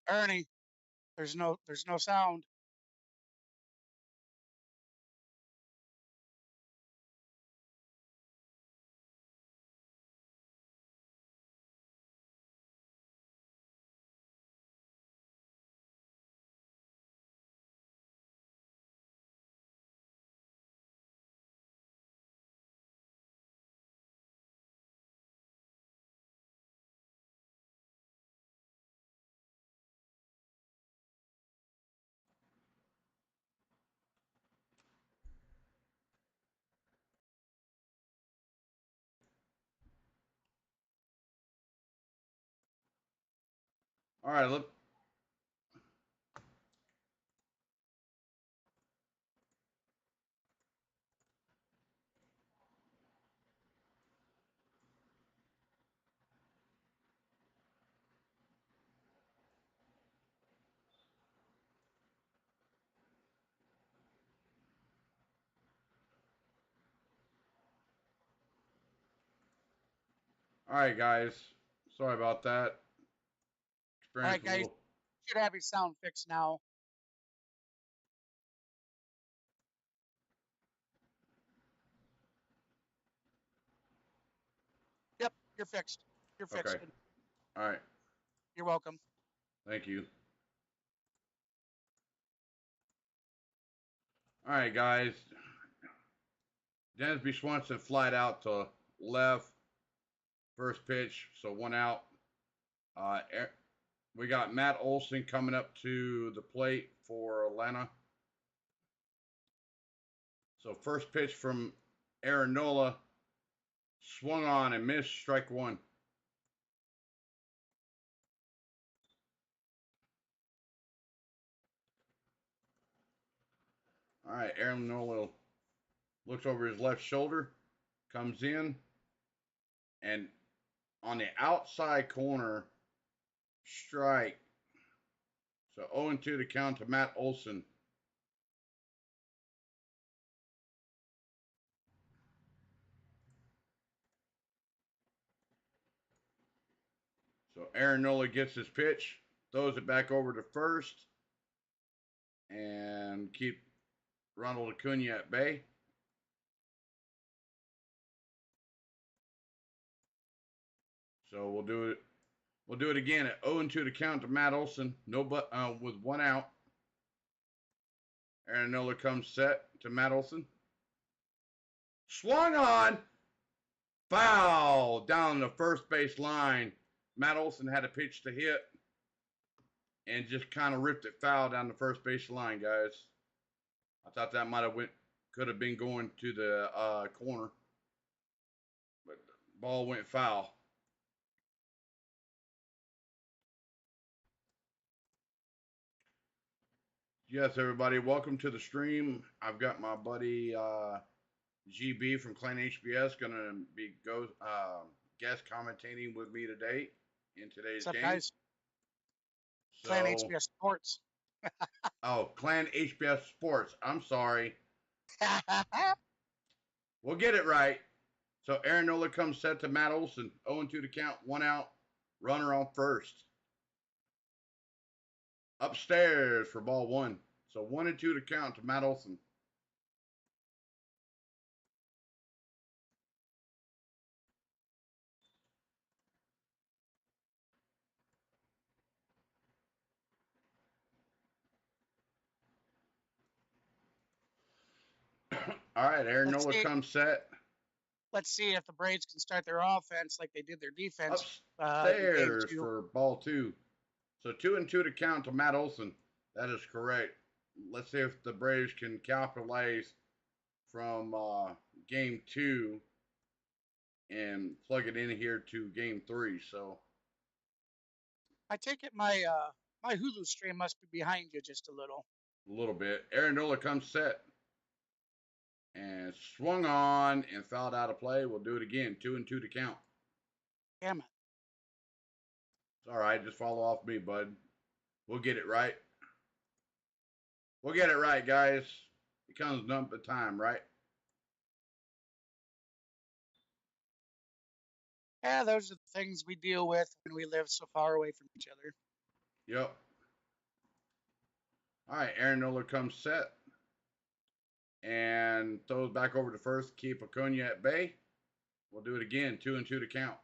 Ernie, there's no sound. All right, look. All right, guys. Sorry about that. All right, Experience a guys, little. should have your sound fixed now. Yep, you're fixed. You're Okay. fixed. All right. You're welcome. Thank you. All right, guys. Dansby Swanson flied out to left. First pitch, so 1 out. Uh, we got Matt Olson coming up to the plate for Atlanta. So first pitch from Aaron Nola, swung on and missed, strike one. All right, Aaron Nola looks over his left shoulder, comes in, and on the outside corner, strike. So 0-2 to count to Matt Olson. So Aaron Nola gets his pitch, throws it back over to first, and keep Ronald Acuna at bay. So we'll do it. We'll do it again at 0-2 to count to Matt Olson. No, but with 1 out. Aaron Nola comes set to Matt Olson. Swung on. Foul down the first base line. Matt Olson had a pitch to hit and just kind of ripped it foul down the first base line, guys. I thought that might have could have been going to the corner, but the ball went foul. Yes, everybody, welcome to the stream. I've got my buddy GB from ClanHBS going to be guest commentating with me today in today's What's up, game. guys? So, ClanHBS Sports. oh, ClanHBS Sports. I'm sorry. We'll get it right. So Aaron Nola comes set to Matt Olson. 0-2 to count, 1 out, runner on first. Upstairs for ball one. So 1-2 to count to Matt Olson. All right, Aaron let's Nola see. comes set. Let's see if the Braves can start their offense like they did their defense in game Upstairs 2. for ball two. So 2-2 to count to Matt Olson. That is correct. Let's see if the Braves can capitalize from game 2 and plug it in here to game 3. So I take it my my Hulu stream must be behind you just a little. a little bit. Aaron Nola comes set and swung on and fouled out of play. We'll do it again. 2-2 to count. Damn it. It's all right. Just follow off me, bud. We'll get it right. We'll get it right, guys. It comes number time, right? Yeah, those are the things we deal with when we live so far away from each other. Yep. All right, Aaron Nola comes set and throws back over to first. Keep Acuna at bay. We'll do it again. 2-2 to count.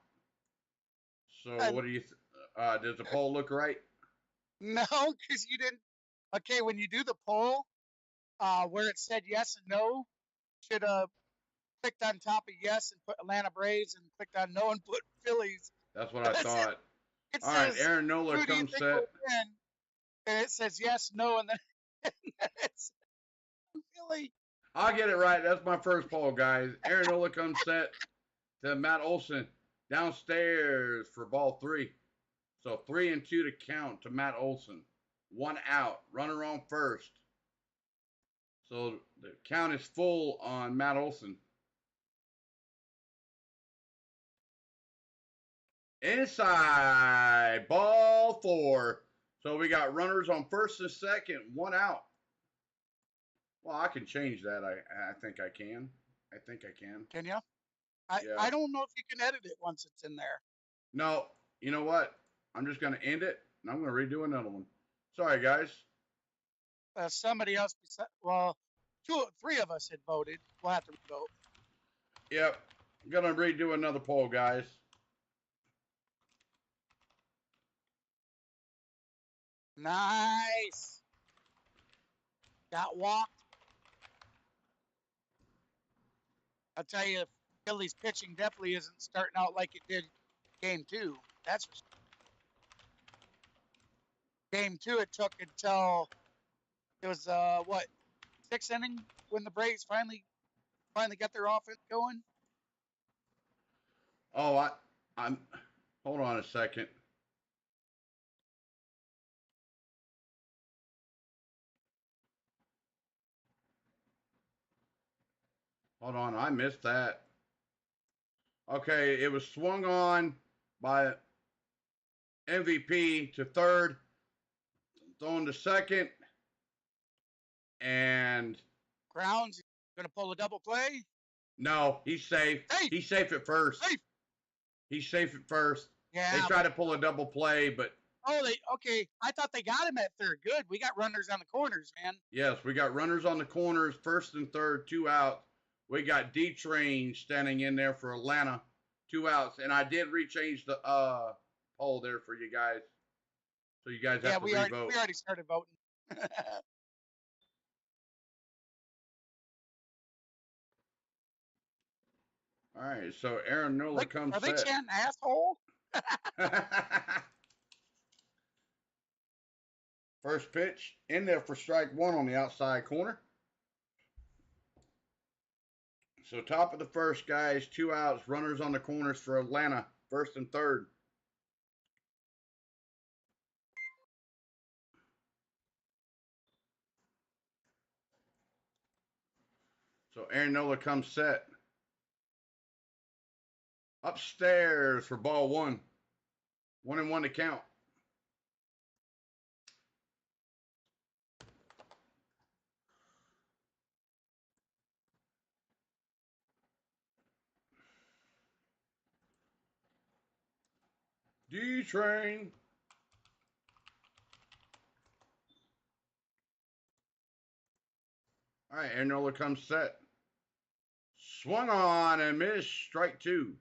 So And what do you? Does the poll look right? no, because you didn't. Okay, when you do the poll, where it said yes and no, should have clicked on top of yes and put Atlanta Braves and clicked on no and put Phillies. That's what I thought. It All right, says, Aaron Nola who do you comes think set. will win? And it says yes, no, and then, and then it's Philly. I'll get it right. That's my first poll, guys. Aaron Nola comes set to Matt Olson downstairs for ball 3. So 3-2 to count to Matt Olson. 1 out. Runner on first. So the count is full on Matt Olson. Inside ball 4. So we got runners on first and second. 1 out. Well, I can change that. I think I can. I think I can. Can you? Yeah. I don't know if you can edit it once it's in there. No, you know what? I'm just going to end it, and I'm going to redo another one. Sorry, guys. Somebody else, well, 3 of us had voted. We'll have to vote. Yep. I'm going to redo another poll, guys. Nice. Got walked. I'll tell you, Phillies pitching definitely isn't starting out like it did game 2. That's for sure. Game 2, it took until it was what, 6th inning when the Braves finally got their offense going. Oh, I'm. Hold on a second. Hold on, I missed that. Okay, it was swung on by MVP to third, thrown to second, and Grounds going to pull a double play. no, he's safe. He's safe at first. Safe. He's safe at first. Yeah. They tried to pull a double play, but okay. I thought they got him at third. Good. We got runners on the corners, man. yes, we got runners on the corners, first and third, 2 out. We got D-Train standing in there for Atlanta, 2 outs, and I did rechange the poll there for you guys, so you guys have to revote. We already started voting. All right, so Aaron Nola comes set. Are they chanting asshole? First pitch in there for strike 1 on the outside corner. So top of the first, guys, 2 outs, runners on the corners for Atlanta, first and third. So Aaron Nola comes set. Upstairs for ball 1. 1-1 to count. D-Train. All right, Aaron Nola comes set. Swung on and missed, strike 2.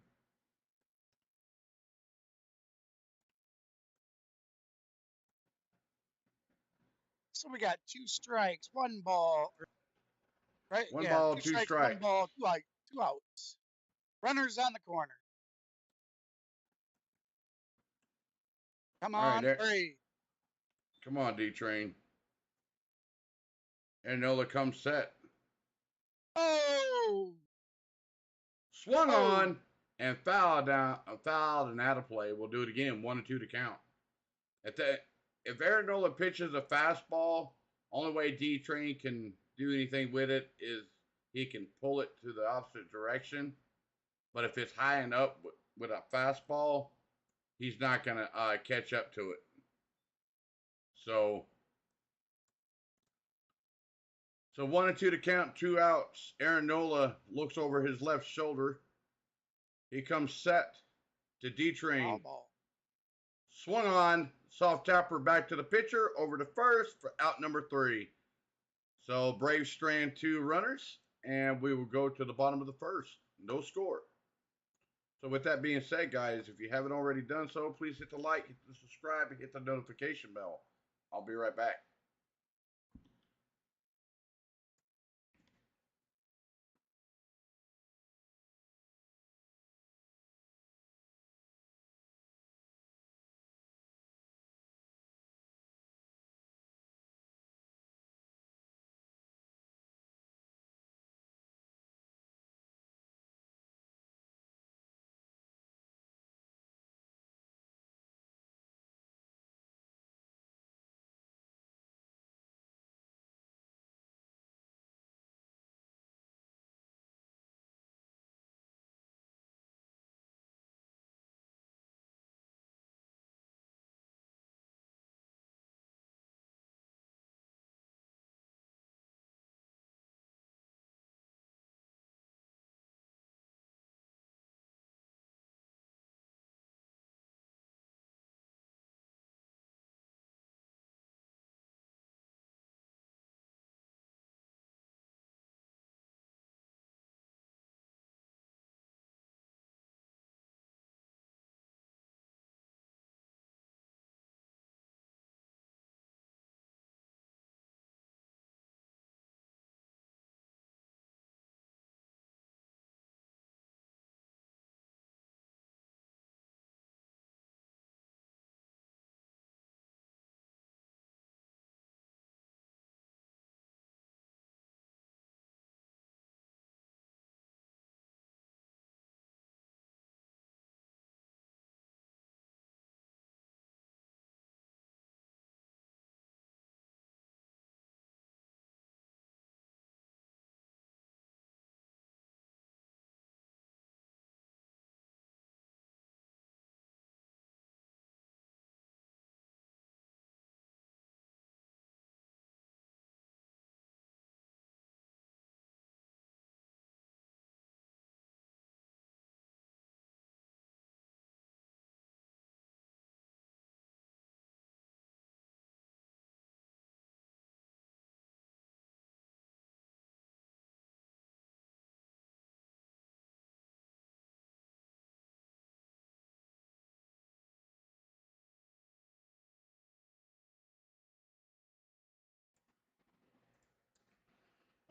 So we got 2 strikes, 1 ball. Right? 1 ball, 2 strikes. 1 ball, 2 outs. Runners on the corner. Come on, Brave. Come on, D-Train. Aaron Nola comes set. Oh! Swung on and fouled and out of play. We'll do it again, 1-2 to count. If Aaron Nola pitches a fastball, only way D-Train can do anything with it is he can pull it to the opposite direction. But if it's high and up with a fastball, he's not going to catch up to it. So 1-2 to count, 2 outs. Aaron Nola looks over his left shoulder. He comes set to D-Train. Swung on, Soft tapper back to the pitcher, over to first for out number 3. So Braves strand 2 runners, and we will go to the bottom of the first. No score. So with that being said, guys, if you haven't already done so, please hit the like, hit the subscribe, and hit the notification bell. I'll be right back.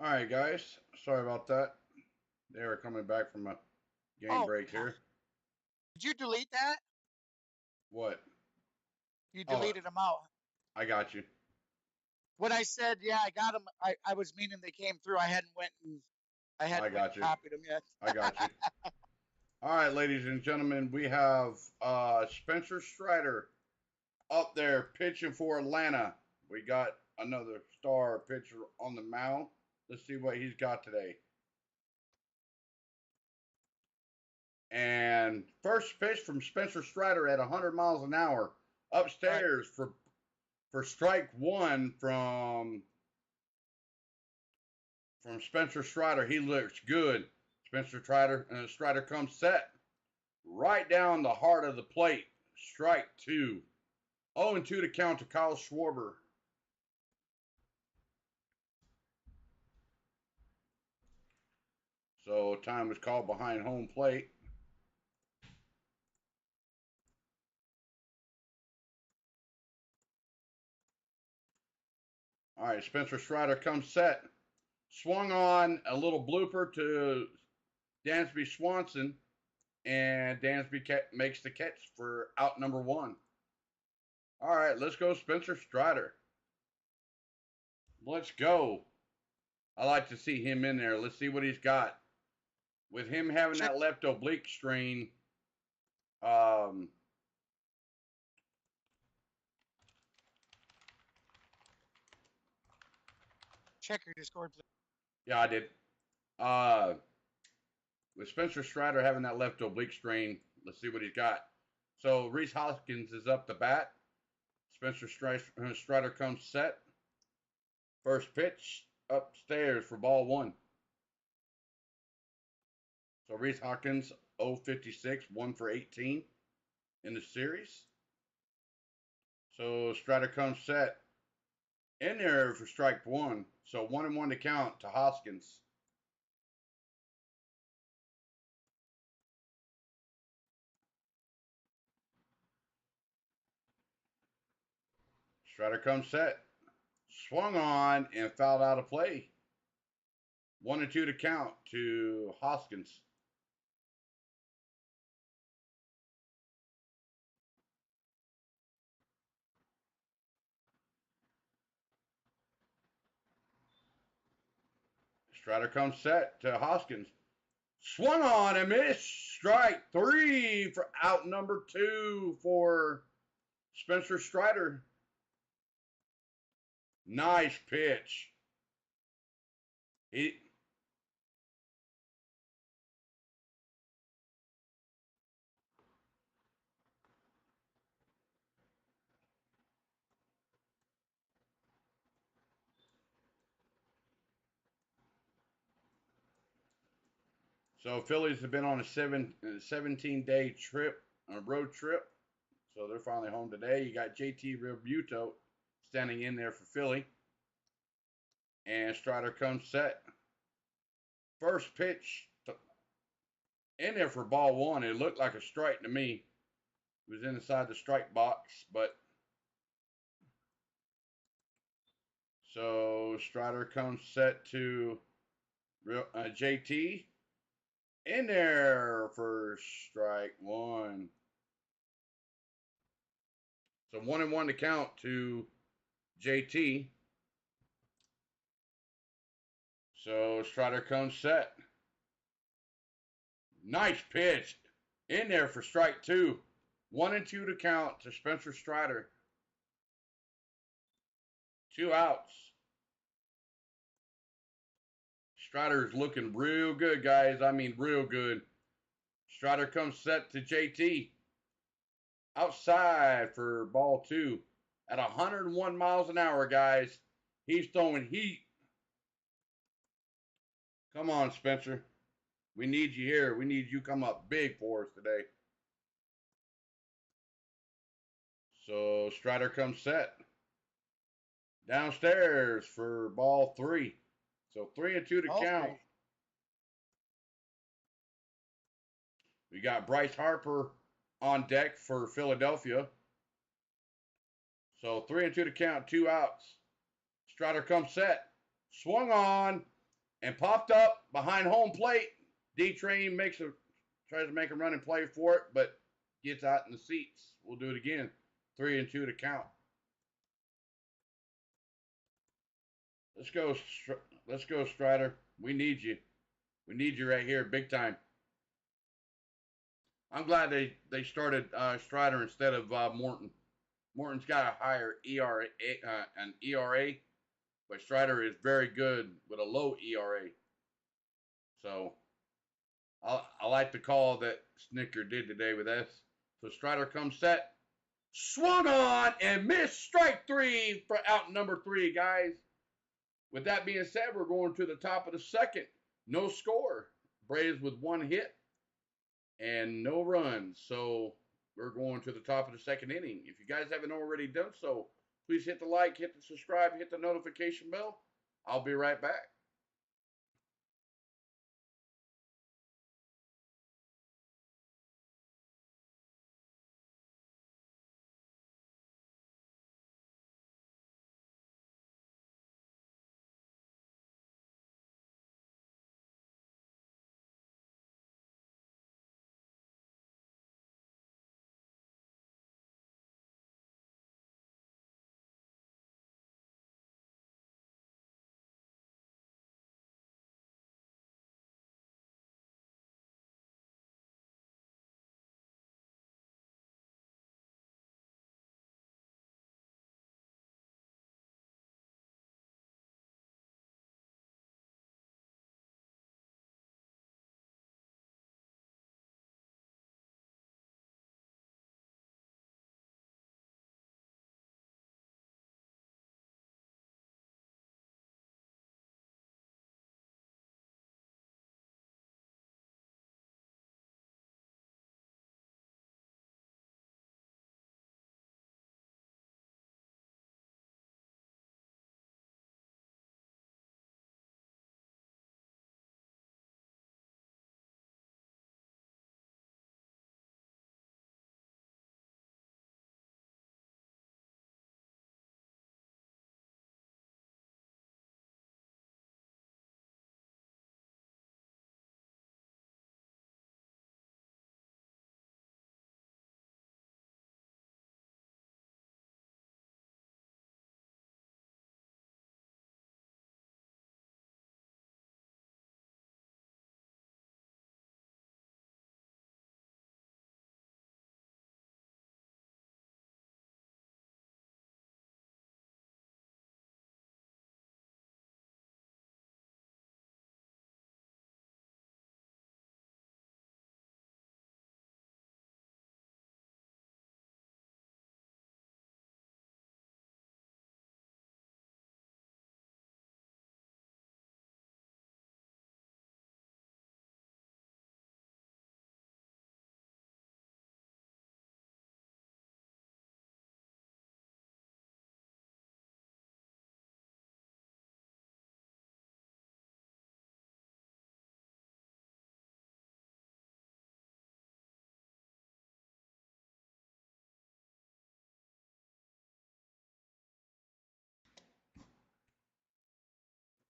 All right, guys. Sorry about that. They were coming back from a game Oh, break here. did you delete that? What? You Oh, deleted them out. I got you. When I said, yeah, I got them, I was meaning they came through. I hadn't went and I got you. copied them yet. I got you. All right, ladies and gentlemen, we have Spencer Strider up there pitching for Atlanta. We got another star pitcher on the mound. Let's see what he's got today. And first pitch from Spencer Strider at 100 miles an hour upstairs for strike 1 from Spencer Strider. He looks good. Spencer Strider comes set right down the heart of the plate. Strike 2. 0-2 to count to Kyle Schwarber. So time was called behind home plate. All right, Spencer Strider comes set. Swung on a little blooper to Dansby Swanson, and Dansby makes the catch for out number 1. All right, let's go Spencer Strider. Let's go. I like to see him in there. Let's see what he's got. With him having that left oblique strain, Check your Discord, please. yeah, I did. With Spencer Strider having that left oblique strain, let's see what he's got. So Reese Hoskins is up to bat. Spencer Strider comes set. First pitch upstairs for ball 1. So Reese Hoskins 0-56, 1 for 18 in the series. So Strider comes set in there for strike one. So 1-1 to count to Hoskins. Strider comes set. Swung on and fouled out of play. 1-2 to count to Hoskins. Strider comes set to Hoskins. Swung on and missed. Strike three for out number 2 for Spencer Strider. Nice pitch. So Phillies have been on a 17-day trip, a road trip. So they're finally home today. You got JT Realmuto standing in there for Philly. And Strider comes set. First pitch in there for ball one. It looked like a strike to me. It was inside the strike box, but so Strider comes set to JT in there for strike one. So 1-1 to count to JT. So Strider comes set. Nice pitch in there for strike two. 1-2 to count to Spencer Strider. 2 outs. Strider is looking real good, guys. I mean, real good. Strider comes set to JT. Outside for ball 2. At 101 miles an hour, guys. He's throwing heat. Come on, Spencer. We need you here. We need you come up big for us today. So Strider comes set. Downstairs for ball 3. So 3-2 to count. We got Bryce Harper on deck for Philadelphia. So 3-2 to count, 2 outs. Strider comes set. Swung on and popped up behind home plate. D-Train tries to make a running play for it, but gets out in the seats. We'll do it again. 3-2 to count. Let's go, Strider. We need you. We need you right here, big time. I'm glad they started Strider instead of Morton. Morton's got a higher ERA, but Strider is very good with a low ERA. So I like the call that Snicker did today with us. So Strider comes set. Swung on and missed. Strike 3 for out number 3, guys. With that being said, we're going to the top of the second. No score. Braves with 1 hit and no runs. So we're going to the top of the second inning. If you guys haven't already done so, please hit the like, hit the subscribe, hit the notification bell. I'll be right back.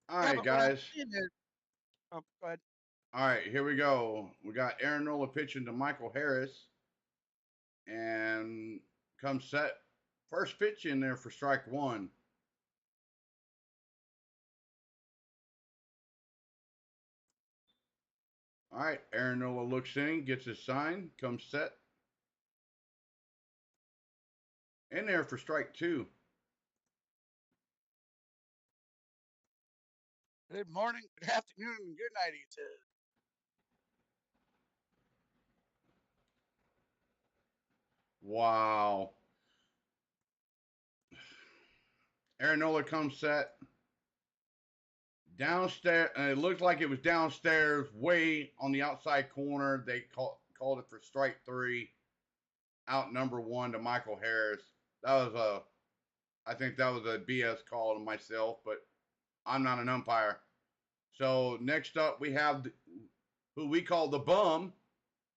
All Yeah, right, but what I'm guys. saying is, oh, go ahead. All right, here we go. We got Aaron Nola pitching to Michael Harris, and come set. First pitch in there for strike one. All right, Aaron Nola looks in, gets his sign, comes set. In there for strike two. Good morning, good afternoon, and good night, to Wow. Aaron Nola comes set. Downstairs, it looked like it was downstairs, way on the outside corner. They called it for strike three. Out number one to Michael Harris. That was I think that was a BS call to myself, but I'm not an umpire. So next up we have who we call the bum,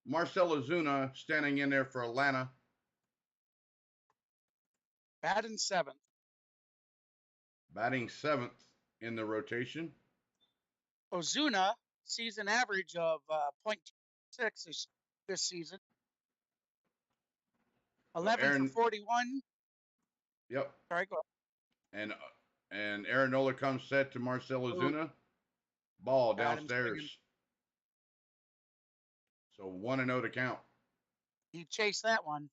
Marcell Ozuna, standing in there for Atlanta. batting seventh. Batting seventh in the rotation. Ozuna, season average of .6 this season. So 11 for Aaron, 41. yep, Sorry, go and Aaron Nola comes set to Marcell ahead. Ozuna. Ball Got him swinging. downstairs. So 1-0 to count. He chased that one.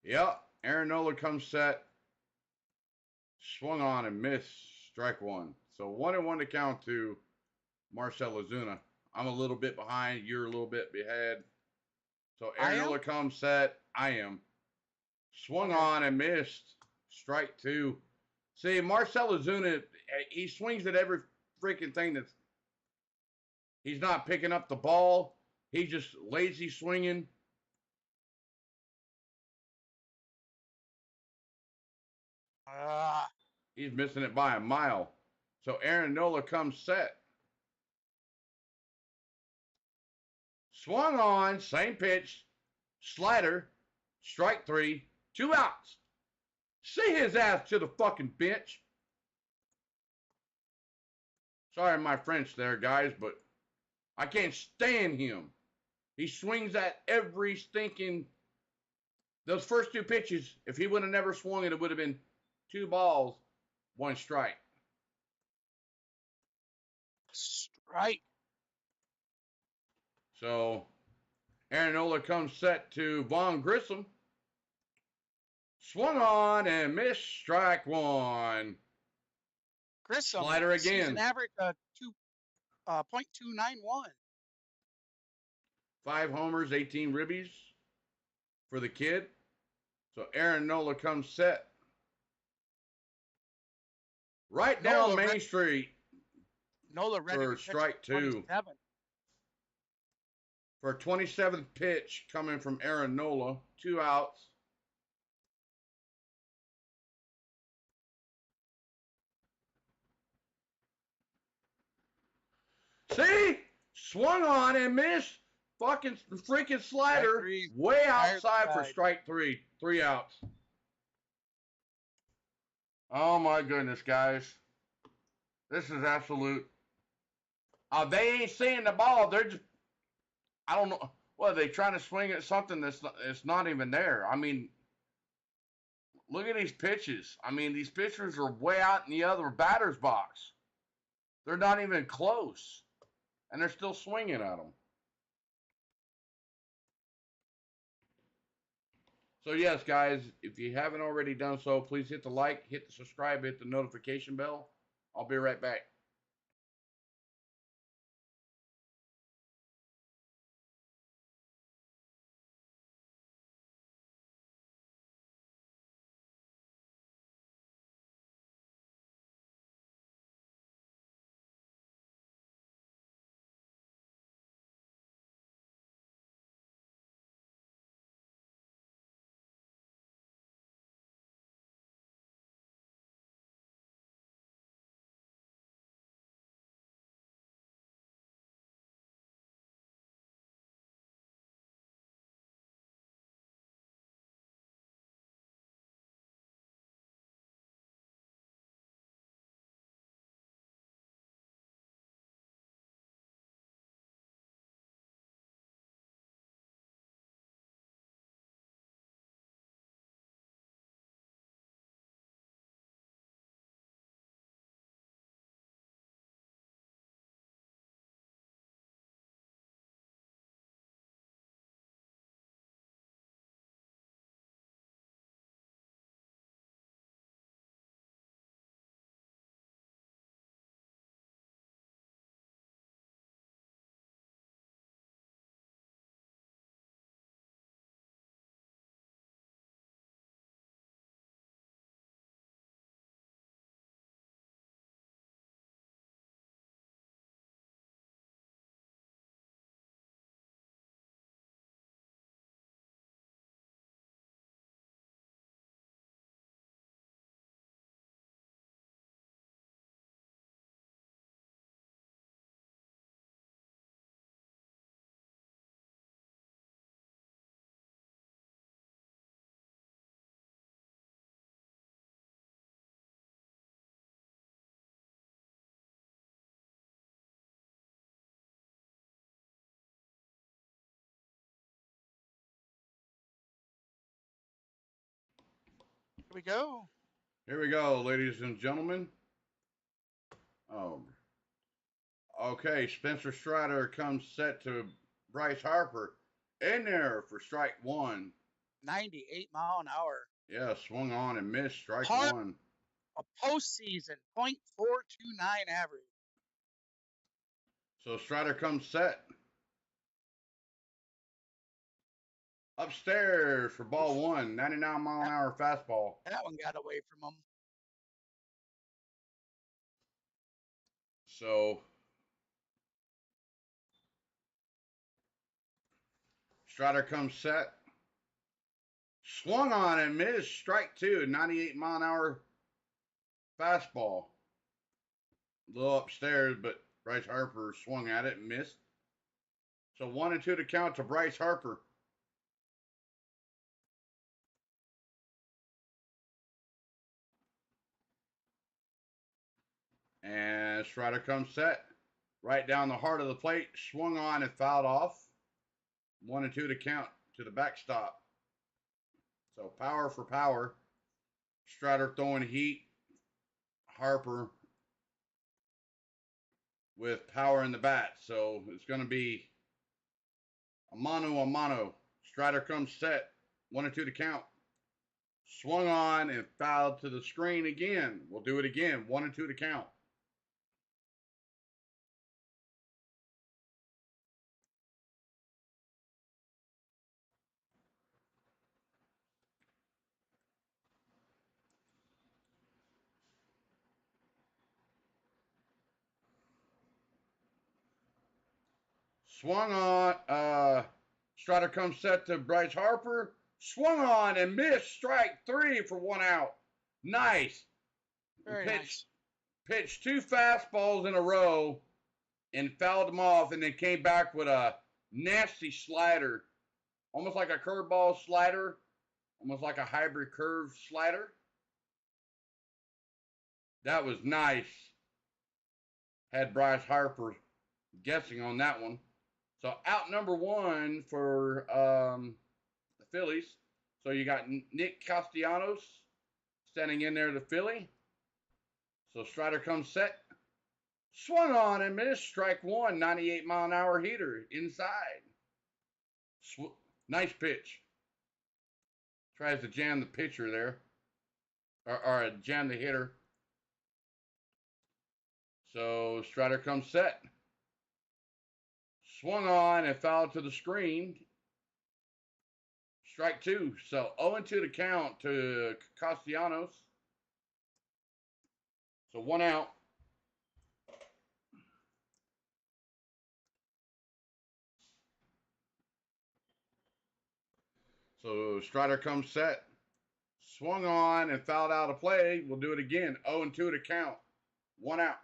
Yep, Aaron Nola comes set. Swung on and missed. Strike one. So 1-1 to count to Marcell Ozuna. I'm a little bit behind. You're a little bit ahead. So Aaron Nola comes set. I am. Swung on and missed. Strike two. See, Marcell Ozuna, he swings at every freaking thing that's. He's not picking up the ball. He's just lazy swinging. He's missing it by a mile. So Aaron Nola comes set. Swung on, same pitch, slider, strike three, 2 outs. See his ass to the fucking bench. Sorry my French there, guys, but I can't stand him. He swings at every stinking. Those first two pitches, if he would have never swung it, it would have been 2 balls, 1 strike. Strike. So Aaron Nola comes set to Vaughn Grissom. Swung on and missed. Strike one. Grissom. Slider again. Season average 2.291. 5 homers, 18 ribbies for the kid. So Aaron Nola comes set. Right down Main Street. Nola ready for strike two. For 27th pitch coming from Aaron Nola. 2 outs. See? Swung on and missed. Fucking freaking slider. Way outside for strike three. 3 outs. Oh my goodness, guys. This is absolute. They ain't seeing the ball. They're just. I don't know. What, are they trying to swing at something that's not even there? I mean, look at these pitches. I mean, these pitchers are way out in the other batter's box. They're not even close. And they're still swinging at them. So, yes, guys, if you haven't already done so, please hit the like, hit the subscribe, hit the notification bell. I'll be right back. Here we go. Here we go, ladies and gentlemen. Okay, Spencer Strider comes set to Bryce Harper in there for strike one. 98 mph. Yeah, swung on and missed strike Par one. a postseason .429 average. So Strider comes set. Upstairs for ball one, 99-mile-an-hour fastball. That one got away from him. So Strider comes set. Swung on and missed strike two, 98-mile-an-hour fastball. A little upstairs, but Bryce Harper swung at it and missed. So 1-2 to count to Bryce Harper. And Strider comes set. Right down the heart of the plate. Swung on and fouled off. 1-2 to count to the backstop. So power for power. Strider throwing heat. Harper with power in the bat. So it's going to be a mano a mano. Strider comes set. 1-2 to count. Swung on and fouled to the screen again. We'll do it again. 1-2 to count. Swung on. Strider comes set to Bryce Harper. Swung on and missed strike three for one out. Nice. Very nice. Pitched two fastballs in a row and fouled them off, and then came back with a nasty slider. Almost like a curveball slider. Almost like a hybrid curve slider. That was nice. Had Bryce Harper guessing on that one. So out number one for the Phillies. So you got Nick Castellanos standing in there, the Philly. So Strider comes set. Swung on and missed strike one, 98-mile-an-hour heater inside. Nice pitch. Tries to jam the pitcher there. Or jam the hitter. So Strider comes set. Swung on and fouled to the screen. Strike two. So 0-2 to count to Castellanos. So one out. So Strider comes set. Swung on and fouled out of play. We'll do it again. 0-2 to count. One out.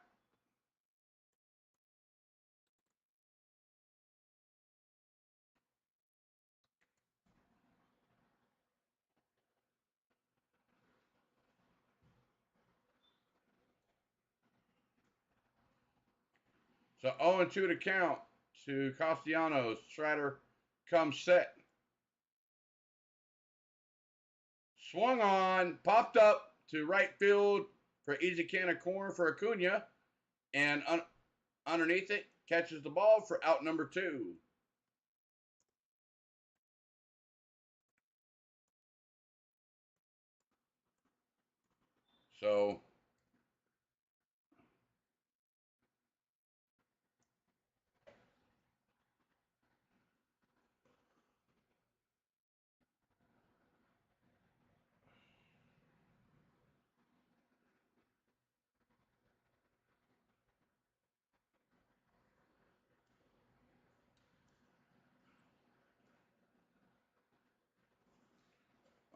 So 0-2 to count to Castellanos. Strider comes set. Swung on, popped up to right field for easy can of corn for Acuna. And underneath it, catches the ball for out number two. So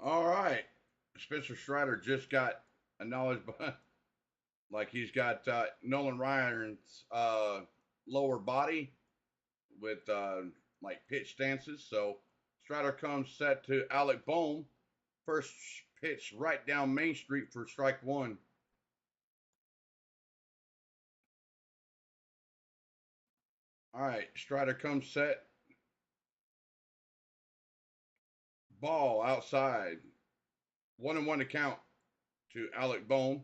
all right. Spencer Strider just got a knowledge like he's got Nolan Ryan's lower body with like pitch stances. So Strider comes set to Alec Bohm. First pitch right down Main Street for strike one. All right, Strider comes set. Ball outside. 1-1 to count to Alec Bohm.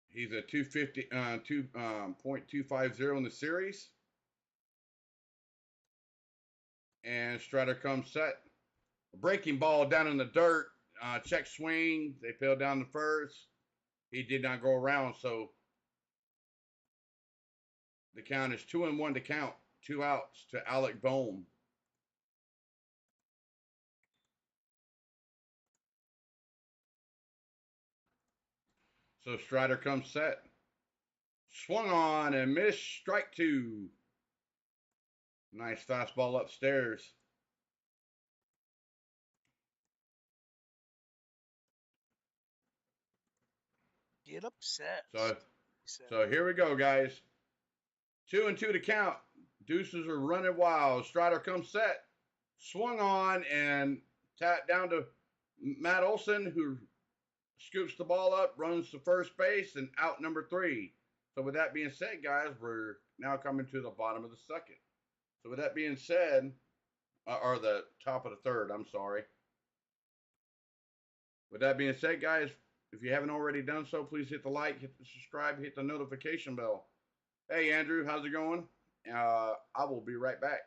He's a 2.250 in the series. And Strider comes set. A breaking ball down in the dirt. Check swing. They fell down the first. He did not go around, so the count is 2-1 to count. 2 outs to Alec Bohm. So Strider comes set. Swung on and missed. Strike 2. Nice fastball upstairs. Get upset. So here we go, guys. 2-2 to count. Deuces are running wild. Strider comes set. Swung on and tapped down to Matt Olson, who scoops the ball up, runs to first base, and out number 3. So with that being said, guys, we're now coming to the bottom of the second. So with that being said, or the top of the third, I'm sorry. With that being said, guys, if you haven't already done so, please hit the like, hit the subscribe, hit the notification bell. Hey, Andrew, how's it going? I will be right back.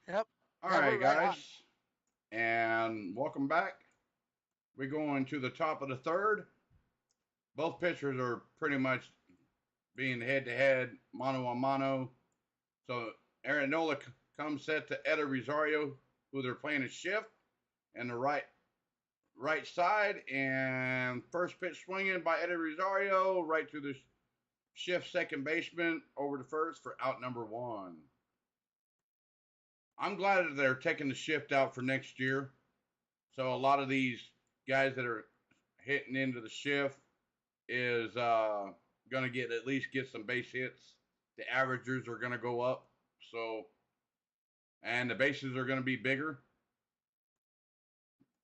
Yep. All Yeah, right, we're right guys, on. and welcome back. We're going to the top of the third. Both pitchers are pretty much being head-to-head, mano-a-mano. So Aaron Nola comes set to Eddie Rosario, who they're playing a shift, and the right side, and first pitch swinging by Eddie Rosario right to the shift second baseman over to first for out number 1. I'm glad that they're taking the shift out for next year. So a lot of these guys that are hitting into the shift is going to get some base hits. The averagers are going to go up. So, and the bases are going to be bigger.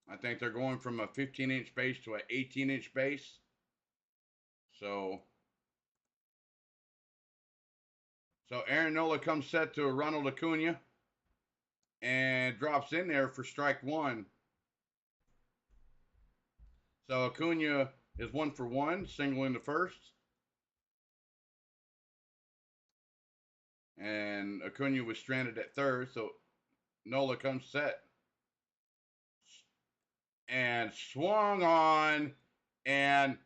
I think they're going from a 15-inch base to an 18-inch base. So Aaron Nola comes set to Ronald Acuna. and drops in there for strike one. So Acuna is 1 for 1, single in the first. And Acuna was stranded at third, so Nola comes set. And swung on, and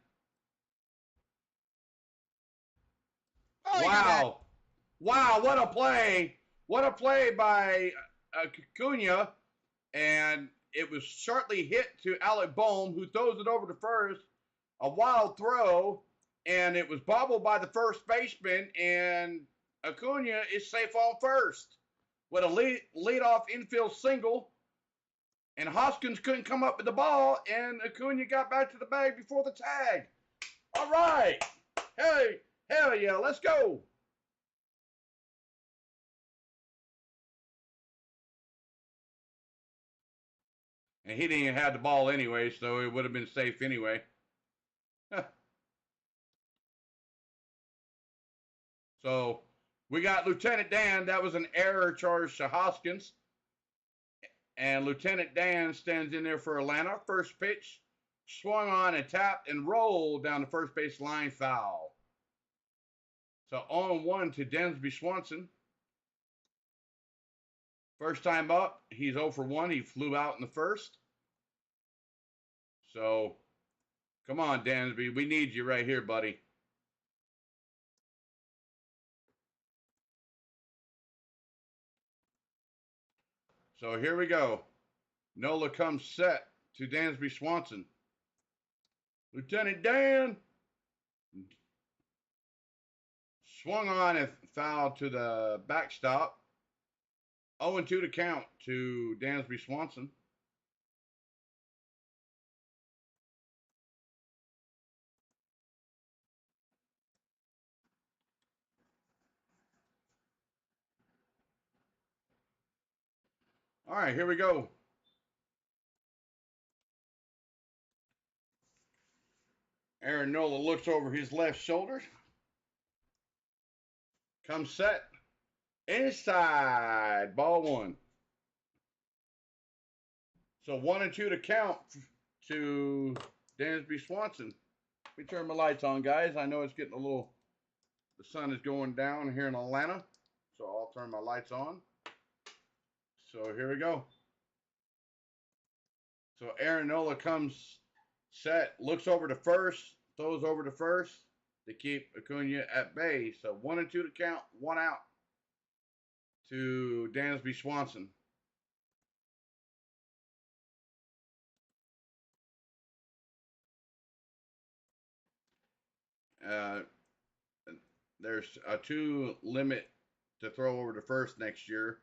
wow. Wow, what a play. What a play by Acuna. And it was shortly hit to Alec Bohm, who throws it over to first. A wild throw, and it was bobbled by the first baseman, and Acuna is safe on first with a lead-off infield single. And Hoskins couldn't come up with the ball, and Acuna got back to the bag before the tag. All right. Hey, hell yeah, let's go. And he didn't even have the ball anyway, so it would have been safe anyway. So we got Lieutenant Dan. That was an error charge to Hoskins. And Lieutenant Dan stands in there for Atlanta. First pitch, swung on and tapped and rolled down the first base line, foul. So 0-1 to Dansby Swanson. First time up, he's 0 for 1. He flew out in the first. So come on, Dansby. We need you right here, buddy. So here we go. Nola comes set to Dansby Swanson. Lieutenant Dan swung on and fouled to the backstop. 0-2 to count to Dansby Swanson. All right, here we go. Aaron Nola looks over his left shoulder. Comes set. Inside. Ball one. So 1-2 to count to Dansby Swanson. Let me turn my lights on, guys. I know it's getting a little, the sun is going down here in Atlanta. So I'll turn my lights on. So here we go. So Aaron Nola comes set, looks over to first, throws over to first to keep Acuna at bay. So 1-2 to count, 1 out to Dansby Swanson. There's a 2 limit to throw over to first next year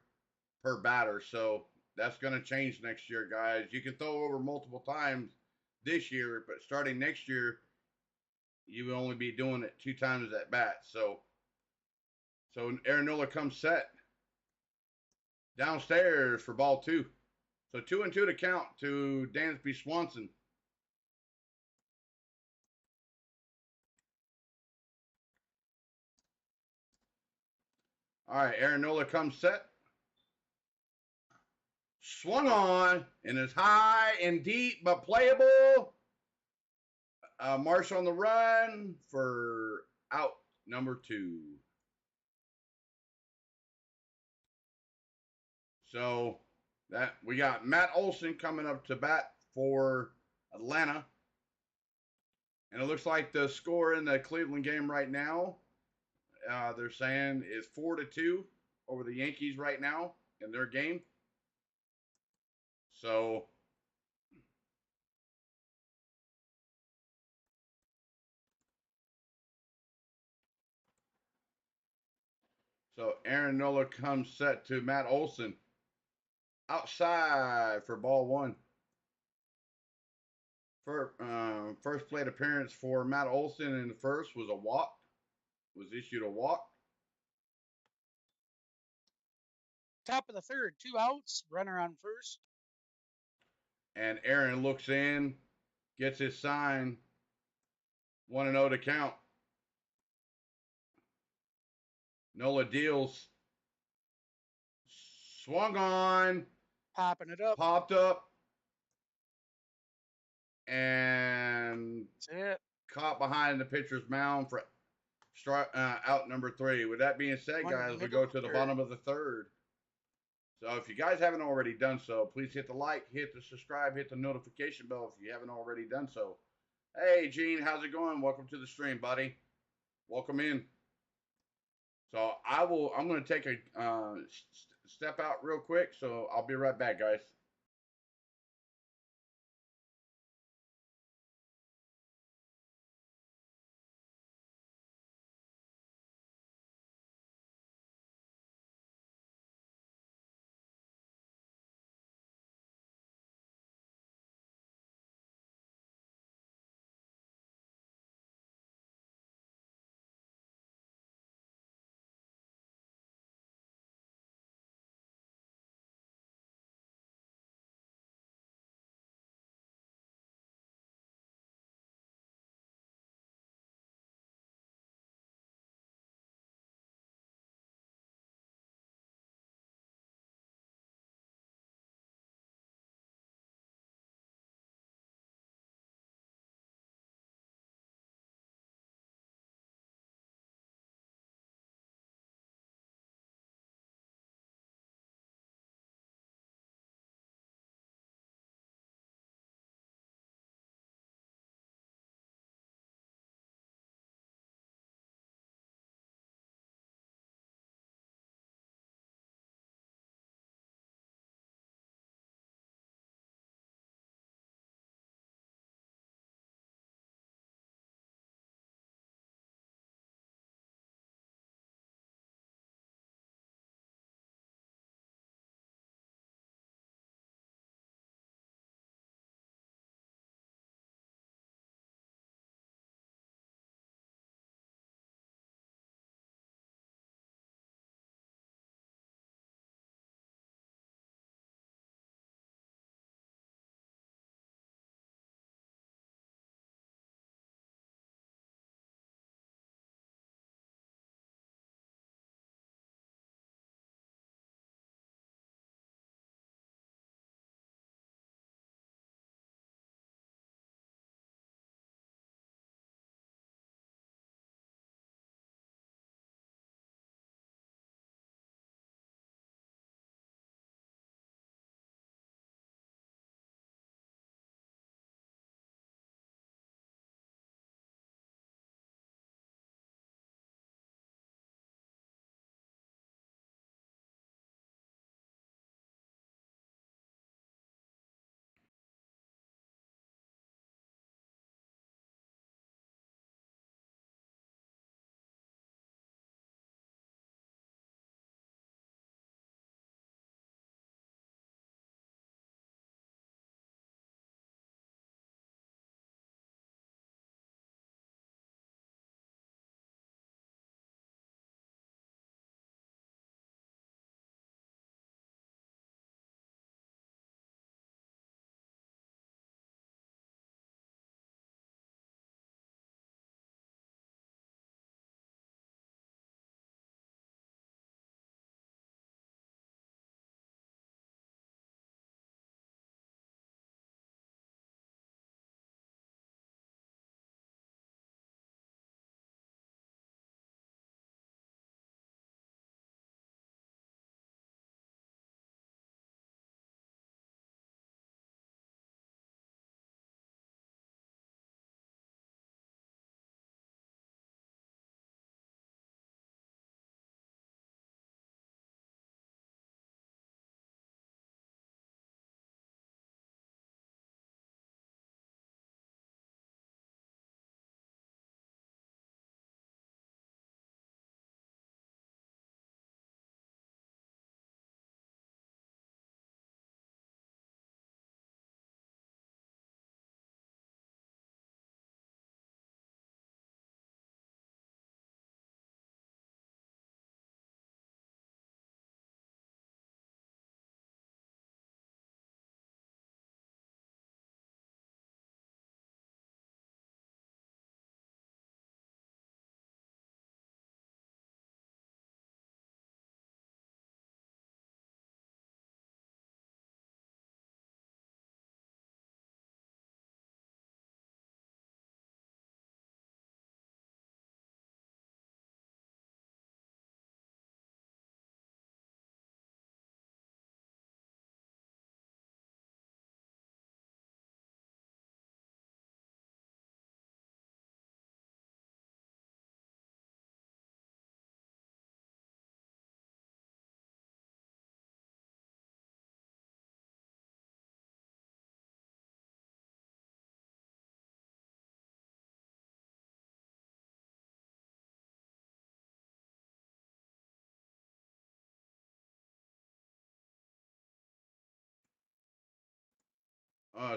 per batter. So that's going to change next year, guys. You can throw over multiple times this year, but starting next year, you will only be doing it 2 times at bat. So Aaron Nola comes set downstairs for ball 2. So 2-2 to count to Dansby Swanson. All right, Aaron Nola comes set. Swung on and is high and deep, but playable. Marsh on the run for out number 2. So that we got Matt Olson coming up to bat for Atlanta. And it looks like the score in the Cleveland game right now, they're saying is 4-2 over the Yankees right now in their game. So Aaron Nola comes set to Matt Olson outside for ball 1. First plate appearance for Matt Olson in the first was a walk. Was issued a walk. Top of the third, 2 outs, runner on first. And Aaron looks in, gets his sign. 1-0 to count. Nola deals. Swung on, Popping it up. popped up, and That's it. caught behind the pitcher's mound for out number 3. With that being said, One in the guys, we middle go of to the the third. bottom of the 3rd. So if you guys haven't already done so, please hit the like, hit the subscribe, hit the notification bell if you haven't already done so. Hey, Gene, how's it going? Welcome to the stream, buddy. Welcome in. So I'm going to take a step out real quick. So I'll be right back, guys.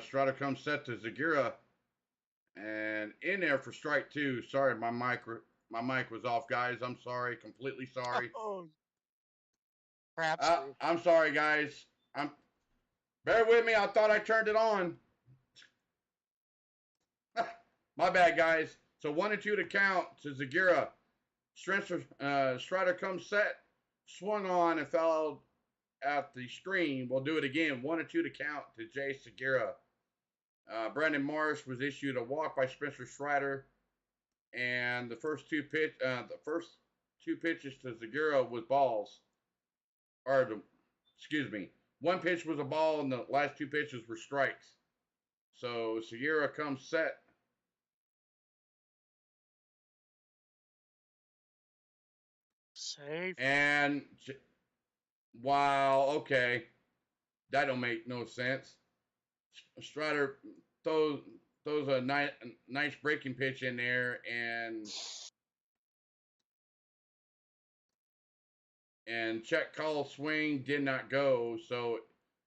Strider comes set to Zagira, and in there for strike 2. Sorry, my mic was off, guys. I'm sorry, completely sorry. Oh, perhaps. I'm sorry, guys. Bear with me. I thought I turned it on. My bad, guys. So 1 and 2 to count to Zagira. Strider comes set, swung on and fell at the screen. We'll do it again. 1 and 2 to count to Jay Zagira. Brandon Marsh was issued a walk by Spencer Strider, and the first two pitches to Zagira was balls. Excuse me. One pitch was a ball, and the last 2 pitches were strikes. So Zagira comes set. Safe. And wow, okay, that don't make no sense. Strider throws a nice breaking pitch in there, and check call swing did not go. So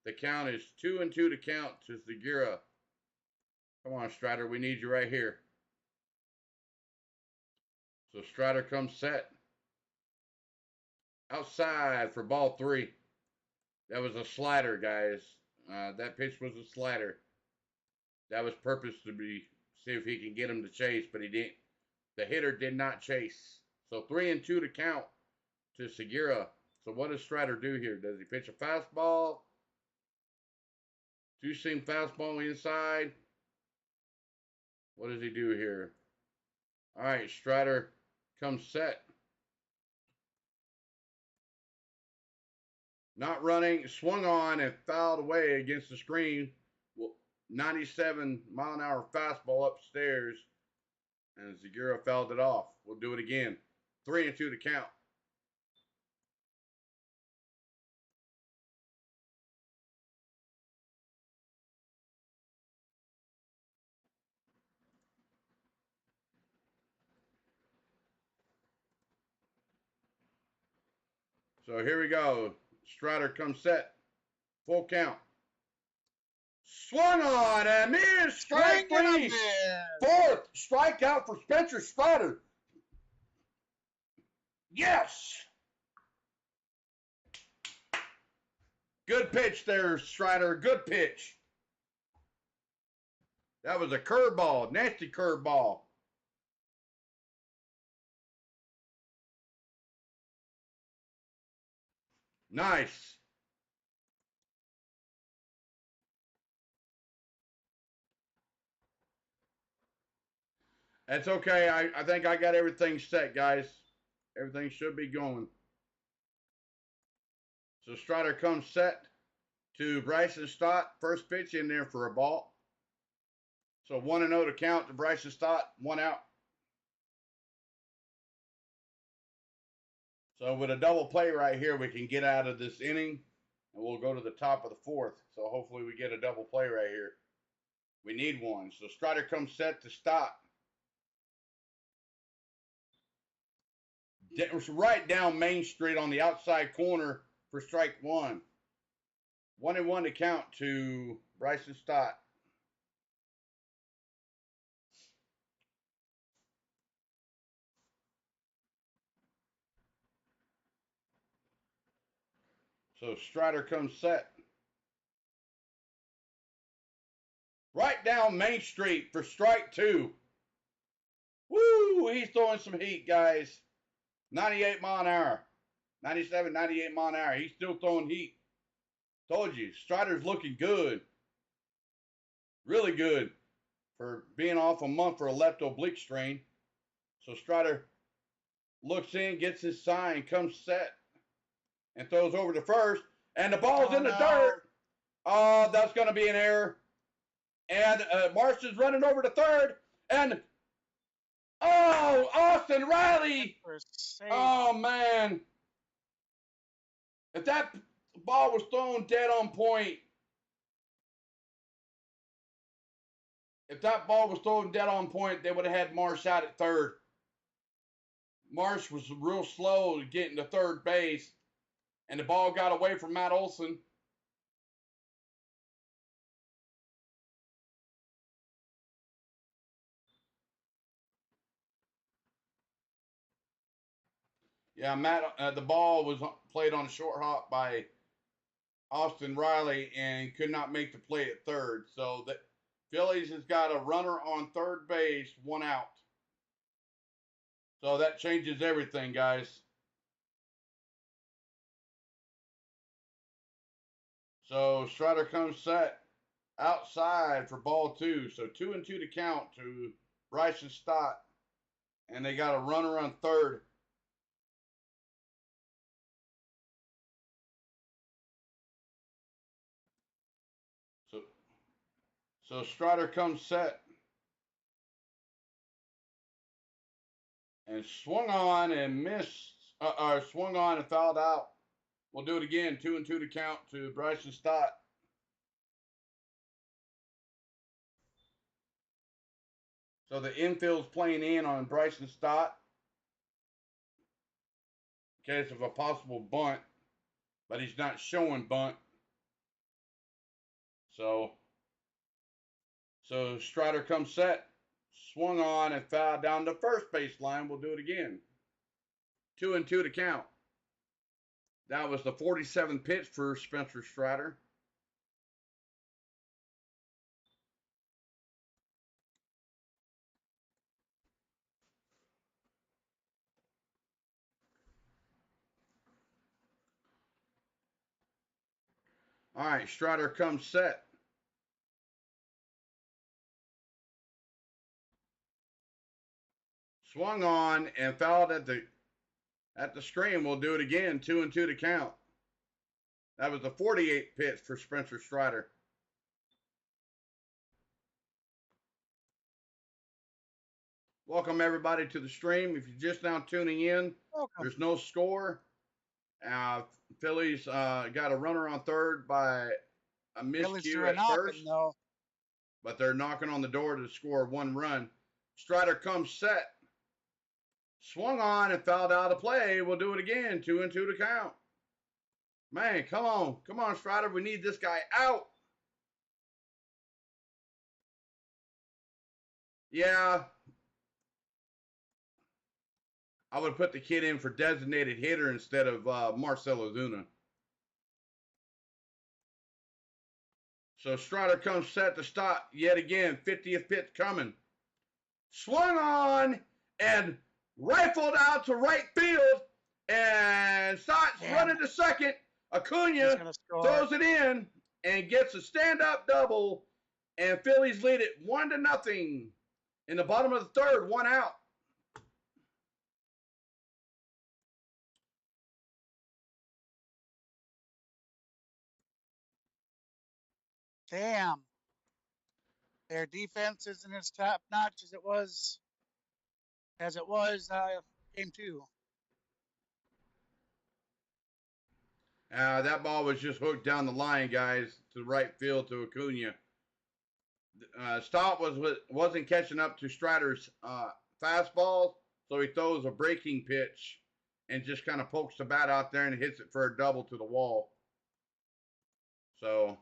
the count is 2 and 2 to count to Zagira. Come on, Strider, we need you right here. So Strider comes set. Outside for ball 3. That was a slider, guys. That pitch was a slider. That was purpose to see if he can get him to chase, but he didn't. The hitter did not chase. So 3 and 2 to count to Zagira. So what does Strider do here? Does he pitch a fastball? Two-seam fastball inside. What does he do here? All right, Strider comes set. Not running, swung on and fouled away against the screen. 97-mile-an-hour fastball upstairs, and Zagira fouled it off. We'll do it again. 3 and 2 to count. So here we go. Strider comes set. Full count. Swung on and missed. Strike 3. 4th strikeout for Spencer Strider. Yes. Good pitch there, Strider. Good pitch. That was a curveball. Nasty curveball. Nice. That's okay. I think I got everything set, guys. Everything should be going. So Strider comes set to Bryson Stott. First pitch in there for a ball. So 1 and 0 to count to Bryson Stott. 1 out. So with a double play right here, we can get out of this inning, and we'll go to the top of the 4th. So hopefully we get a double play right here. We need one. So Strider comes set to Stott. Right down Main Street on the outside corner for strike 1. 1 and 1 to count to Bryson Stott. So Strider comes set. Right down Main Street for strike 2. Woo! He's throwing some heat, guys. 98 mile an hour. 97, 98 mile an hour. He's still throwing heat. Told you, Strider's looking good. Really good for being off a month for a left oblique strain. So Strider looks in, gets his sign, comes set, and throws over to first. And the ball's in the dirt. Oh, that's going to be an error. And Marsh is running over to third. And, oh, Austin Riley. Oh, man. If that ball was thrown dead on point, they would have had Marsh out at third. Marsh was real slow getting to third base, and the ball got away from Matt Olson. Yeah, Matt. The ball was played on a short hop by Austin Riley and could not make the play at third. So the Phillies has got a runner on third base, one out. So that changes everything, guys. So Strider comes set outside for ball two. So 2-2 to count to Bryson Stott. And they got a runner on third. So Strider comes set and swung on and missed, swung on and fouled out. We'll do it again. 2-2 to count to Bryson Stott. So the infield's playing in on Bryson Stott in case of a possible bunt, but he's not showing bunt. So Strider comes set, swung on and fouled down the first base line. We'll do it again. 2-2 to count. That was the 47th pitch for Spencer Strider. All right, Strider comes set. Swung on and fouled at the screen. We'll do it again. 2-2 to count. That was the 48th pitch for Spencer Strider. Welcome everybody to the stream. If you're just now tuning in, there's no score. Phillies got a runner on third by a miscue at first, but they're knocking on the door to score one run. Strider comes set, swung on and fouled out of play. We'll do it again. 2-2 to count. Man, come on, Strider. We need this guy out. Yeah, I would put the kid in for designated hitter instead of Marcell Ozuna. So Strider comes set to stop yet again. 50th pitch coming. Swung on and rifled out to right field. And Stott's running to second. Acuna throws it in and gets a stand-up double. And Phillies lead it 1-0 in the bottom of the third, one out. Damn. Their defense isn't as top notch as it was game two. That ball was just hooked down the line, guys, to right field to Acuna. Stott wasn't catching up to Strider's fastballs, so he throws a breaking pitch and just kind of pokes the bat out there and hits it for a double to the wall. So,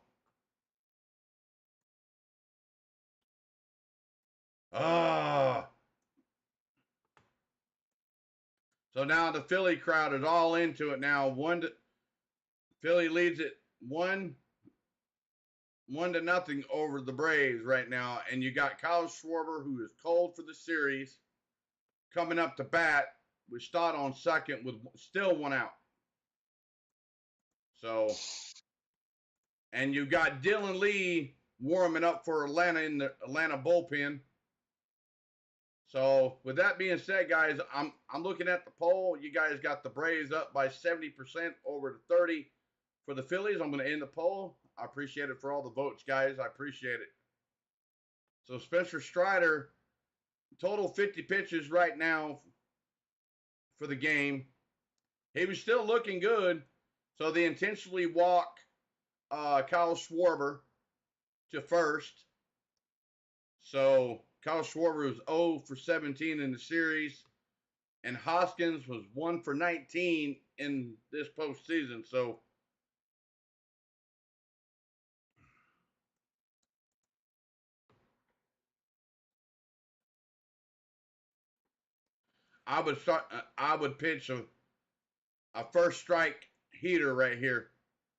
so now the Philly crowd is all into it now. Philly leads it 1-0 over the Braves right now, and you got Kyle Schwarber, who is cold for the series, coming up to bat with Stott on second with still one out. So, and you got Dylan Lee warming up for Atlanta in the Atlanta bullpen. So, with that being said, guys, I'm looking at the poll. You guys got the Braves up by 70% over to 30 for the Phillies. I'm going to end the poll. I appreciate it for all the votes, guys. I appreciate it. So, Spencer Strider, total 50 pitches right now for the game. He was still looking good, so they intentionally walk Kyle Schwarber to first. So Kyle Schwarber was 0 for 17 in the series, and Hoskins was 1 for 19 in this postseason. So I would pitch a first strike heater right here.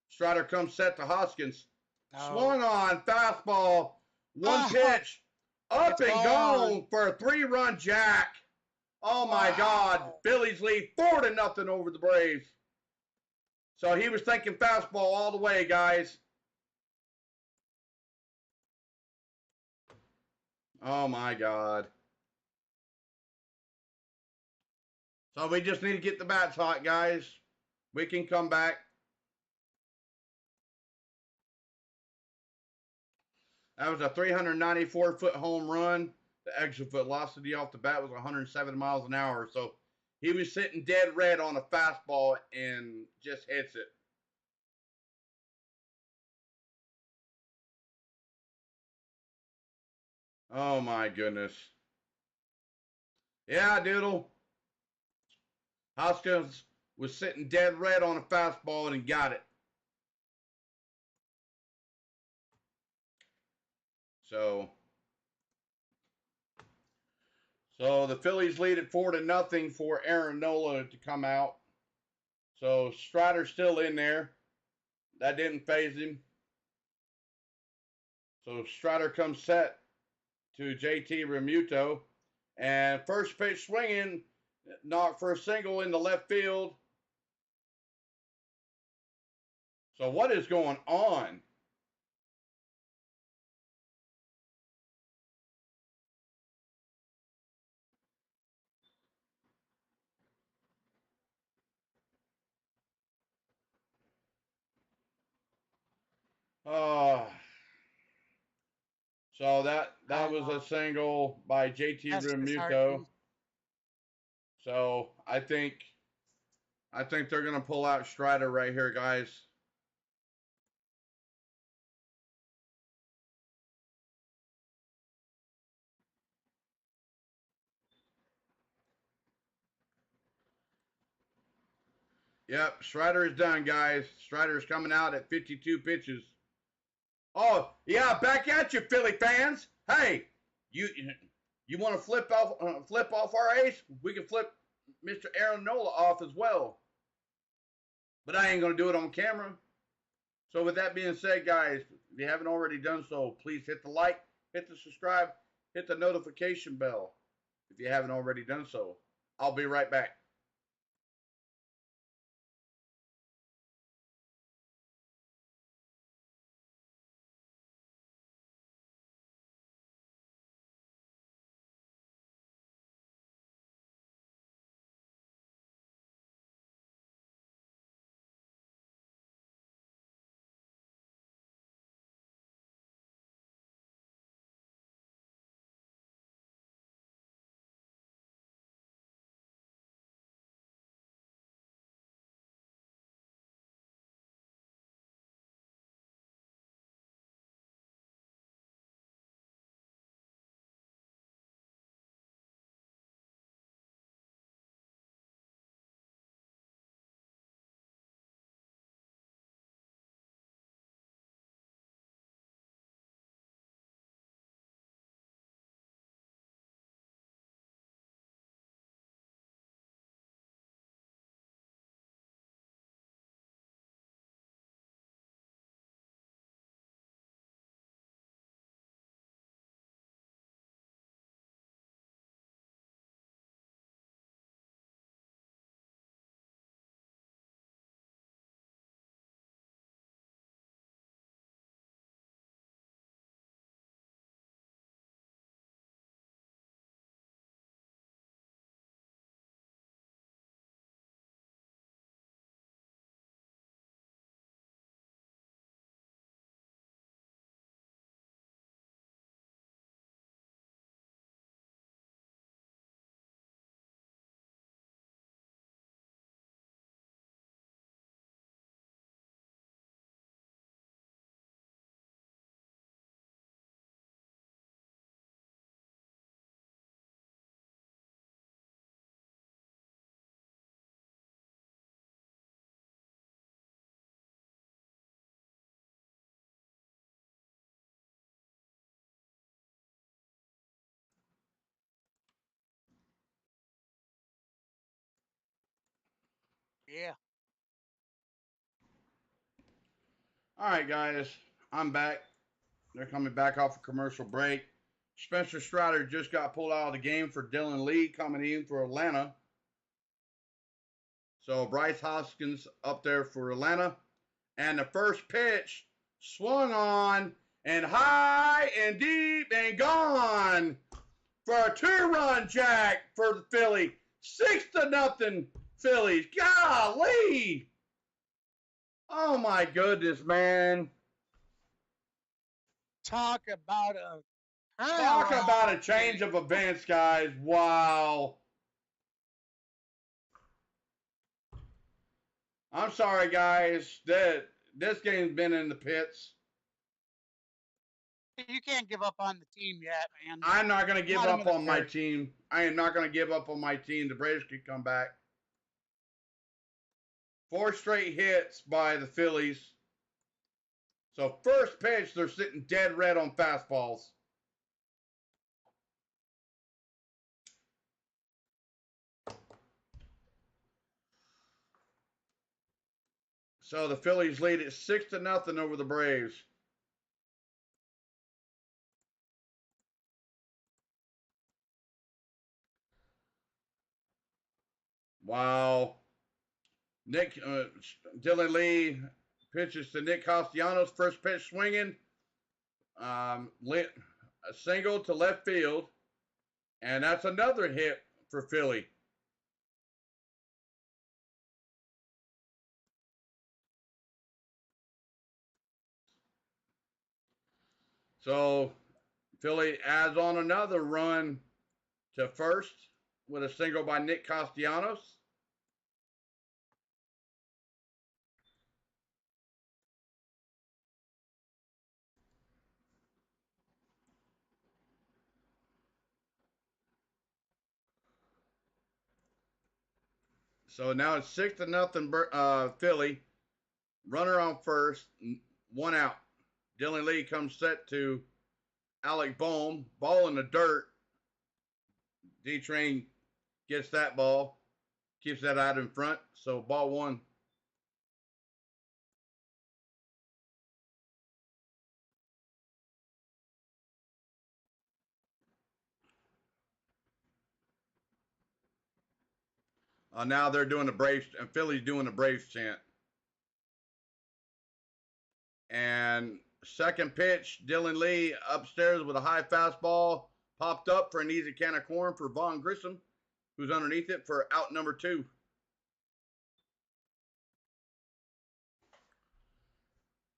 Strider comes set to Hoskins. No. Swung on, fastball, one pitch, up and gone for a 3-run jack. Oh my God, Phillies lead 4-0 over the Braves. So he was thinking fastball all the way, guys. Oh my God. So we just need to get the bats hot, guys. We can come back. That was a 394-foot home run. The exit velocity off the bat was 107 miles an hour. So he was sitting dead red on a fastball and just hits it. Oh my goodness. Yeah, Doodle. Hoskins was sitting dead red on a fastball and he got it. So the Phillies lead at 4-0 for Aaron Nola to come out. So Strider's still in there. That didn't phase him. So Strider comes set to JT Realmuto. And first pitch swinging, knocked for a single in the left field. So what is going on? So that was a single by JT Realmuto. So I think they're gonna pull out Strider right here, guys. Yep, Strider is done, guys. Strider is coming out at 52 pitches. Oh yeah, back at you, Philly fans. Hey, you want to flip off our ace? We can flip Mr. Aaron Nola off as well. But I ain't gonna do it on camera. So with that being said, guys, if you haven't already done so, please hit the like, hit the subscribe, hit the notification bell. If you haven't already done so, I'll be right back. Yeah. All right, guys, I'm back. They're coming back off a commercial break. Spencer Strider just got pulled out of the game for Dylan Lee coming in for Atlanta. So Bryce Hoskins up there for Atlanta. And the first pitch swung on and high and deep and gone for a 2-run jack for the Phillies. 6-0 Phillies. Golly. Oh my goodness, man. Talk about a Talk about a change of events, guys. Wow. I'm sorry, guys. This game's been in the pits. You can't give up on the team yet, man. I'm not going to give Not up even on my third. team. I am not going to give up on my team. The Braves could come back. 4 straight hits by the Phillies. So first pitch, they're sitting dead red on fastballs. So the Phillies lead it 6-0 over the Braves. Wow. Dylan Lee pitches to Nick Castellanos. First pitch swinging. A single to left field. And that's another hit for Philly. So Philly adds on another run to first with a single by Nick Castellanos. So now it's 6-0 Philly. Runner on first, 1 out. Dylan Lee comes set to Alec Bohm. Ball in the dirt. D-Train gets that ball. Keeps that out in front. So ball 1. Now they're doing the Braves, and Philly's doing the Braves chant. And second pitch, Dylan Lee upstairs with a high fastball, popped up for an easy can of corn for Vaughn Grissom, who's underneath it for out number 2.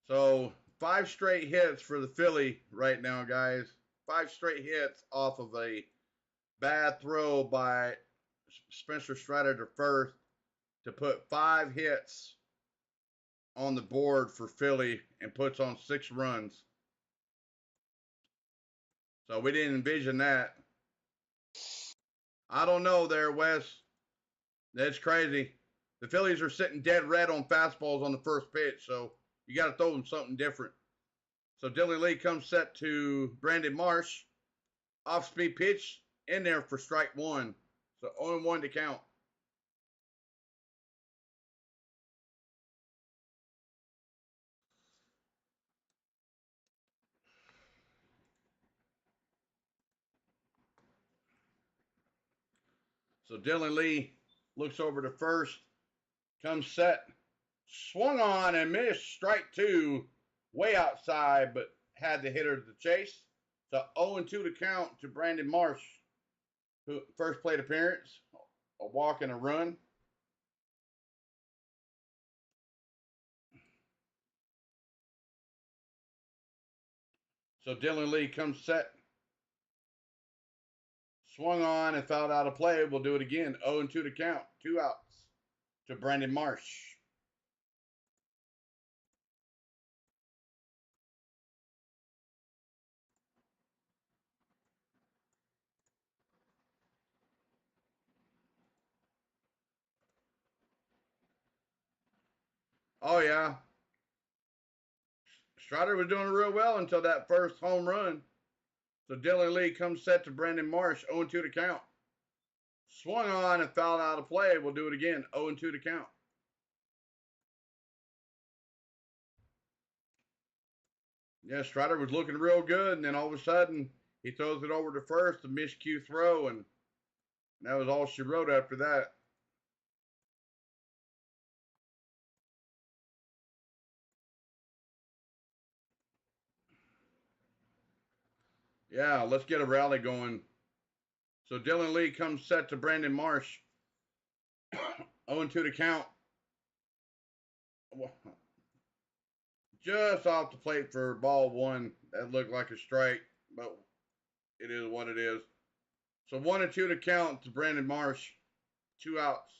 So 5 straight hits for the Philly right now, guys. 5 straight hits off of a bad throw by Spencer Strider to first to put 5 hits on the board for Philly and puts on 6 runs. So we didn't envision that. I don't know there, Wes. That's crazy. The Phillies are sitting dead red on fastballs on the first pitch, so you got to throw them something different. So Dylan Lee comes set to Brandon Marsh. Off-speed pitch in there for strike 1. So 0-1 to count. So Dylan Lee looks over to first, comes set, swung on and missed strike 2, way outside, but had the hitter to chase. So 0-2 to count to Brandon Marsh, who first plate appearance, a walk and a run. So Dylan Lee comes set, swung on and fouled out of play. We'll do it again. 0-2 to count. 2 outs to Brandon Marsh. Oh, yeah. Strider was doing real well until that first home run. So Dylan Lee comes set to Brandon Marsh. 0-2 to count. Swung on and fouled out of play. We'll do it again. 0-2 to count. Yeah, Strider was looking real good, and then all of a sudden he throws it over to first, a miscue throw, and that was all she wrote after that. Yeah, let's get a rally going. So Dylan Lee comes set to Brandon Marsh. 0-2 to count. Just off the plate for ball one. That looked like a strike, but it is what it is. So 1-2 to count to Brandon Marsh. 2 outs.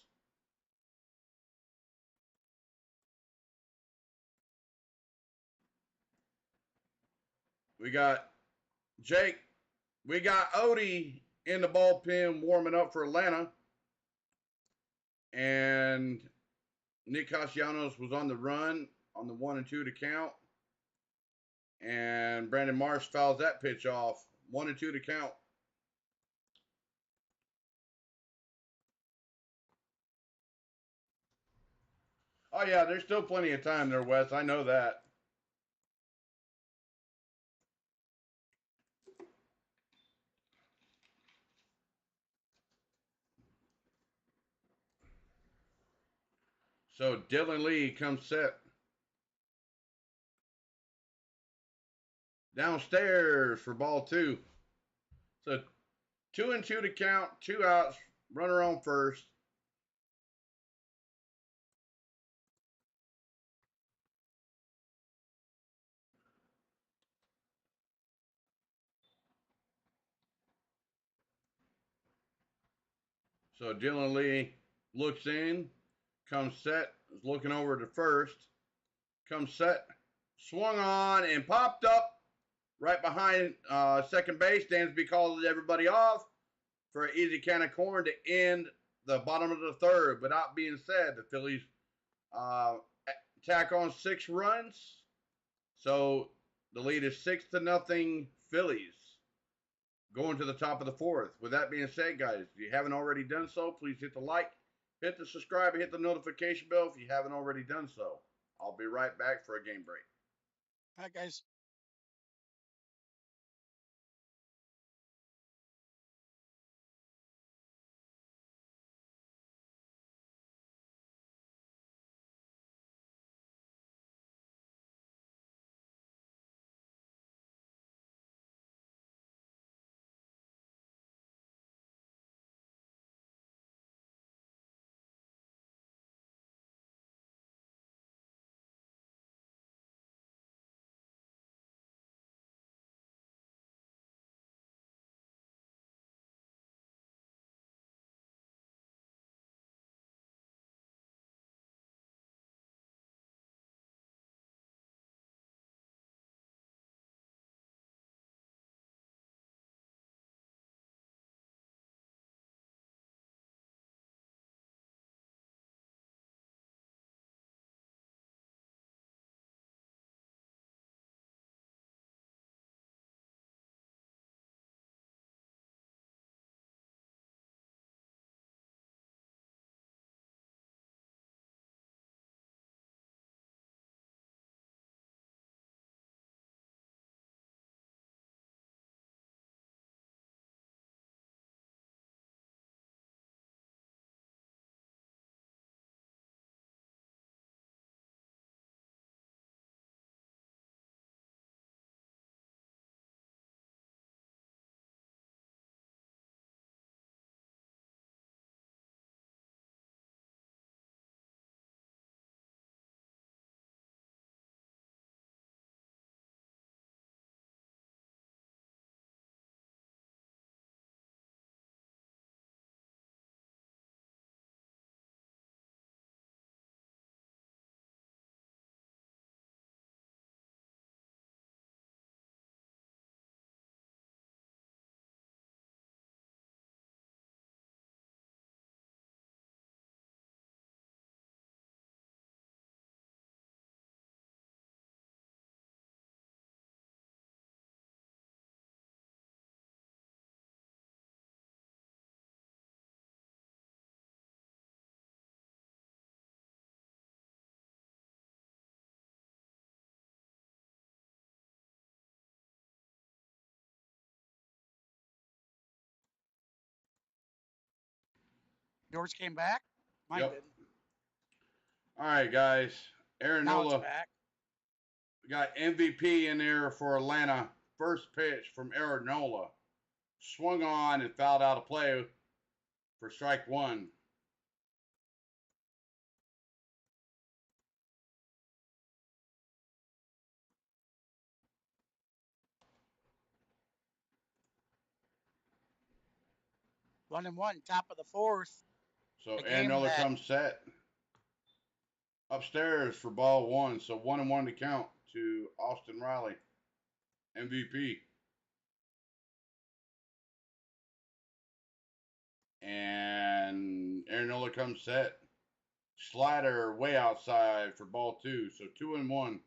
We got Jake. We got Odie in the bullpen warming up for Atlanta. And Nick Castellanos was on the run on the 1-2 to count. And Brandon Marsh fouls that pitch off. 1-2 to count. Oh, yeah, there's still plenty of time there, Wes. I know that. So Dylan Lee comes set. Downstairs for ball two. So 2-2 to count, 2 outs, runner on first. So Dylan Lee looks in, comes set, is looking over to first, comes set, swung on and popped up right behind second base. Dansby calls everybody off for an easy can of corn to end the bottom of the third. With that being said, the Phillies tack on 6 runs. So the lead is 6-0 Phillies going to the top of the fourth. With that being said, guys, if you haven't already done so, please hit the like, hit the subscribe, and hit the notification bell if you haven't already done so. I'll be right back for a game break. Hi, guys. Yours came back? Mine Yep. didn't. All right, guys. Aaron Now it's Nola back. got MVP in there for Atlanta. First pitch from Aaron Nola. Swung on and fouled out of play for strike one. One and one, top of the fourth. So A Aaron game Nola that comes set upstairs for ball one. So 1-1 to count to Austin Riley, MVP. And Aaron Nola comes set. Slider way outside for ball two. So 2-1.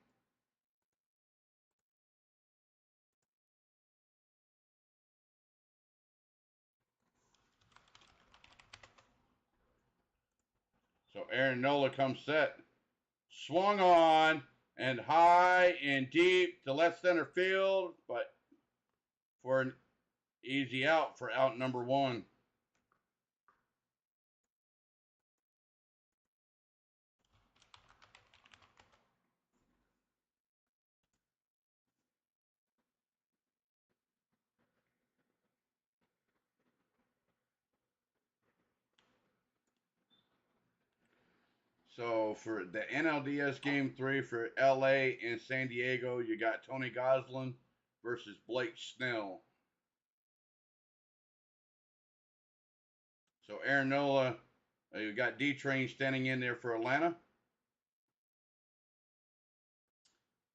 So Aaron Nola comes set. Swung on and high and deep to left center field, but for an easy out for out number one. So for the NLDS game three for LA and San Diego, you got Tony Goslin versus Blake Snell. So Aaron Nola, you got D Train standing in there for Atlanta.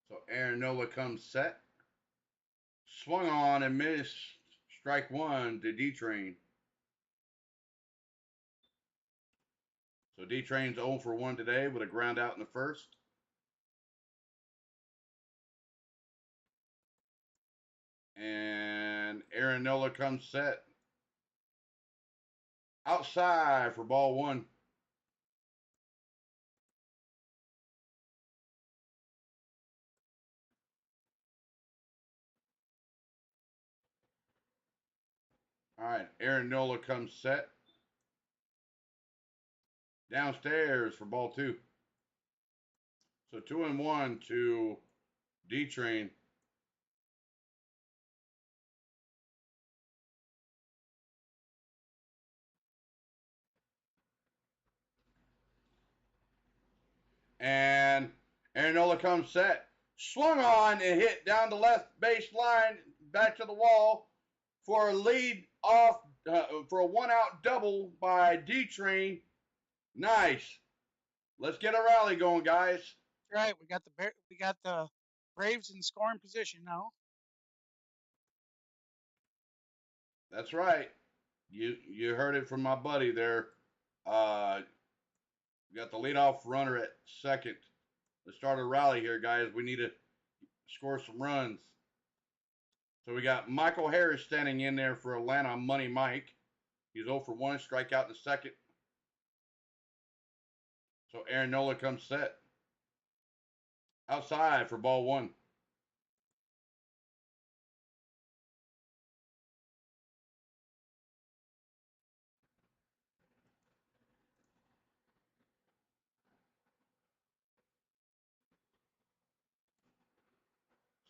So Aaron Nola comes set. Swung on and missed. Strike one to D Train. So D Train's 0 for 1 today with a ground out in the first. And Aaron Nola comes set. Outside for ball one. All right, Aaron Nola comes set. Downstairs for ball two. So 2-1 to D Train. And Aaron Nola comes set. Swung on and hit down the left base line, back to the wall for a lead off, for a one out double by D Train. Nice. Let's get a rally going, guys. right. We got the Braves in scoring position now. That's right. You heard it from my buddy there. We got the leadoff runner at second. Let's start a rally here, guys. We need to score some runs. So we got Michael Harris standing in there for Atlanta, Money Mike. He's 0 for 1, strikeout in the second. So Aaron Nola comes set. Outside for ball one.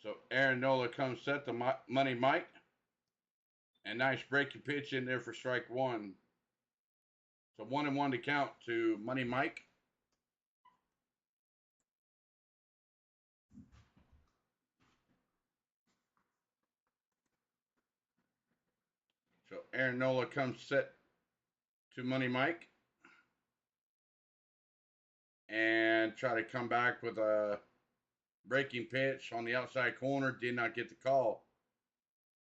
So Aaron Nola comes set to Money Mike. And nice breaking pitch in there for strike one. So 1-1 to count to Money Mike. So Aaron Nola comes set to Money Mike. And try to come back with a breaking pitch on the outside corner. Did not get the call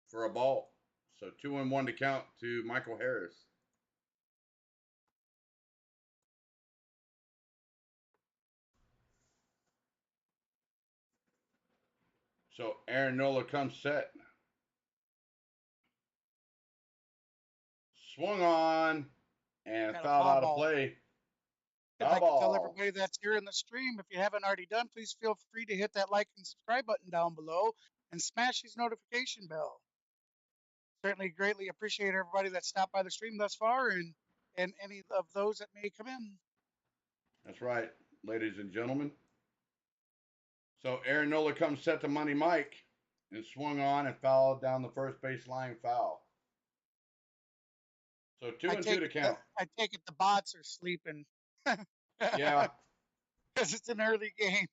for a ball. So 2-1 to count to Michael Harris. So Aaron Nola comes set. Swung on and Got a fouled foul out of ball. play. I'd Foul like to tell ball. everybody that's here in the stream, if you haven't already done, please feel free to hit that like and subscribe button down below and smash his notification bell. Certainly greatly appreciate everybody that stopped by the stream thus far, and and any of those that may come in. That's right, ladies and gentlemen. So Aaron Nola comes set to Money Mike and swung on and fouled down the first base line foul. So two I and two take to it the count. I take it the bots are sleeping Yeah, because it's an early game.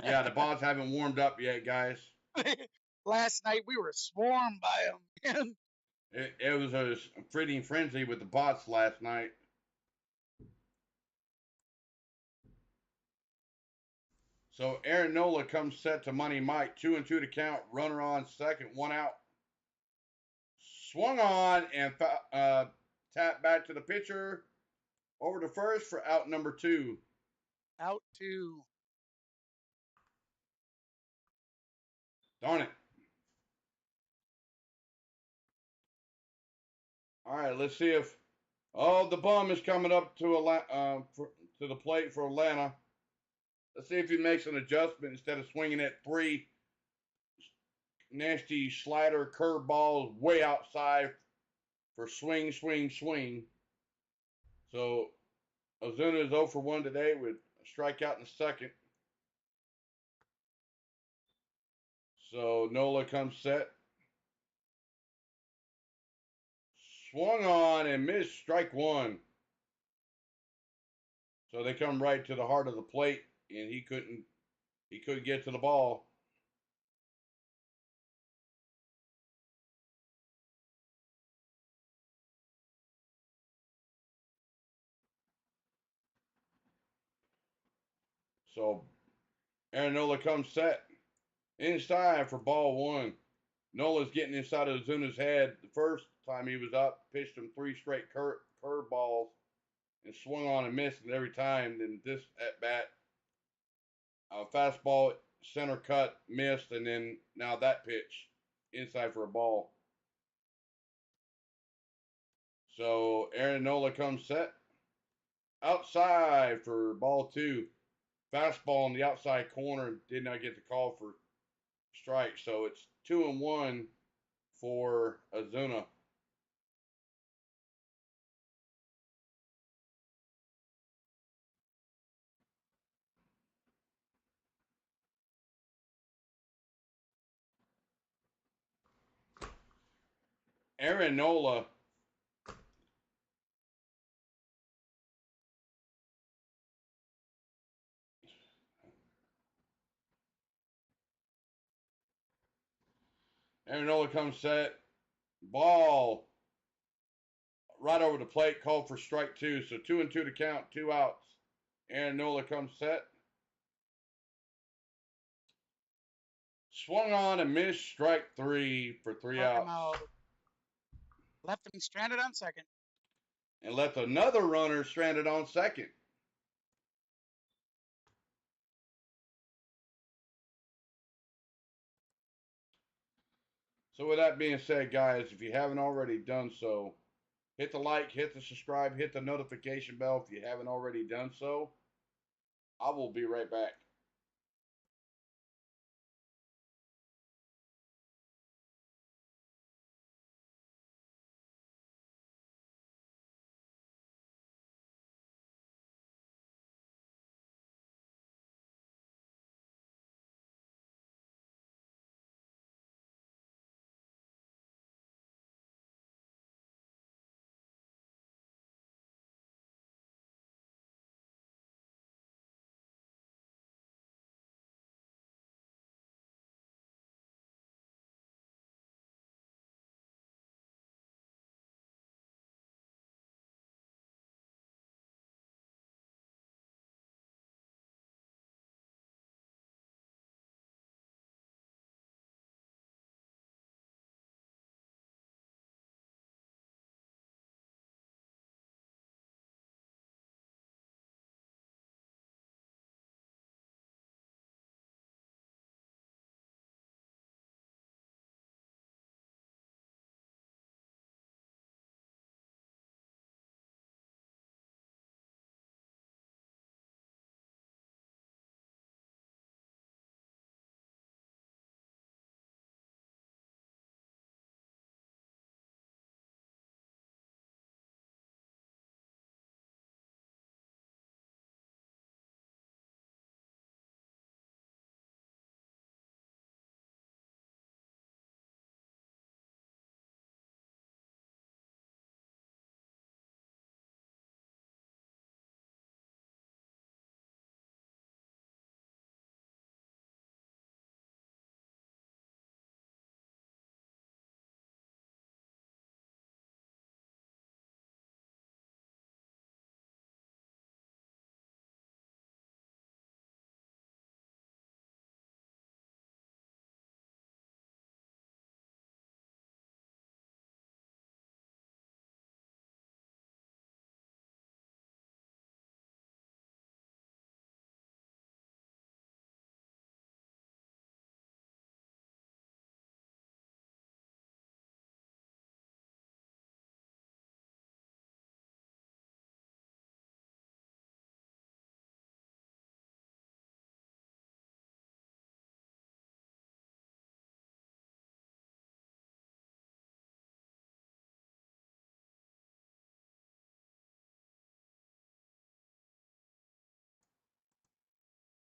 yeah, the Bonds haven't warmed up yet, guys. Last night we were swarmed by them. It was a feeding frenzy with the bots last night. So Aaron Nola comes set to Money Mike, 2 and 2 to count. Runner on second, one out. Swung on and tapped back to the pitcher. Over to first for out number 2. Out to Darn it. All right, let's see if. Oh, the bum is coming up to to the plate for Atlanta. Let's see if he makes an adjustment instead of swinging at 3 nasty slider curveballs way outside for swing, swing, swing. So Ozuna is 0 for 1 today with a strikeout in the second. So Nola comes set. Swung on and missed strike 1. So they come right to the heart of the plate and he couldn't get to the ball. So Aaron Nola comes set inside for ball 1. Nola's getting inside of Ozuna's head. The first time he was up, pitched him 3 straight curve balls and swung on and missed it every time. Then this at bat, fastball center cut missed, and then now that pitch inside for a ball. So Aaron Nola comes set outside for ball 2. Fastball in the outside corner, did not get the call for strike. So it's 2-1 for Ozuna. Aaron Nola comes set. Ball right over the plate, called for strike 2. So 2-2 to count, 2 outs. Aaron Nola comes set. Swung on and missed strike 3 for 3 struck him outs. out. Left him stranded on second. And left another runner stranded on second. So with that being said, guys, if you haven't already done so, hit the like, hit the subscribe, hit the notification bell if you haven't already done so. I will be right back.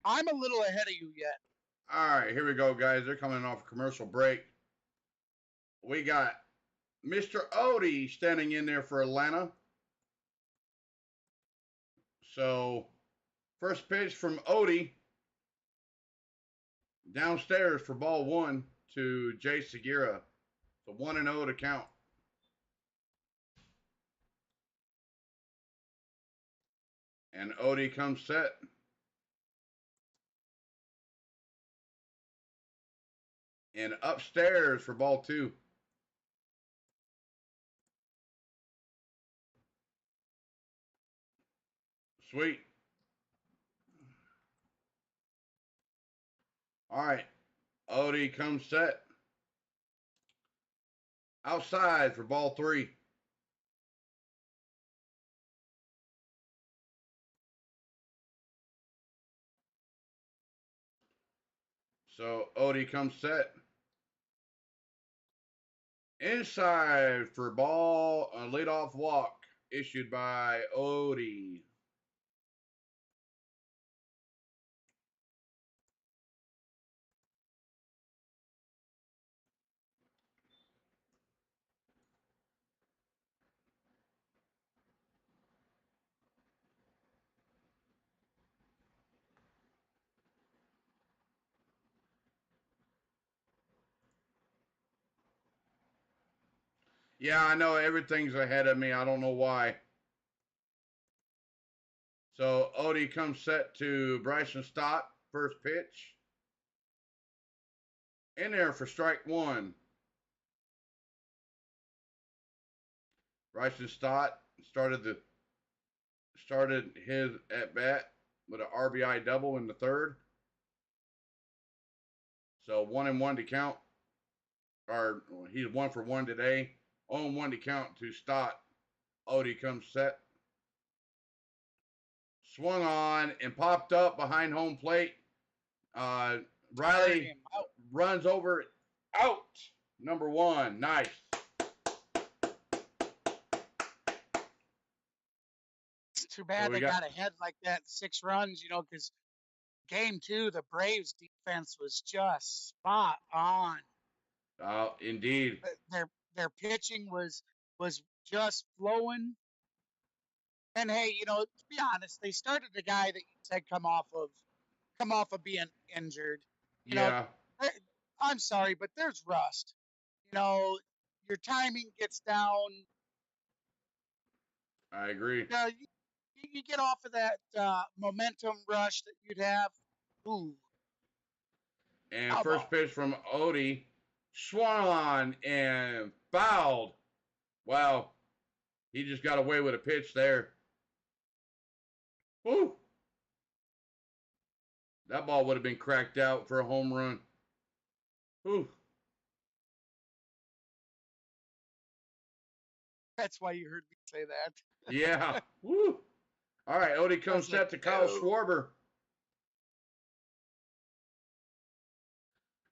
I'm a little ahead of you yet. All right, here we go, guys. They're coming off a commercial break. We got Mr. Odie standing in there for Atlanta. So, first pitch from Odie. Downstairs for ball one to Jay Segura. So 1-0 to count. And Odie comes set. And upstairs for ball two. Sweet. All right. Odie comes set. Outside for ball three. So Odie comes set. Inside for ball, a leadoff walk issued by Odie. Yeah, I know everything's ahead of me. I don't know why. So Odie comes set to Bryson Stott, first pitch. In there for strike one. Bryson Stott started his at bat with an RBI double in the third. So 1-1 to count. Or he's 1 for 1 today. 0-1 to count to Stott. Odie comes set. Swung on and popped up behind home plate. Riley runs over it. Out. Number one. Nice. It's too bad they got ahead like that, 6 runs, because game 2, the Braves defense was just spot on. Indeed. Their pitching was just flowing. And hey, to be honest, they started the guy that you said come off of being injured. Yeah. I'm sorry, but there's rust. Your timing gets down. I agree. You get off of that momentum rush that you'd have. Ooh. And first pitch from Odie, swung on and fouled. Wow. He just got away with a pitch there. Woo. That ball would have been cracked out for a home run. Woo. That's why you heard me say that. Yeah. Woo. All right, Odie comes set to Kyle Schwarber.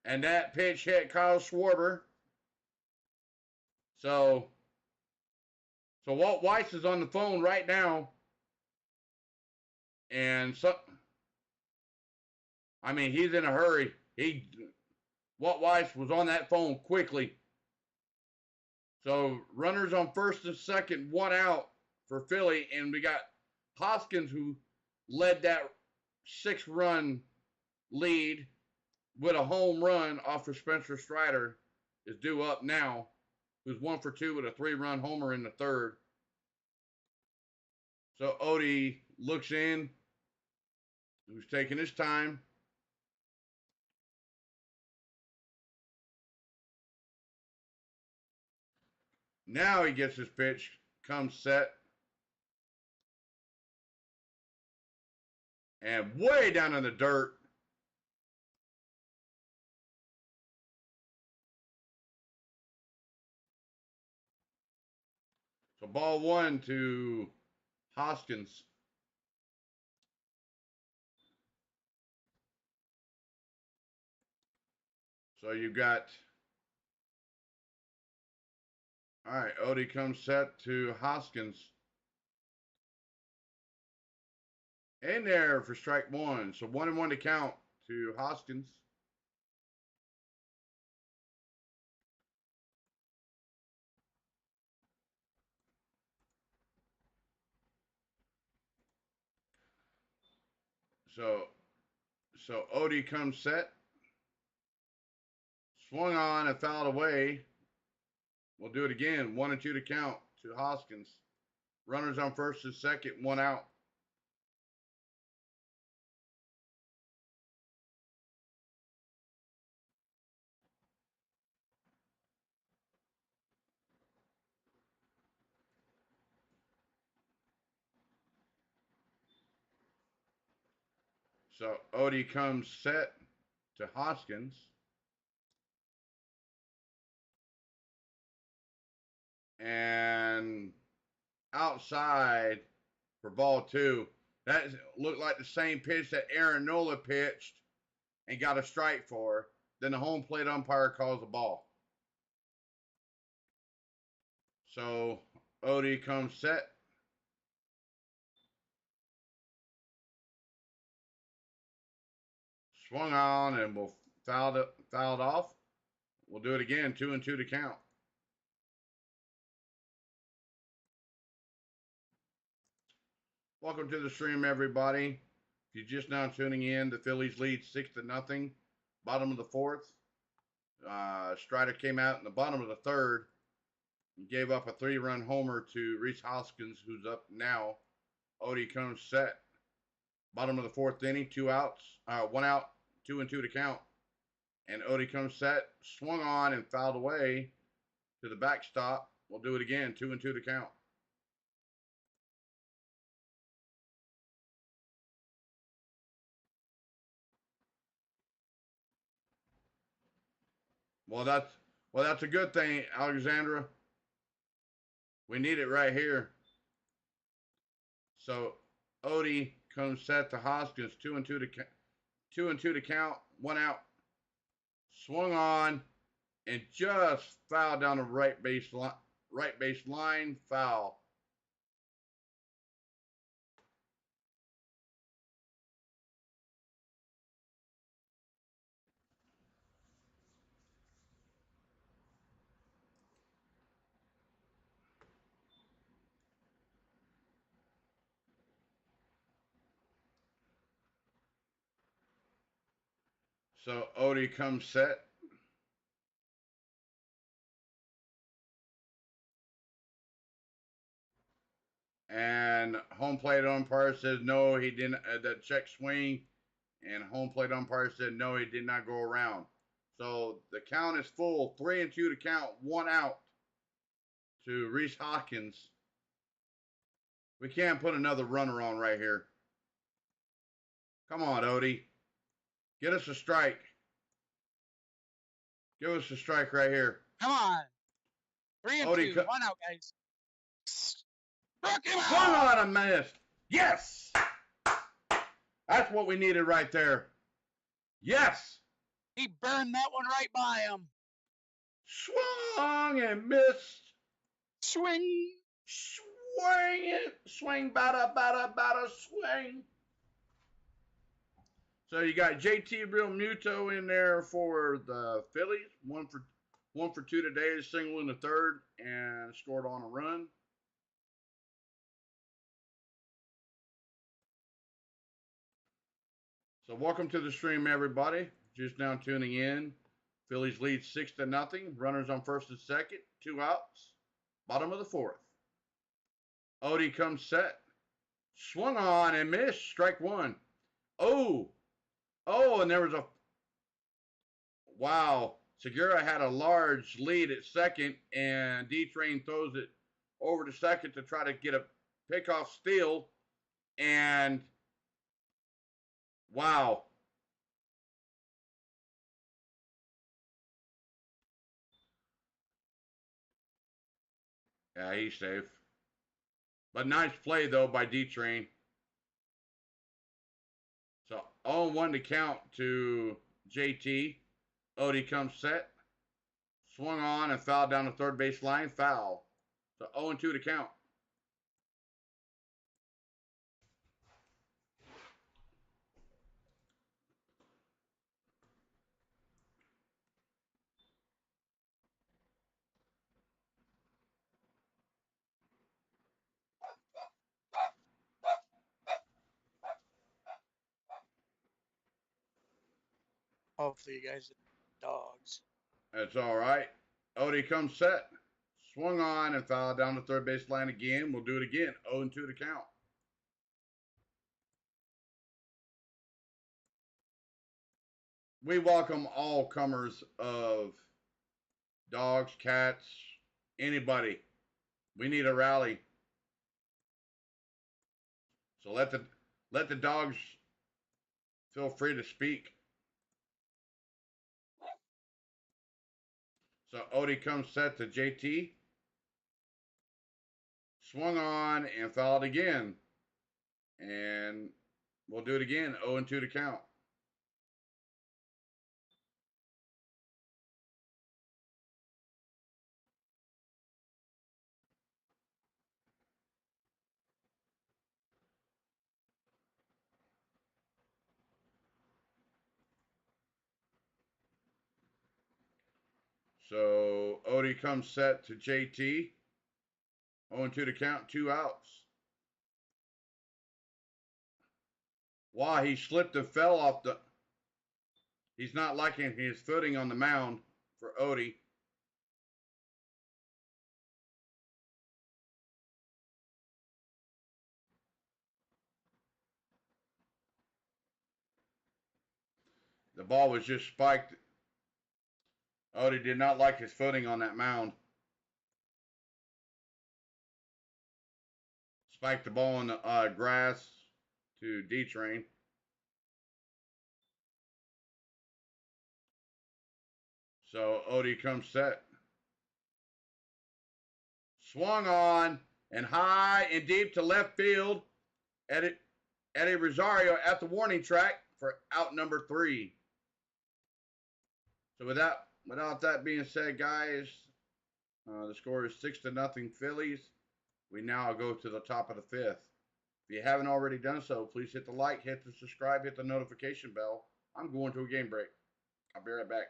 And that pitch hit Kyle Schwarber. So Walt Weiss is on the phone right now. And he's in a hurry. Walt Weiss was on that phone quickly. So runners on first and second, 1 out for Philly. And we got Hoskins, who led that 6-run lead with a home run off of Spencer Strider, is due up now, who's 1 for 2 with a 3-run homer in the third. So Odie looks in, who's taking his time. Now he gets his pitch, comes set. And way down in the dirt. So ball one to Hoskins. So you got, all right, Odie comes set to Hoskins. in there for strike one. So 1-1 to count to Hoskins. So Odie comes set. Swung on and fouled away. We'll do it again. 1-2 to count to Hoskins. Runners on first and second, 1 out. So Odie comes set to Hoskins. And outside for ball 2. That looked like the same pitch that Aaron Nola pitched and got a strike for. Then the home plate umpire calls the ball. So Odie comes set. Swung on and we'll fouled off. We'll do it again. 2-2 to count. Welcome to the stream, everybody. If you're just now tuning in, the Phillies lead 6-0. Bottom of the fourth. Strider came out in the bottom of the third and gave up a 3-run homer to Rhys Hoskins, who's up now. Odie comes set. Bottom of the fourth inning, 2 outs, 1 out, 2-2 to count. And Odie comes set, swung on and fouled away to the backstop. We'll do it again, 2-2 to count. Well, that's a good thing, Alexandra. We need it right here. So Odie comes set to Hoskins, 2-2 to count, 1 out. Swung on and just fouled down the right base line, foul. So Odie comes set. And home plate umpire says no, he didn't. The check swing, and home plate umpire said no, he did not go around. So the count is full, 3-2 to count, 1 out to Rhys Hoskins. We can't put another runner on right here. Come on, Odie. Get us a strike. Give us a strike right here. Come on. 3-2. 1 out, guys. Swung on a miss. Yes. That's what we needed right there. Yes. He burned that one right by him. Swung and missed. Swing. Swing it. Swing, bada, swing. So you got JT Real Muto in there for the Phillies. One for 2 today, single in the third, and scored on a run. So welcome to the stream, everybody. Just now tuning in. Phillies lead 6-0. Runners on first and second, 2 outs. Bottom of the fourth. Odie comes set. Swung on and missed. Strike 1. Oh, and there was a... Wow. Segura had a large lead at second, and D-Train throws it over to second to try to get a pickoff steal. And... Wow. Yeah, he's safe. But nice play, though, by D-Train. So 0-1 to count to JT. Odie comes set. Swung on and fouled down the third base line. Foul. So 0-2 to count. Hopefully you guys are dogs. That's all right. Odie comes set. Swung on and fouled down the third base line again. We'll do it again. 0-2 to count. We welcome all comers of dogs, cats, anybody. We need a rally. So let the dogs feel free to speak. So Odie comes set to JT. Swung on and fouled again. And we'll do it again. 0-2 to count. So Odie comes set to JT. 0-2 to count, 2 outs. Wow, he slipped and fell off the. He's not liking his footing on the mound for Odie. The ball was just spiked. Odie did not like his footing on that mound. Spiked the ball in the grass to D-Train. So Odie comes set. Swung on and high and deep to left field. Eddie Rosario at the warning track for out number 3. So without that being said, guys, the score is 6-0 Phillies. We now go to the top of the 5th. If you haven't already done so, please hit the like, hit the subscribe, hit the notification bell. I'm going to a game break. I'll be right back.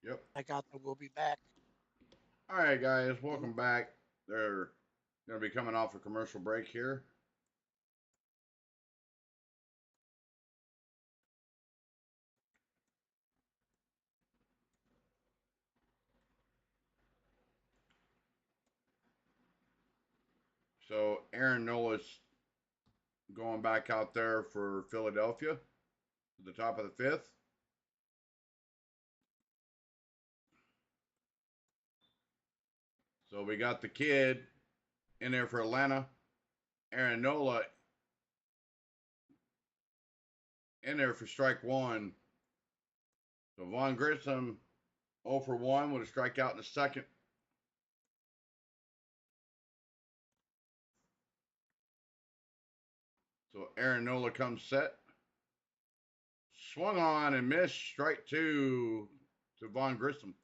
Yep. I got the we'll be back. All right, guys, welcome back. They're going to be coming off a commercial break here. So Aaron Nola's going back out there for Philadelphia to the top of the 5th. So we got the kid in there for Atlanta. Aaron Nola in there for strike one. So Vaughn Grissom 0 for 1 with a strikeout in the second. So Aaron Nola comes set. Swung on and missed. Strike two to Vaughn Grissom.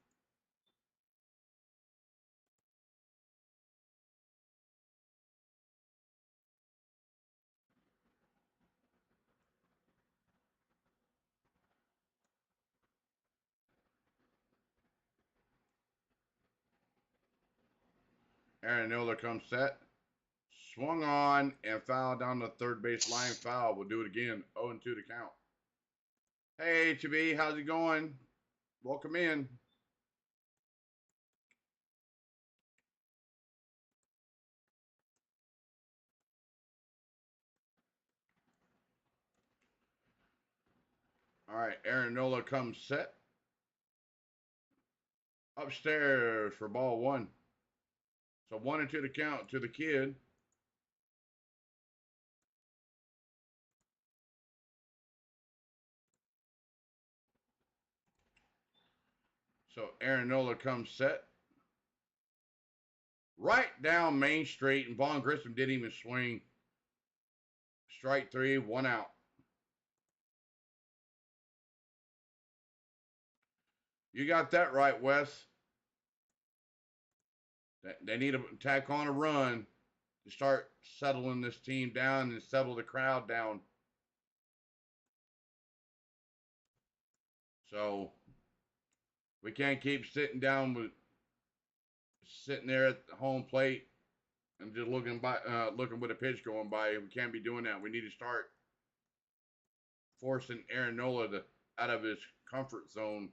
Aaron Nola comes set. Swung on and fouled down the third base line. Foul. We'll do it again. 0-2 to count. Hey, HB, how's it going? Welcome in. All right, Aaron Nola comes set. Upstairs for ball one. So 1-2 to count to the kid. So Aaron Nola comes set. Right down Main Street, and Vaughn Grissom didn't even swing. Strike three, 1 out. You got that right, Wes. They need to tack on a run to start settling this team down and settle the crowd down. So we can't keep sitting there at the home plate and just looking with a pitch going by. We can't be doing that. We need to start forcing Aaron Nola out of his comfort zone.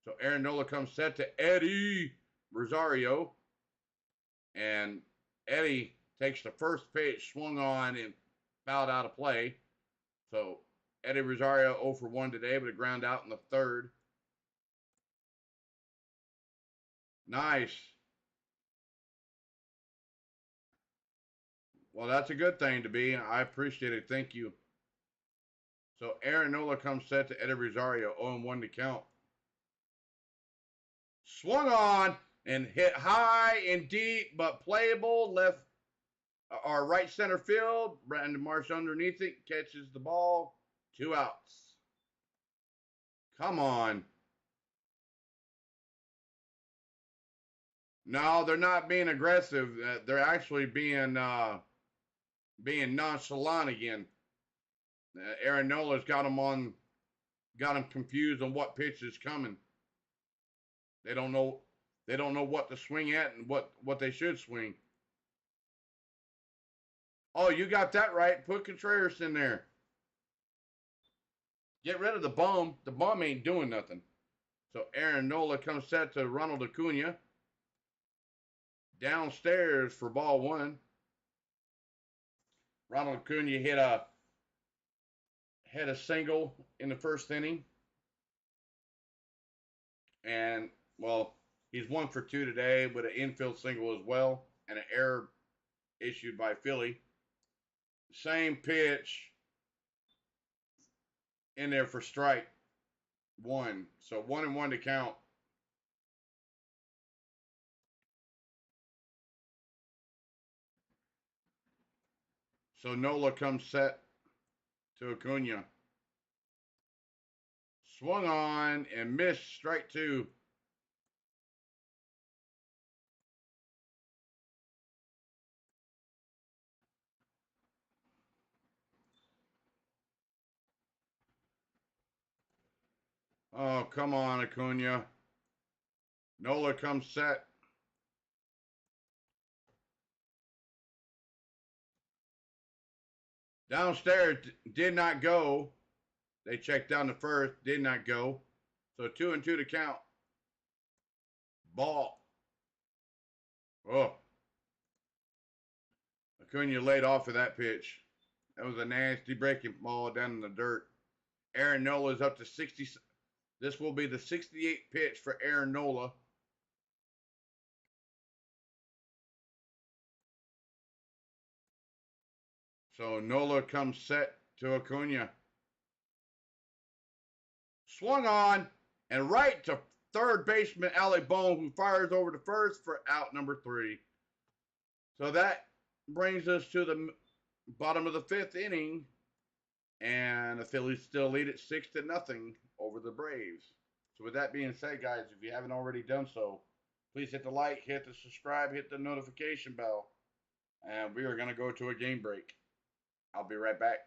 So Aaron Nola comes set to Eddie Rosario. And Eddie takes the first pitch, swung on, and fouled out of play. So Eddie Rosario 0 for 1 today, but a ground out in the third. Nice. Well, that's a good thing to be. I appreciate it. Thank you. So Aaron Nola comes set to Eddie Rosario, 0-1 to count. Swung on and hit high and deep, but playable left or right center field. Brandon Marsh underneath it, catches the ball. 2 outs. Come on. No, they're not being aggressive. They're actually being nonchalant again. Aaron Nola's got them confused on what pitch is coming. They don't know what to swing at and what they should swing. Oh, you got that right. Put Contreras in there. Get rid of the bum. The bum ain't doing nothing. So Aaron Nola comes set to Ronald Acuna. Downstairs for ball one. Ronald Acuna hit a single in the first inning. And, well, he's 1 for 2 today with an infield single as well and an error issued by Philly. Same pitch in there for strike one. So 1-1 to count. So Nola comes set to Acuna. Swung on and missed. Strike two. Oh, come on, Acuna. Nola comes set. Downstairs did not go. They checked down the first, did not go. So 2-2 to count. Ball. Oh. Acuna laid off of that pitch. That was a nasty breaking ball down in the dirt. Aaron Nola is up to 60. This will be the 68th pitch for Aaron Nola. So Nola comes set to Acuna. Swung on and right to third baseman Alec Bohm, who fires over to first for out number 3. So that brings us to the bottom of the 5th inning, and the Phillies still lead it 6-0 over the Braves. So with that being said, guys, if you haven't already done so, please hit the like, hit the subscribe, hit the notification bell, and we are going to go to a game break. I'll be right back.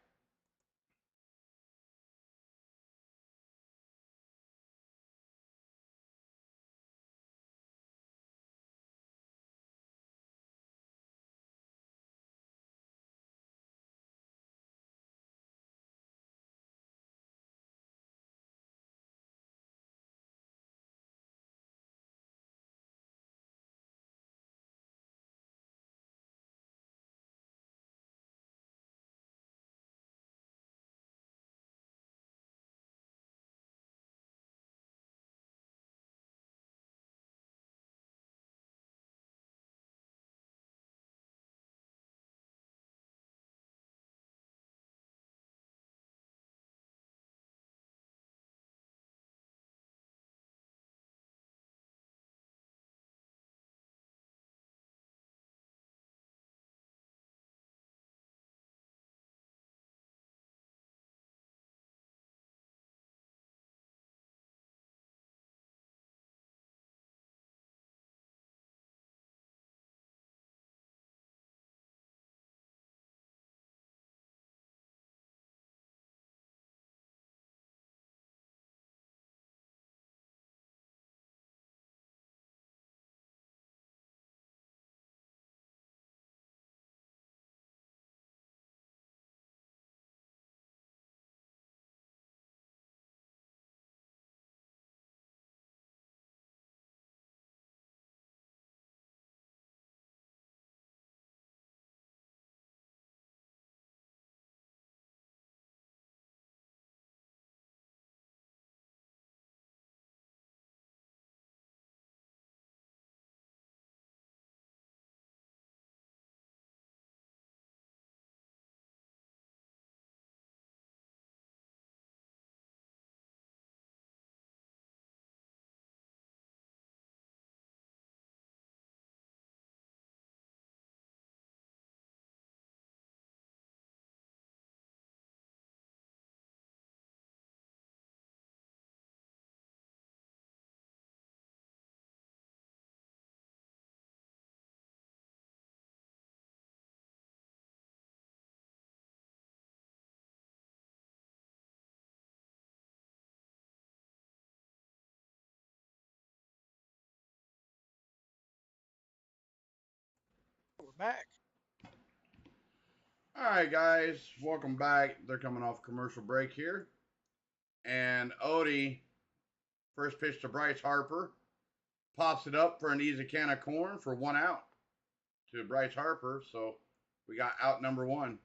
We're back. All right, guys, welcome back. They're coming off commercial break here. And Odie, first pitch to Bryce Harper, pops it up for an easy can of corn for 1 out to Bryce Harper. So we got out number 1.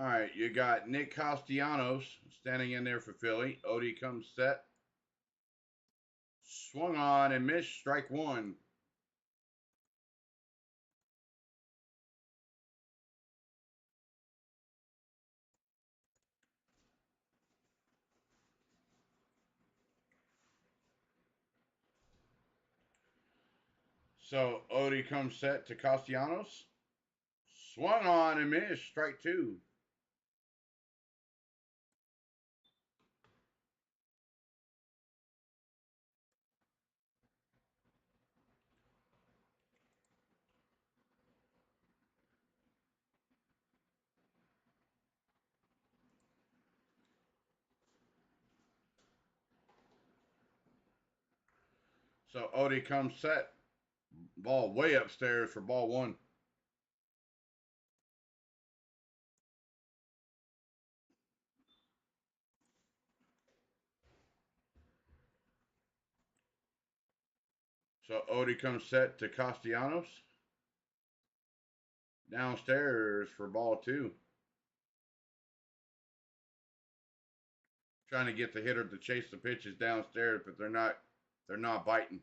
All right, you got Nick Castellanos standing in there for Philly. Odie comes set. Swung on and missed, strike 1. So Odie comes set to Castellanos. Swung on and missed, strike 2. So Odie comes set. Ball way upstairs for ball one. So Odie comes set to Castellanos. Downstairs for ball two. Trying to get the hitter to chase the pitches downstairs, but they're not biting.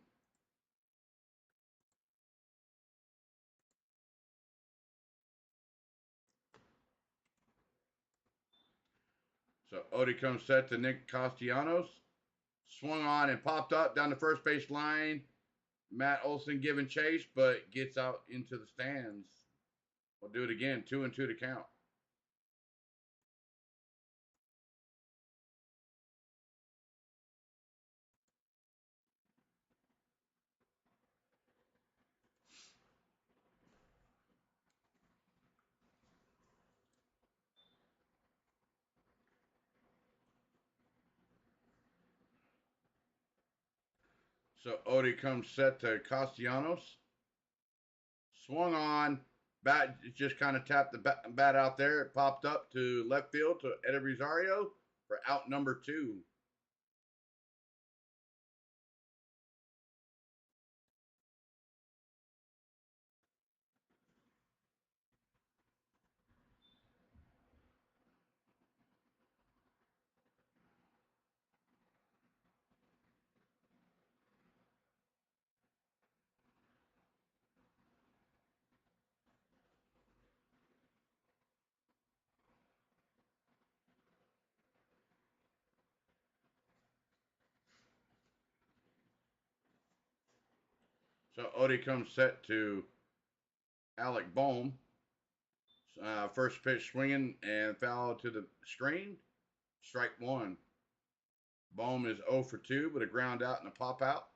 So Odie comes set to Nick Castellanos. Swung on and popped up down the first base line. Matt Olson giving chase, but gets out into the stands. We'll do it again. 2-2 to count. So Odie comes set to Castellanos. Swung on. Bat just kind of tapped the bat out there. It popped up to left field to Eddie Rosario for out number 2. So Odie comes set to Alec Bohm. First pitch swinging and foul to the screen. Strike one. Bohm is 0 for 2 with a ground out and a pop out.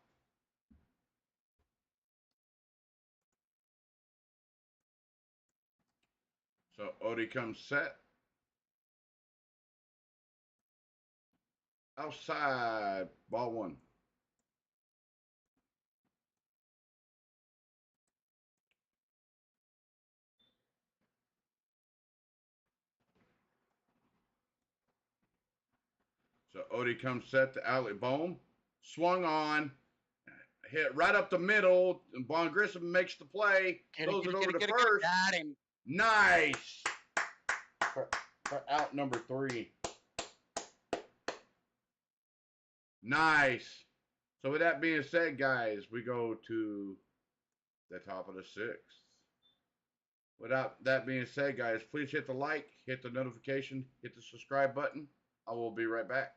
So Odie comes set. Outside, ball one. So Odie comes set to Alec Bohm. Swung on, hit right up the middle, and Von Grissom makes the play. Throws it over to first. Got him. Nice. For out number 3. Nice. So with that being said, guys, we go to the top of the 6th. Without that being said, guys, please hit the like, hit the notification, hit the subscribe button. I will be right back.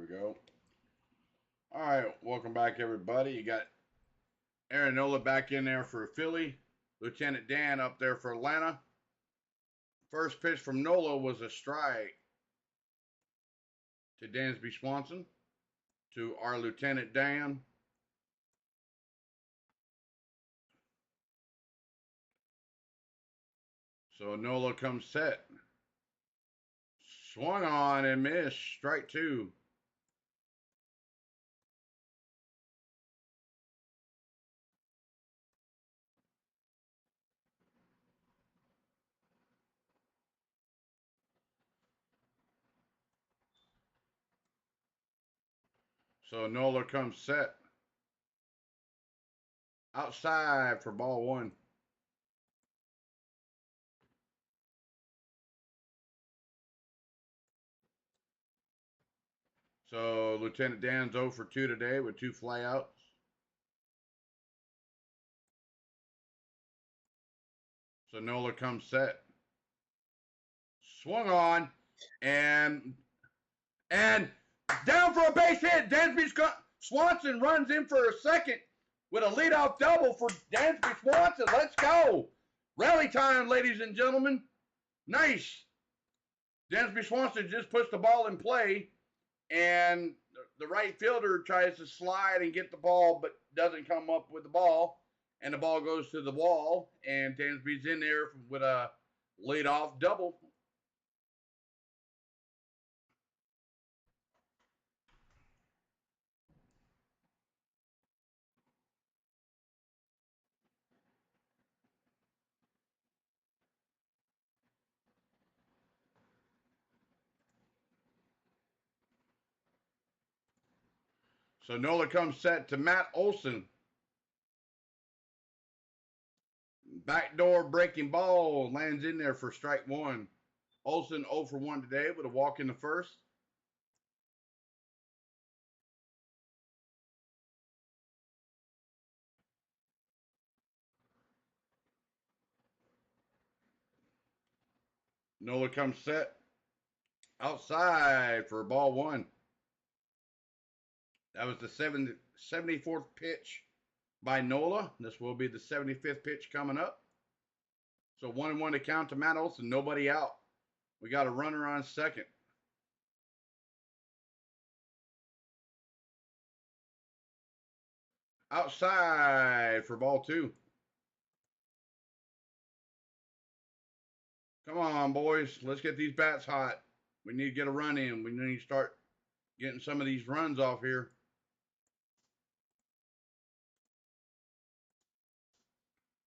go. All right, welcome back, everybody. You got Aaron Nola back in there for Philly. Lieutenant Dan up there for Atlanta. First pitch from Nola was a strike to Dansby Swanson, to our Lieutenant Dan. So Nola comes set. Swung on and missed. Strike two. So Nola comes set. Outside for ball one. So Lieutenant Dan's 0 for 2 today with 2 flyouts. So Nola comes set. Swung on and down for a base hit. Dansby Swanson runs in for a second with a leadoff double for Dansby Swanson. Let's go. Rally time, ladies and gentlemen. Nice. Dansby Swanson just puts the ball in play, and the right fielder tries to slide and get the ball, but doesn't come up with the ball, and the ball goes to the wall, and Dansby's in there with a leadoff double. So Nola comes set to Matt Olson. Backdoor breaking ball lands in there for strike one. Olson 0 for 1 today with a walk in the first. Nola comes set outside for ball one. That was the 74th pitch by Nola. This will be the 75th pitch coming up. So 1-1 to count to Matt Olson. Nobody out. We got a runner on second. Outside for ball two. Come on, boys. Let's get these bats hot. We need to get a run in. We need to start getting some of these runs off here.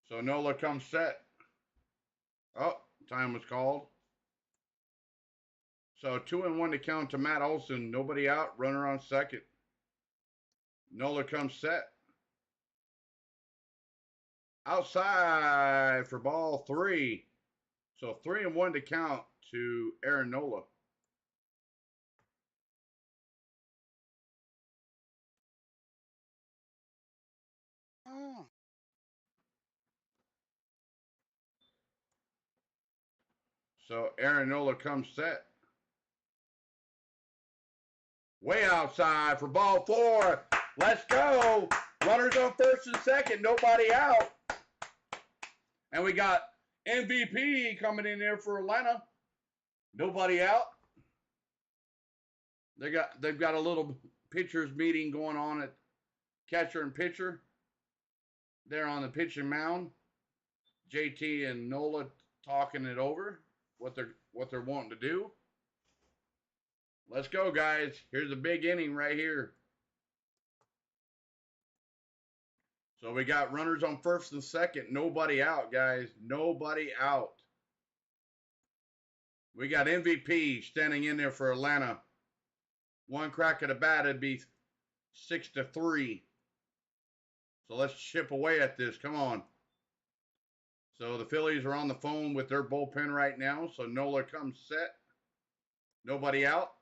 So Nola comes set. Oh, time was called. So 2-1 to count to Matt Olson. Nobody out. Runner on second. Nola comes set. Outside for ball three. So 3-1 to count to Aaron Nola. Oh. So Aaron Nola comes set. Way outside for ball four. Let's go. Runners on first and second. Nobody out. And we got MVP coming in there for Atlanta. Nobody out. They've got a little pitchers meeting going on at catcher and pitcher. They're on the pitching mound. JT and Nola talking it over, what they're wanting to do. Let's go, guys. Here's a big inning right here. So we got runners on first and second. Nobody out, guys. Nobody out. We got MVP standing in there for Atlanta. One crack at the bat, it'd be 6-3. So let's chip away at this. Come on. So the Phillies are on the phone with their bullpen right now. So Nola comes set. Nobody out.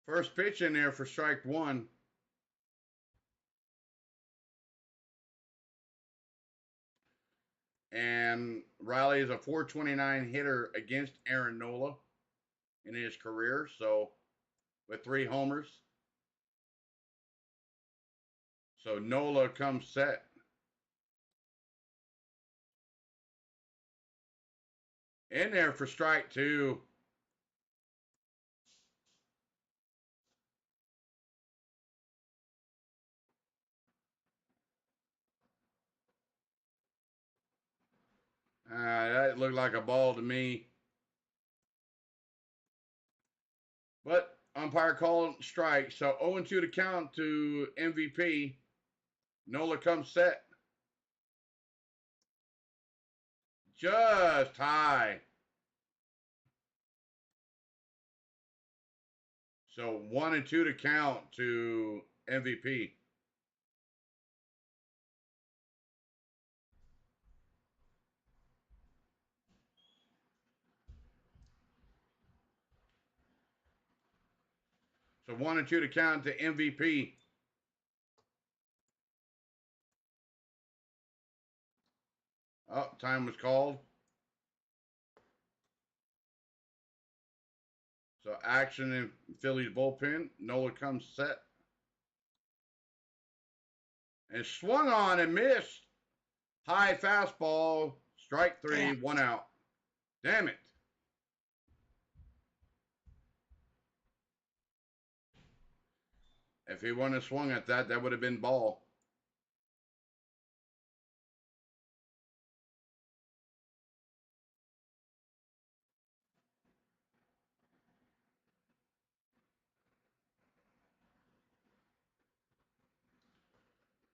First pitch in there for strike one. And Riley is a .429 hitter against Aaron Nola. in his career. So with 3 homers. So Nola comes set. In there for strike 2. That looked like a ball to me. But umpire called strike. So 0-2 to count to MVP. Nola comes set. Just high. So 1-2 to count to MVP. So 1-2 to count to MVP. Oh, time was called. So action in Phillies bullpen. Nola comes set. And swung on and missed. High fastball. Strike 3. Damn. 1 out. Damn it. If he wouldn't have swung at that, that would have been ball.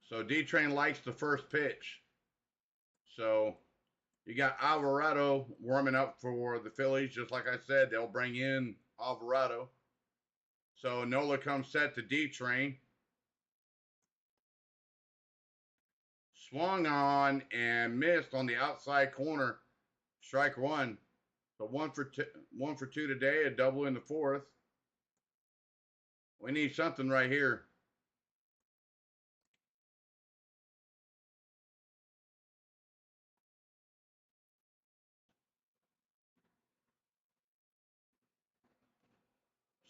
So D-Train likes the first pitch. So you got Alvarado warming up for the Phillies. Just like I said, they'll bring in Alvarado. So Nola comes set to D-Train. Swung on and missed on the outside corner. Strike 1. So 1 for 2 today, a double in the 4th. We need something right here.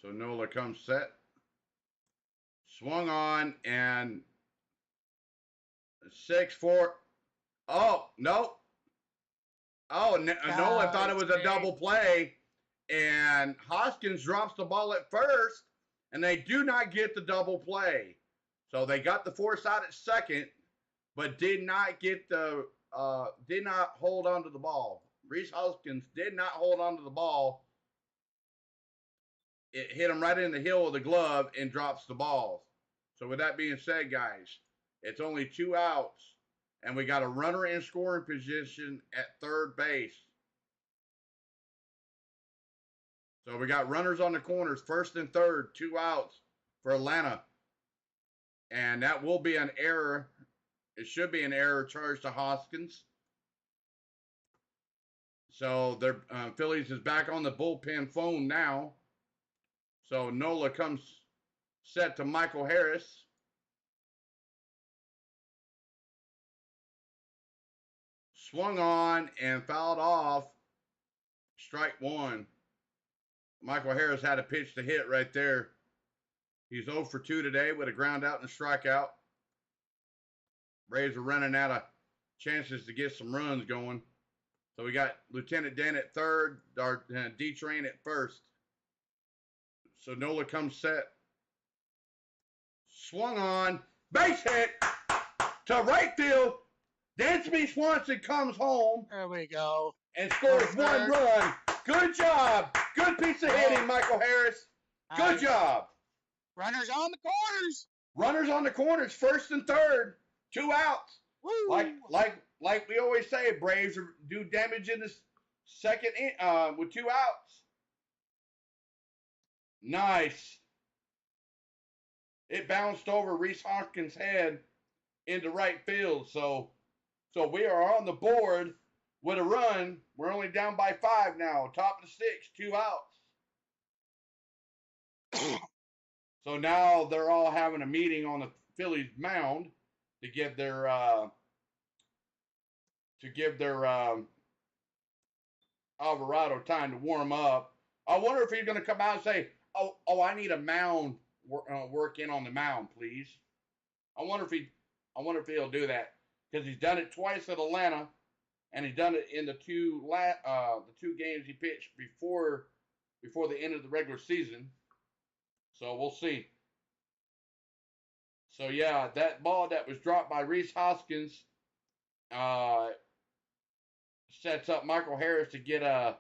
So Nola comes set. Swung on and 6-4. Oh, no. Oh, Nola thought it was a double play. And Hoskins drops the ball at first. And they do not get the double play. So they got the force out at second, but did not hold on to the ball. Reese Hoskins did not hold on to the ball. It hit him right in the heel of the glove and drops the ball. So with that being said, guys, it's only 2 outs, and we got a runner in scoring position at third base. So we got runners on the corners, first and third, 2 outs for Atlanta. And that will be an error. It should be an error charged to Hoskins. So their Phillies is back on the bullpen phone now. So Nola comes set to Michael Harris. Swung on and fouled off. Strike 1. Michael Harris had a pitch to hit right there. He's 0 for 2 today with a ground out and a strikeout. Braves are running out of chances to get some runs going. So we got Lieutenant Dan at third, our D-Train at first. So Nola comes set. Swung on. Base hit to right field. Dansby Swanson comes home. There we go. And scores 1 run. Good job. Good piece of hitting, Michael Harris. Good job. Runners on the corners. Runners on the corners, first and third, 2 outs. Woo. Like we always say, Braves do damage in the second with 2 outs. Nice. It bounced over Reese Hoskins' head into right field. So we are on the board with a run. We're only down by 5 now. Top of the 6th, 2 outs. So now they're all having a meeting on the Phillies mound to give their Alvarado time to warm up. I wonder if he's going to come out and say, "Oh, I need a mound work in on the mound, please." I wonder if he'll do that because he's done it twice at Atlanta, and he's done it in the two games he pitched before the end of the regular season. So we'll see. So yeah, that ball that was dropped by Reese Hoskins uh, sets up Michael Harris to get a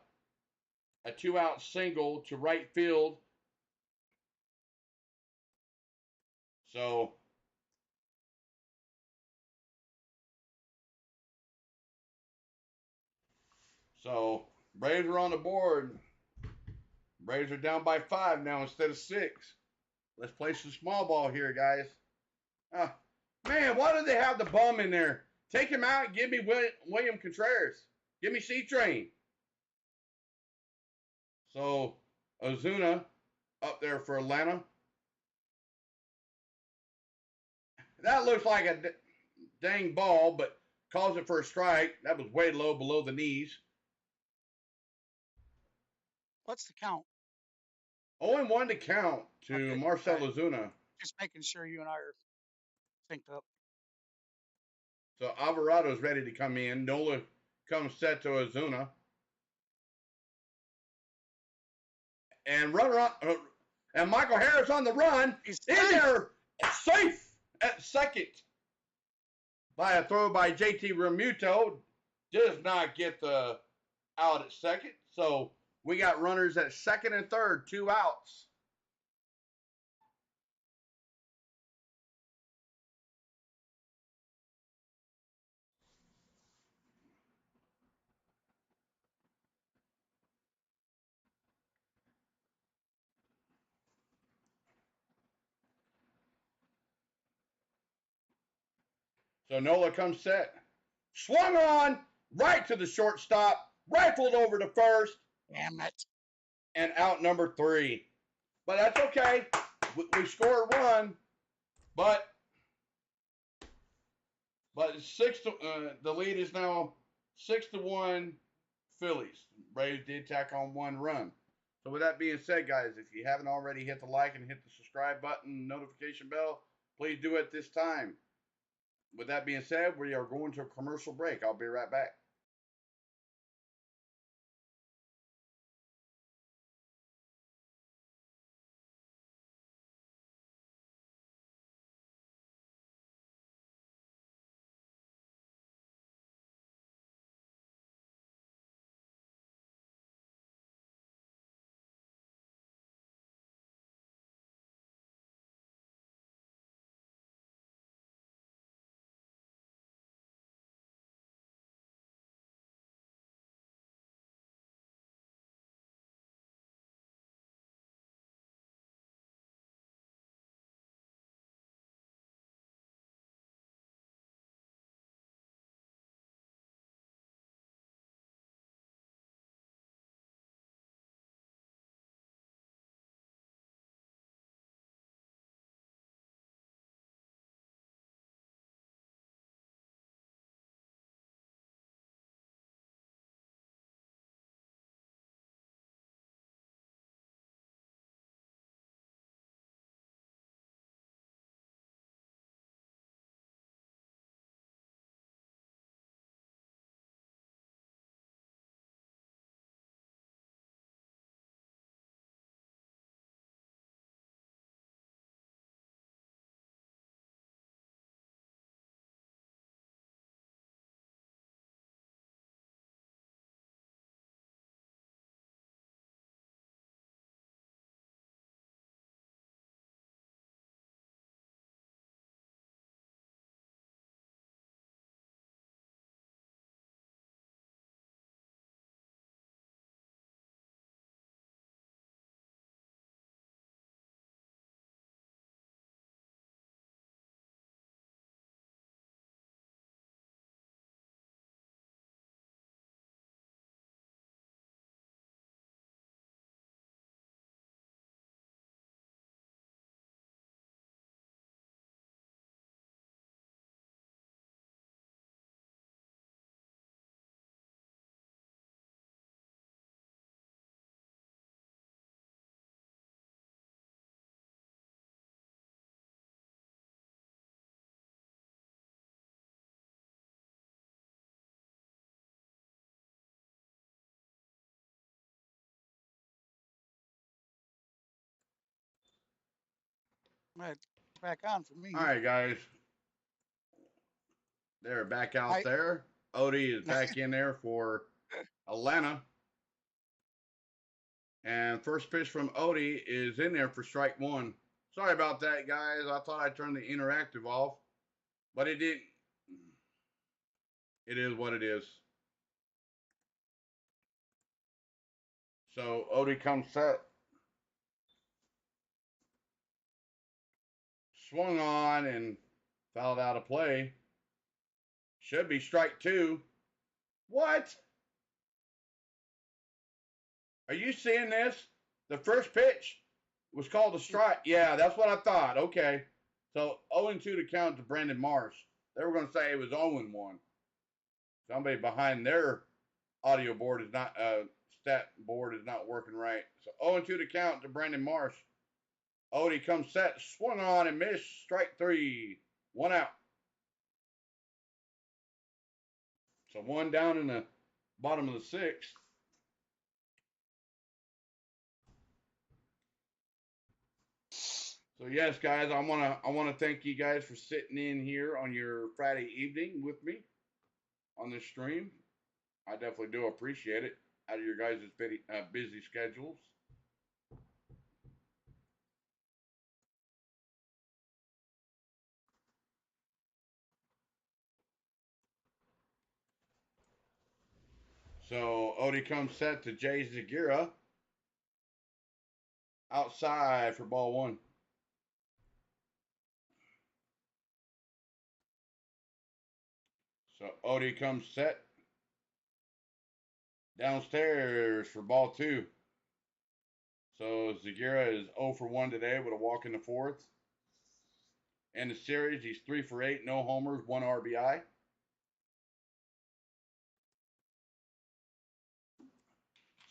2-out single to right field. So Braves are on the board. Braves are down by 5 now instead of 6. Let's play some small ball here, guys. Uh, Man, why do they have the bum in there? Take him out and give me William Contreras. Give me C-Train. So Ozuna up there for Atlanta. That looks like a dang ball, but calls it for a strike. That was way low below the knees. What's the count? 0-1 to count to Okay, Marcell all right. Ozuna. Just making sure you and I are synced up. So Alvarado's ready to come in. Nola comes set to Ozuna. And and Michael Harris on the run. He's in there, safe at second. By a throw by JT Realmuto. Does not get the out at second. So we got runners at second and third, 2 outs. So Nola comes set. Swung on, right to the shortstop, rifled over to first. Damn it. And out number 3. But that's okay. We scored 1. But the lead is now 6-1 Phillies. Braves did tack on 1 run. So with that being said, guys, if you haven't already, hit the like and hit the subscribe button, notification bell, please do it this time. With that being said, we are going to a commercial break. I'll be right back. Right, back on for All me. right, guys. They're back out I there. Odie is back in there for Atlanta. And first pitch from Odie is in there for strike one. Sorry about that, guys. I thought I turned the interactive off, but it didn't. It is what it is. So Odie comes set. Swung on and fouled out of play. Should be strike two. What? Are you seeing this? The first pitch was called a strike. Yeah, that's what I thought. Okay. So 0-2 to count to Brandon Marsh. They were going to say it was 0-1. Somebody behind their audio board is not, stat board is not working right. So 0-2 to count to Brandon Marsh. Odie comes set, swung on and missed. Strike three. One out. So one down in the bottom of the sixth. So yes, guys, I wanna thank you guys for sitting in here on your Friday evening with me on this stream. I definitely do appreciate it out of your guys' busy schedules. So Odie comes set to Jay Zagira outside for ball one. So Odie comes set downstairs for ball two. So Zagira is 0 for 1 today with a walk in the fourth. In the series, he's 3 for 8, no homers, 1 RBI.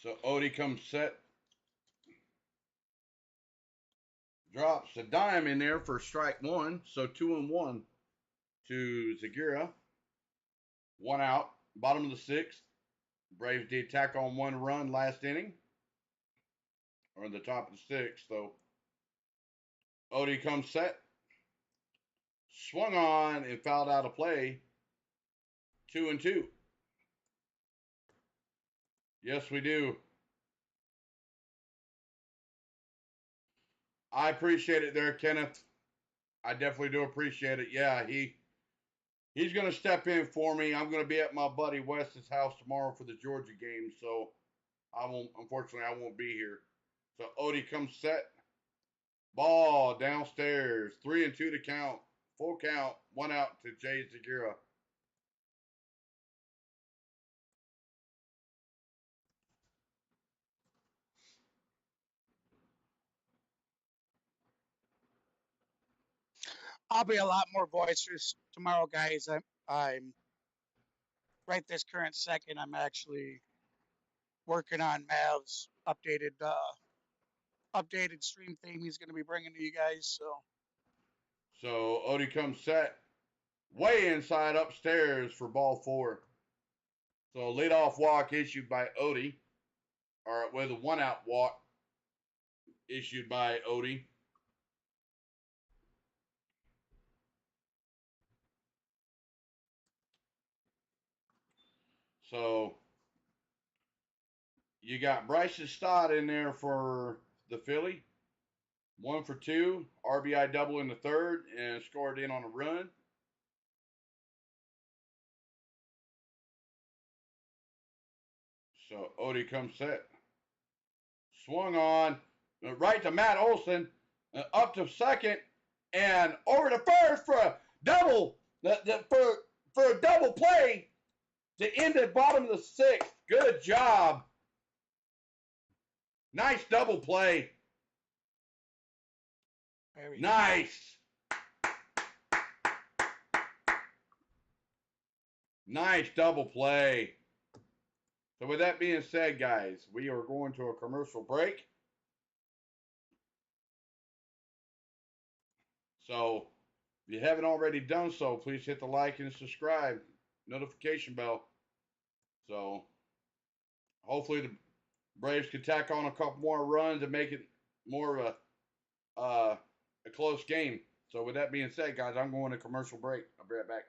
So Odie comes set, drops a dime in there for strike one. So 2-1 to Zagira. One out, bottom of the sixth. Braves did tack on 1 run last inning, or in the top of the sixth. So Odie comes set, swung on and fouled out of play. 2-2. Yes, we do. I appreciate it there, Kenneth. I definitely do appreciate it. Yeah, he's going to step in for me. I'm going to be at my buddy Wes's house tomorrow for the Georgia game, so unfortunately, I won't be here. So Odie comes set, ball downstairs, 3-2 to count, full count, 1 out to Jay Zagira. I'll be a lot more boisterous tomorrow, guys. I'm right this current second. I'm actually working on Mav's updated stream theme he's going to be bringing to you guys. So Odie comes set, way inside upstairs for ball four. So a leadoff walk issued by Odie, or with a 1 out walk issued by Odie. So you got Bryce Stott in there for the Philly. 1 for 2, RBI double in the third, and scored in on a run. So Odie comes set. Swung on, right to Matt Olson, up to second, and over to first for a double, for a double play to end the bottom of the sixth. Good job. Nice double play. very Nice. Nice double play. So with that being said, guys, we are going to a commercial break. So if you haven't already done so, please hit the like and subscribe, notification bell. So hopefully the Braves can tack on a couple more runs and make it more of a close game. So with that being said, guys, I'm going to commercial break. I'll be right back.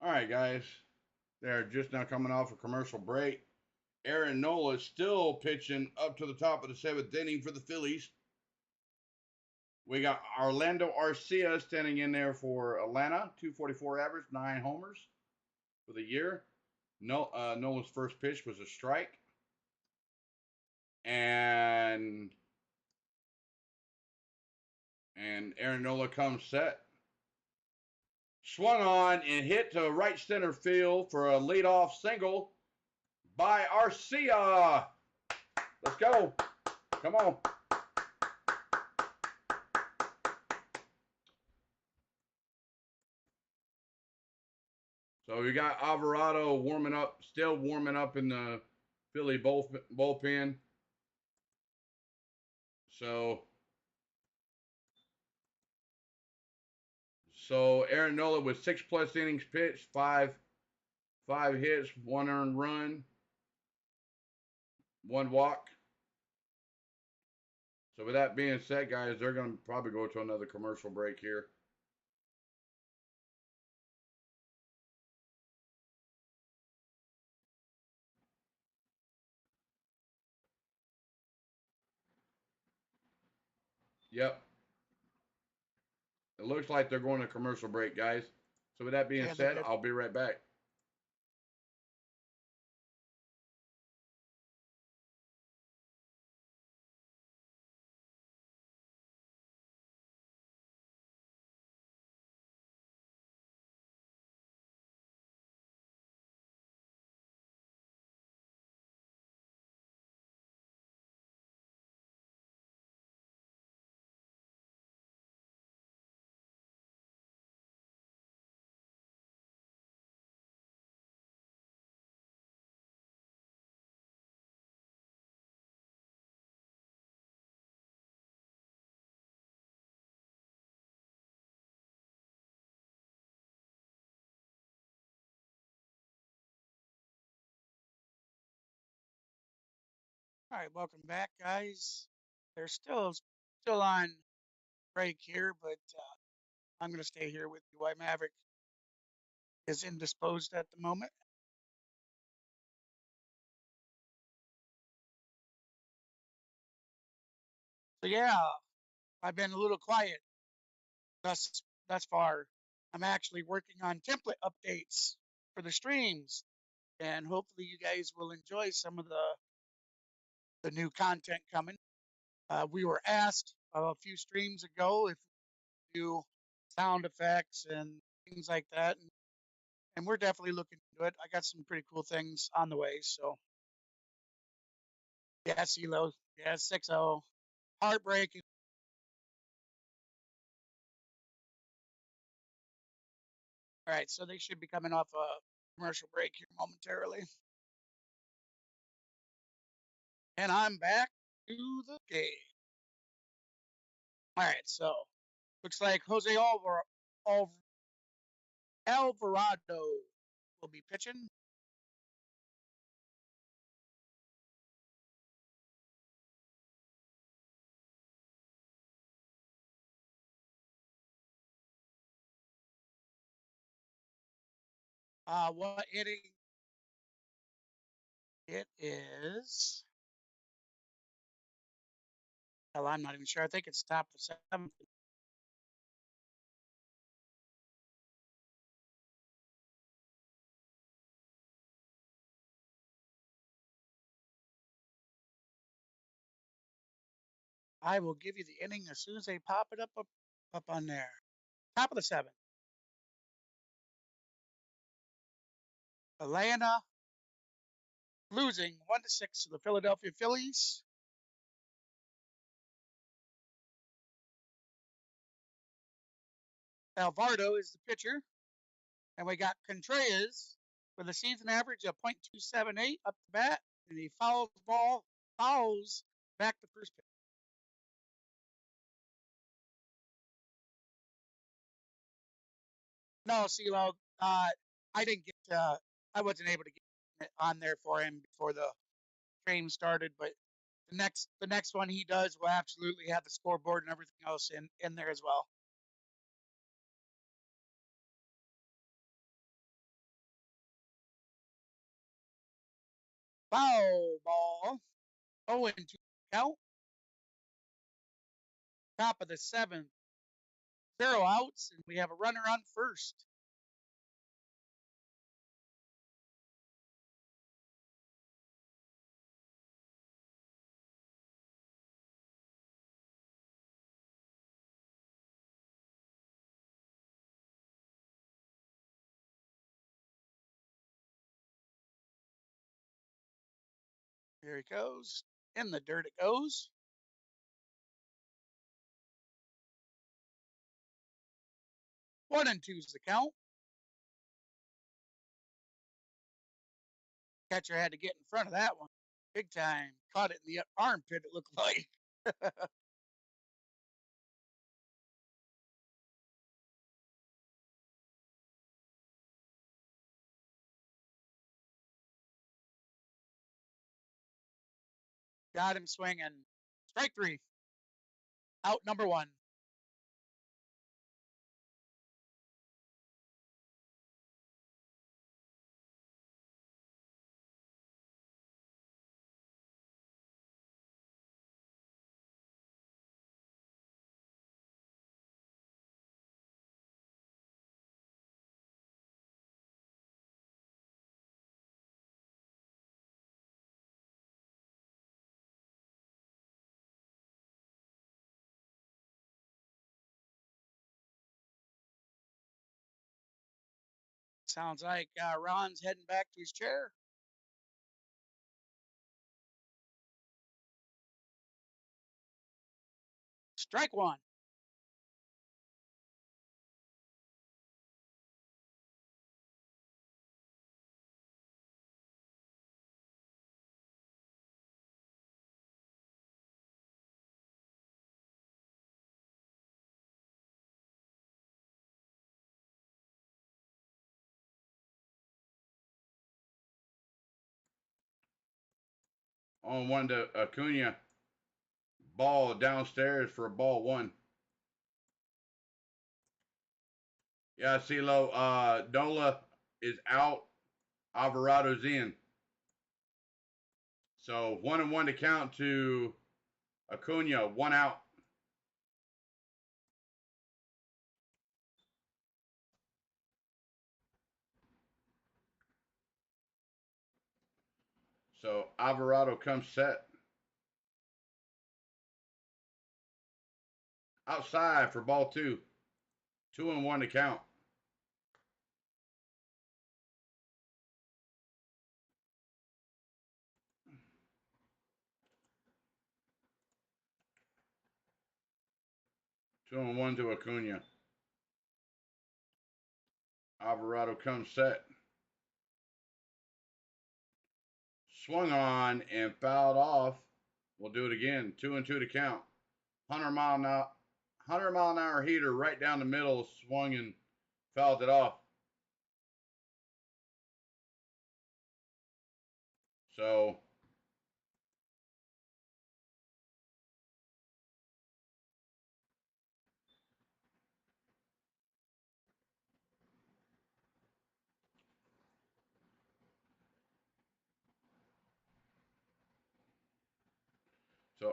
All right, guys. They're just now coming off a commercial break. Aaron Nola is still pitching up to the top of the seventh inning for the Phillies. We got Orlando Arcia standing in there for Atlanta, 244 average, 9 homers for the year. Nola's first pitch was a strike. And Aaron Nola comes set. Swung on and hit to right center field for a leadoff single by Arcia. Let's go. Come on. So we got Alvarado warming up, still warming up in the Philly bullpen. So Aaron Nola with 6+ innings pitched, five hits, 1 earned run, 1 walk. So with that being said, guys, they're going to probably go to another commercial break here. Yep. It looks like they're going to commercial break, guys. So with that being said, I'll be right back. All right, welcome back, guys. They're still on break here, but I'm going to stay here with you. Why Maverick is indisposed at the moment. So yeah, I've been a little quiet thus far. I'm actually working on template updates for the streams, and hopefully you guys will enjoy some of the new content coming. We were asked a few streams ago if we do sound effects and things like that, and we're definitely looking into it. I got some pretty cool things on the way. So yeah, CeeLo, yeah, 6-0, heartbreaking. All right, so they should be coming off a commercial break here momentarily, and I'm back to the game. All right, so looks like Jose Alvarado will be pitching. What inning it is? Hell, I'm not even sure. I think it's top of the seventh. I will give you the inning as soon as they pop it up on there. Top of the seventh. Atlanta losing 1-6 to the Philadelphia Phillies. Alvarado is the pitcher, and we got Contreras with a season average of .278 up the bat, and he fouls back to first pitch. No, CeeLo, I didn't get. I wasn't able to get on there for him before the stream started, but the next one he does will absolutely have the scoreboard and everything else in there as well. Foul ball. 0-2 count. Top of the seventh. 0 outs, and we have a runner on first. Here he goes. In the dirt it goes. 1-2 is the count. Catcher had to get in front of that one. Big time. Caught it in the armpit, it looked like. Got him swinging. Strike three. Out number one. Sounds like Ron's heading back to his chair. Strike one. On one to Acuna. Ball downstairs for a ball one. Yeah, CeeLo, Nola is out. Alvarado's in. So 1-1 to count to Acuna, 1 out. So Alvarado comes set. Outside for ball 2. 2-1 to count. Two and one to Acuna. Alvarado comes set. Swung on and fouled off. We'll do it again. 2-2 to count. 100-mile-an-hour heater right down the middle. Swung and fouled it off. So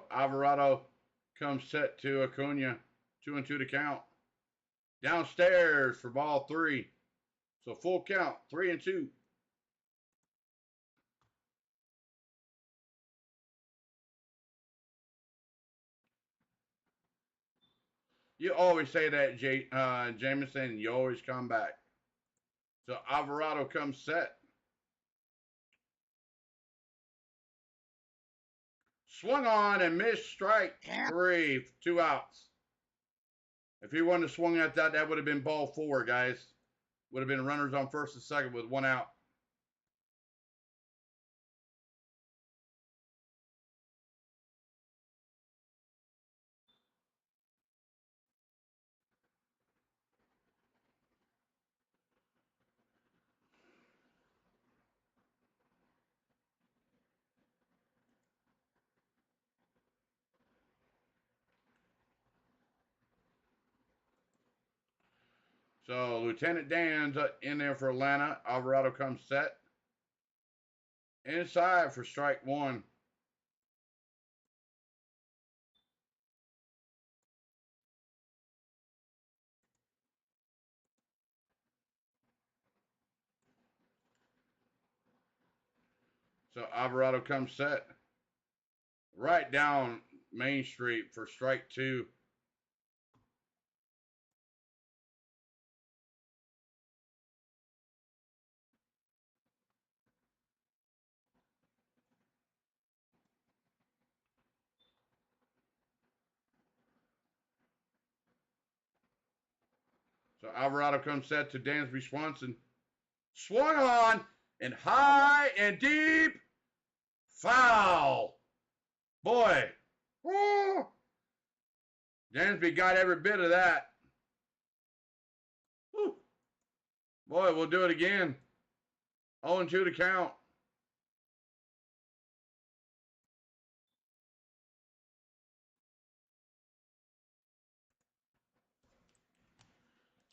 Alvarado comes set to Acuna. 2-2 to count. Downstairs for ball 3. So full count. 3-2. You always say that, Jameson. You always come back. So Alvarado comes set. Swung on and missed strike 3. 2 outs. If he wouldn't have swung at that, that would have been ball 4, guys. Would have been runners on first and second with 1 out. So Lieutenant Dan's in there for Atlanta. Alvarado comes set. Inside for strike 1. So Alvarado comes set. Right down Main Street for strike 2. So Alvarado comes set to Dansby Swanson. Swung on and high and deep. Foul. Boy. Woo. Dansby got every bit of that. Woo. Boy, we'll do it again. 0-2 to count.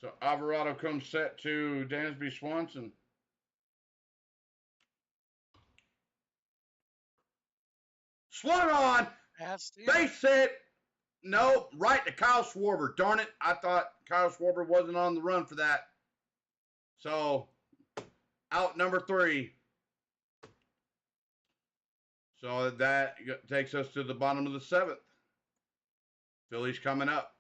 So Alvarado comes set to Dansby Swanson. Swung on. Base hit. No, right to Kyle Schwarber. Darn it. I thought Kyle Schwarber wasn't on the run for that. So, out number 3. So that takes us to the bottom of the 7th. Phillies coming up.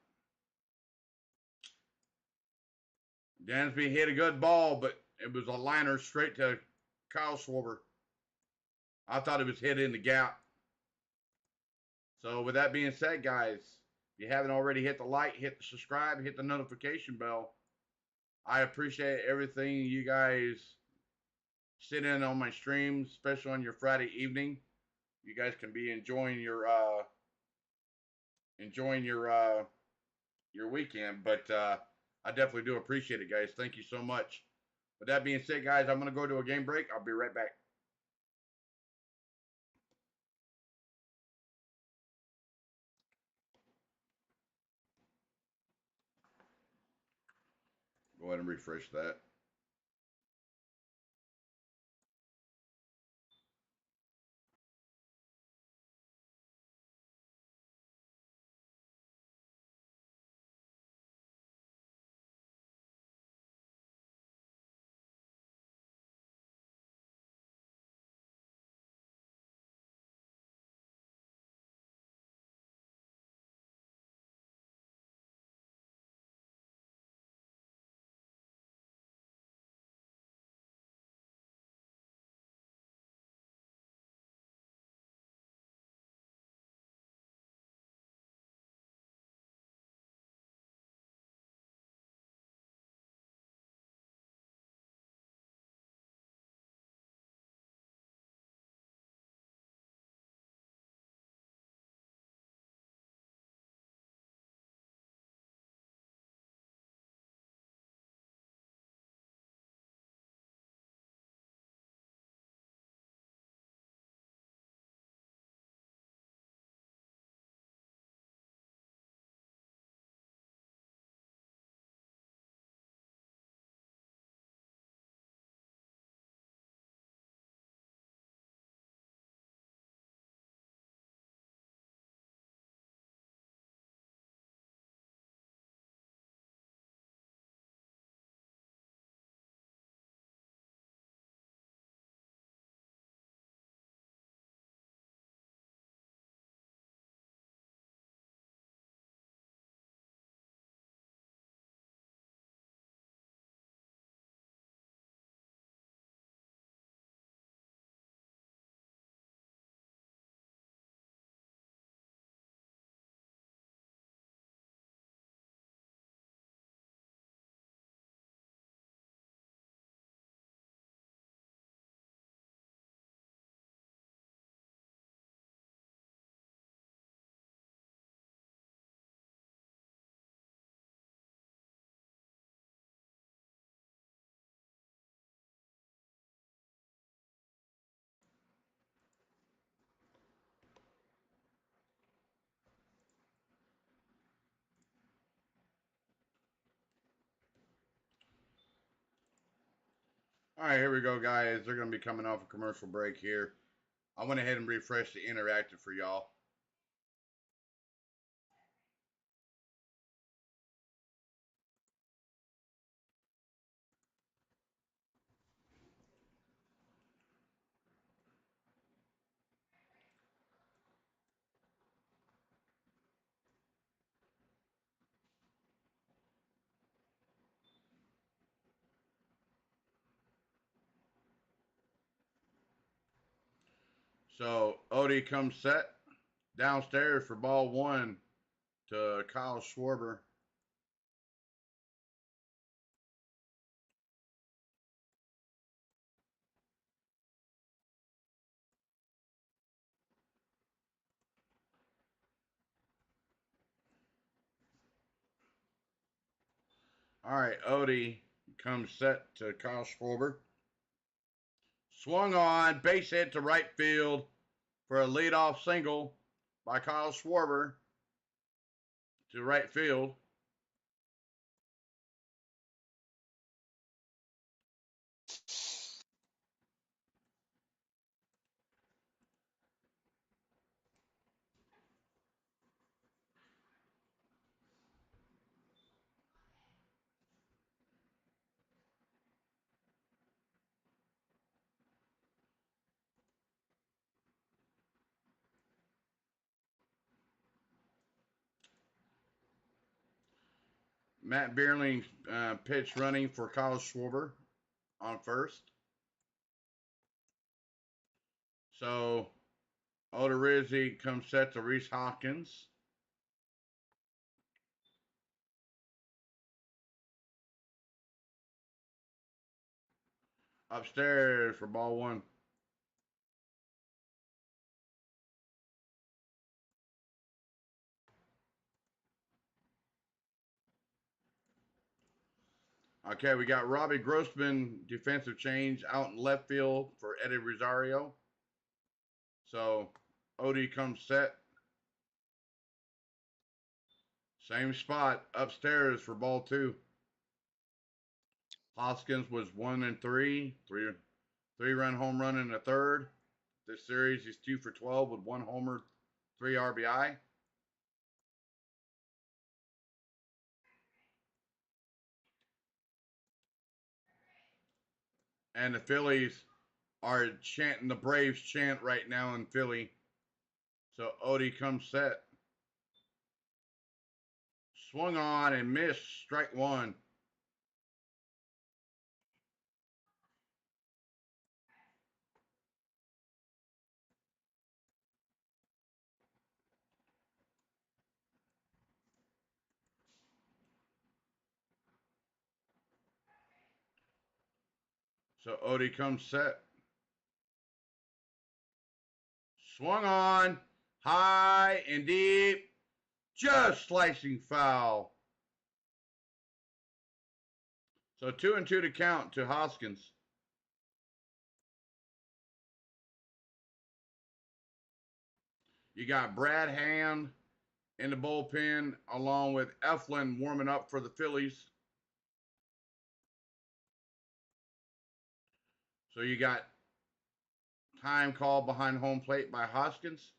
Dansby hit a good ball, but it was a liner straight to Kyle Schwarber. I thought it was hit in the gap. So with that being said, guys, if you haven't already, hit the like, hit the subscribe, hit the notification bell. I appreciate everything you guys sit in on my streams, especially on your Friday evening. You guys can be enjoying your weekend, but I definitely do appreciate it, guys. Thank you so much. With that being said, guys, I'm going to go to a game break. I'll be right back. ahead and refresh that. All right, here we go, guys. They're going to be coming off a commercial break here. I went ahead and refreshed the interactive for y'all. So Odie comes set downstairs for ball one to Kyle Schwarber. All right, Odie comes set to Kyle Schwarber. Swung on, base hit to right field for a leadoff single by Kyle Schwarber to right field. Matt Bierling pitch running for Kyle Schwarber on first. So Odorizzi comes set to Reese Hawkins. Upstairs for ball one. Okay, we got Robbie Grossman, defensive change out in left field for Eddie Rosario. So Odie comes set. Same spot upstairs for ball two. Hoskins was 1-3, three-run home run in the third. This series, he's 2 for 12 with 1 homer, 3 RBI. And the Phillies are chanting the Braves chant right now in Philly. So Odie comes set. Swung on and missed. Strike one. So Odie comes set. Swung on. High and deep. Just slicing foul. So 2-2 to count to Hoskins. You got Brad Hand in the bullpen along with Eflin warming up for the Phillies. So you got time call behind home plate by Hoskins.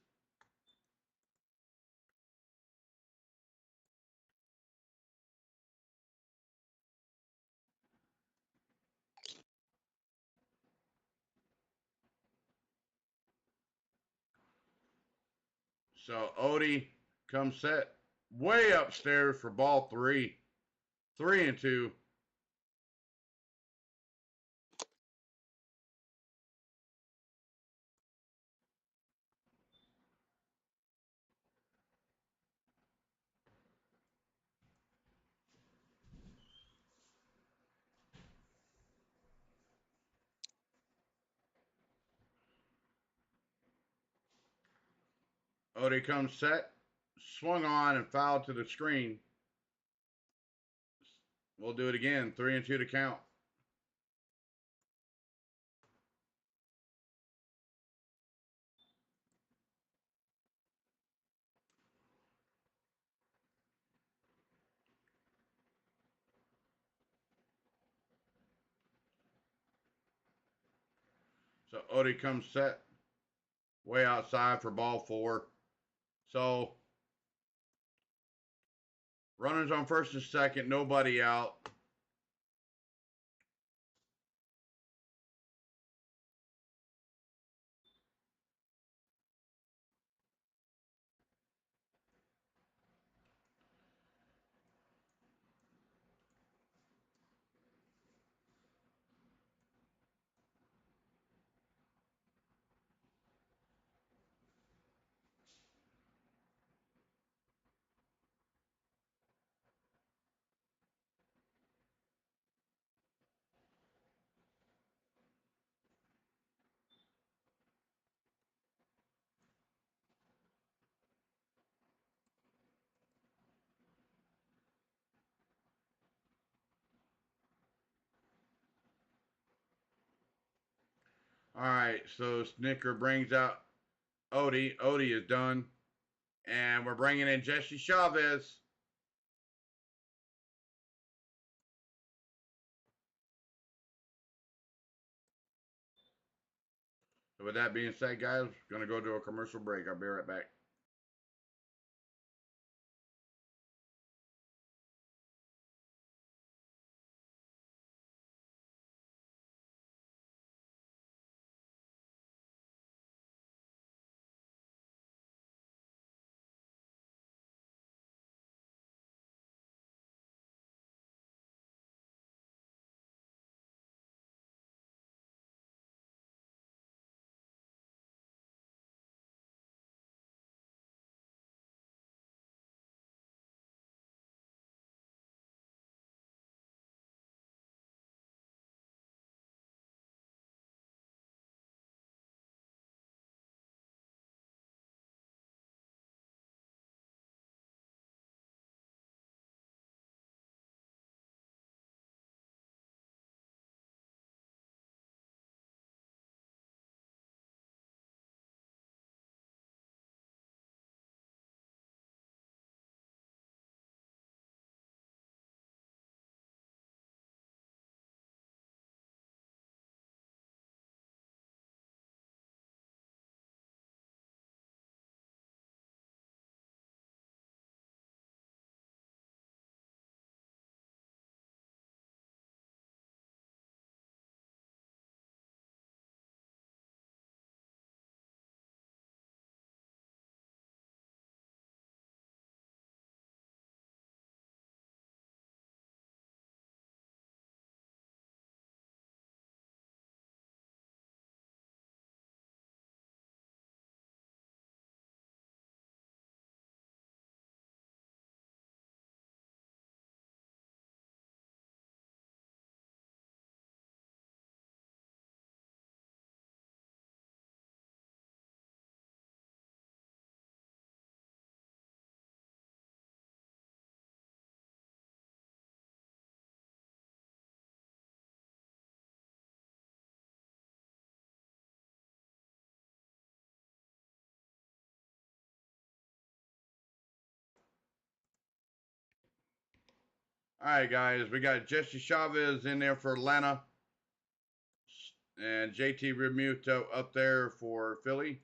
So Odie comes set way upstairs for ball 3. 3-2. Odie comes set, swung on and fouled to the screen. We'll do it again. 3-2 to count. So Odie comes set way outside for ball 4. So runners on first and second, nobody out. All right, so Snicker brings out Odie. Odie is done. And we're bringing in Jesse Chavez. So with that being said, guys, going to go to a commercial break. I'll be right back. All right, guys. We got Jesse Chavez in there for Atlanta. And JT Realmuto up there for Philly.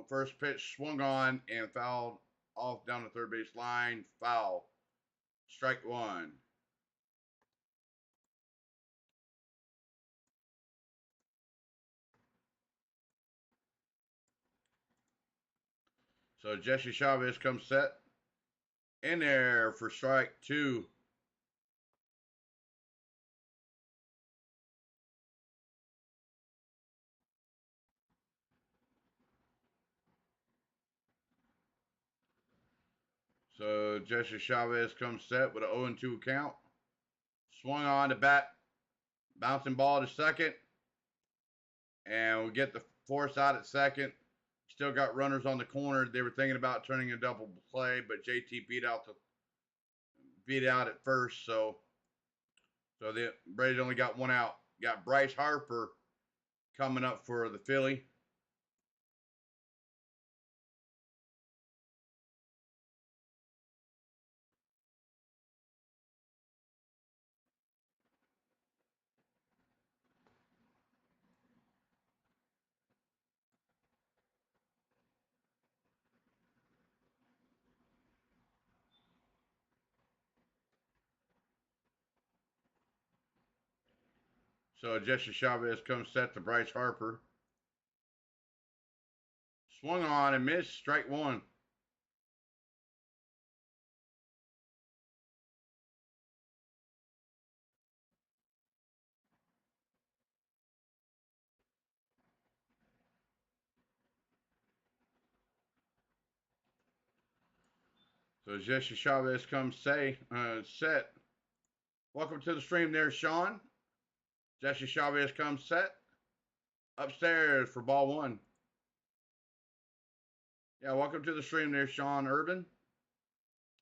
First pitch swung on and fouled off down the third base line. Foul. Strike one. So Jesse Chavez comes set in there for strike two. So Jesse Chavez comes set with an 0-2 count. Swung on to bat. Bouncing ball to second. And we get the force out at second. Still got runners on the corner. They were thinking about turning a double play, but JT beat out at first. So the Braves only got one out. Got Bryce Harper coming up for the Philly. So Jesse Chavez comes set to Bryce Harper. Swung on and missed. Strike one. So Jesse Chavez comes set. Welcome to the stream there, Sean. Jesse Chavez comes set. Upstairs for ball one. Yeah, welcome to the stream there, Sean Urban.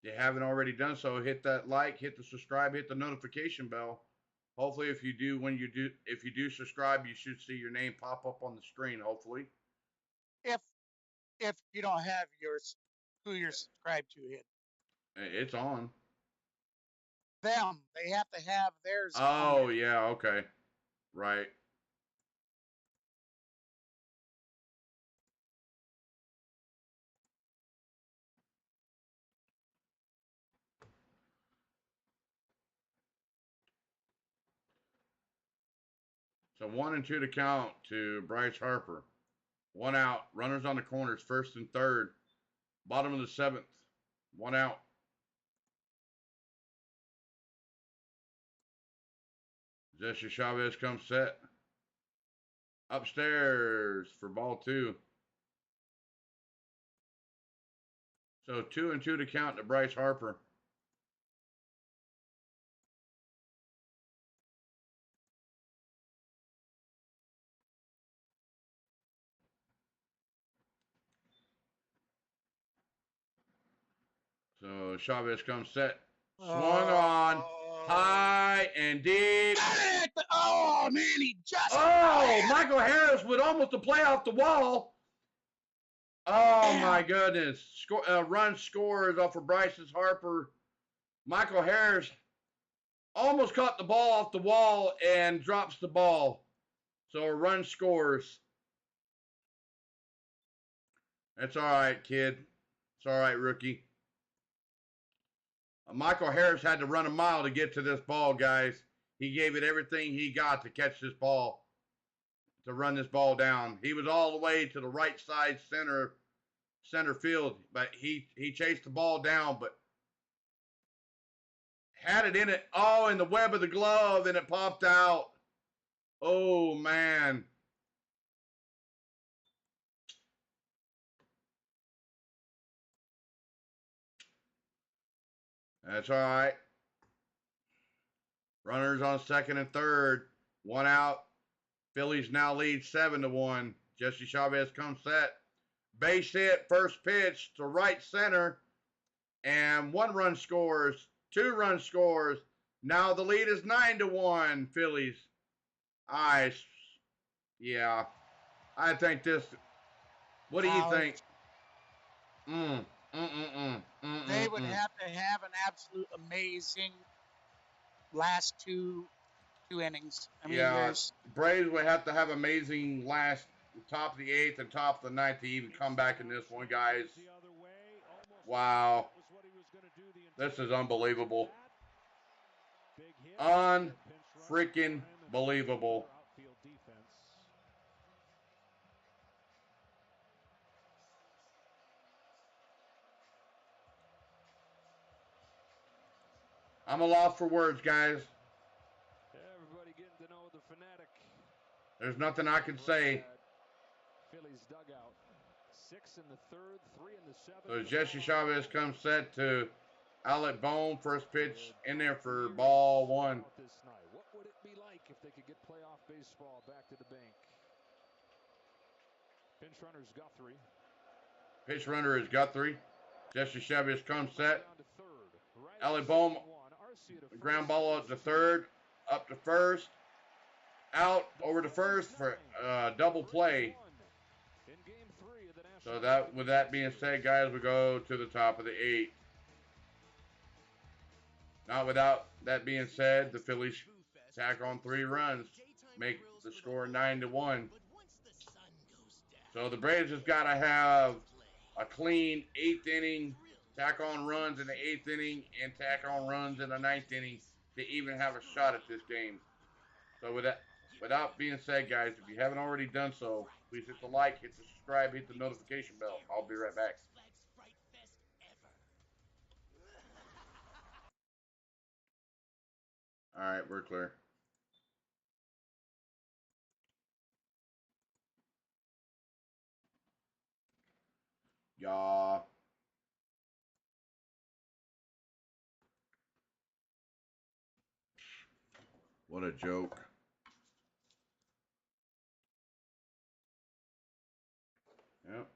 If you haven't already done so, hit that like, hit the subscribe, hit the notification bell. Hopefully, if you do subscribe, you should see your name pop up on the screen. Hopefully, If you don't have who you're subscribed to hit. It's on. Them, they have to have theirs. Oh yeah, okay, right. So 1-2 to count to Bryce Harper. One out. Runners on the corners, first and third. Bottom of the seventh. One out. Jesse Chavez comes set. Upstairs for ball two. So 2-2 to count to Bryce Harper. So Chavez comes set. Swung on high and deep. Oh man, he just. Oh, Michael Harris with almost a play off the wall. Oh my goodness! Run scores off of Bryce's Harper. Michael Harris almost caught the ball off the wall and drops the ball. So a run scores. That's all right, kid. It's all right, rookie. Michael Harris had to run a mile to get to this ball, guys. He gave it everything he got to catch this ball, to run this ball down. He was all the way to the right side center field, but he chased the ball down, but had it in the web of the glove, and it popped out. Oh man. That's all right. Runners on second and third. One out. Phillies now lead 7-1. Jesse Chavez comes set. Base hit, first pitch to right center. And 1 run scores. 2 run scores. Now the lead is 9-1. Phillies. Yeah. I think this. What do you think? They would have to have an absolute amazing last two innings. I mean, Yeah, there's Braves would have to have amazing last top of the eighth and top of the ninth to even come back in this one, guys. Wow, this is unbelievable. Unfreaking believable. I'm a loss for words, guys. Everybody getting to know the fanatic. There's nothing I can say. Phillies dugout. 6 in the third, 3 in the seventh. So Jesse Chavez comes set to Alec Bohm, first pitch in there for ball one. What would it be like if they could get playoff baseball back to the bank? Pinch runner's Guthrie. Pitch runner is Guthrie. Jesse Chavez comes set. Alec Bohm, ground ball up to third, up to first, out over to first for double play. So that, with that being said, guys, we go to the top of the eighth. Not without that being said, the Phillies tack on 3 runs, make the score 9-1. So the Braves has got to have a clean 8th inning, tack on runs in the 8th inning, and tack on runs in the 9th inning to even have a shot at this game. So with that, without being said, guys, if you haven't already done so, please hit the like, hit the subscribe, hit the notification bell. I'll be right back. All right, we're clear. Yeah. What a joke. Yep.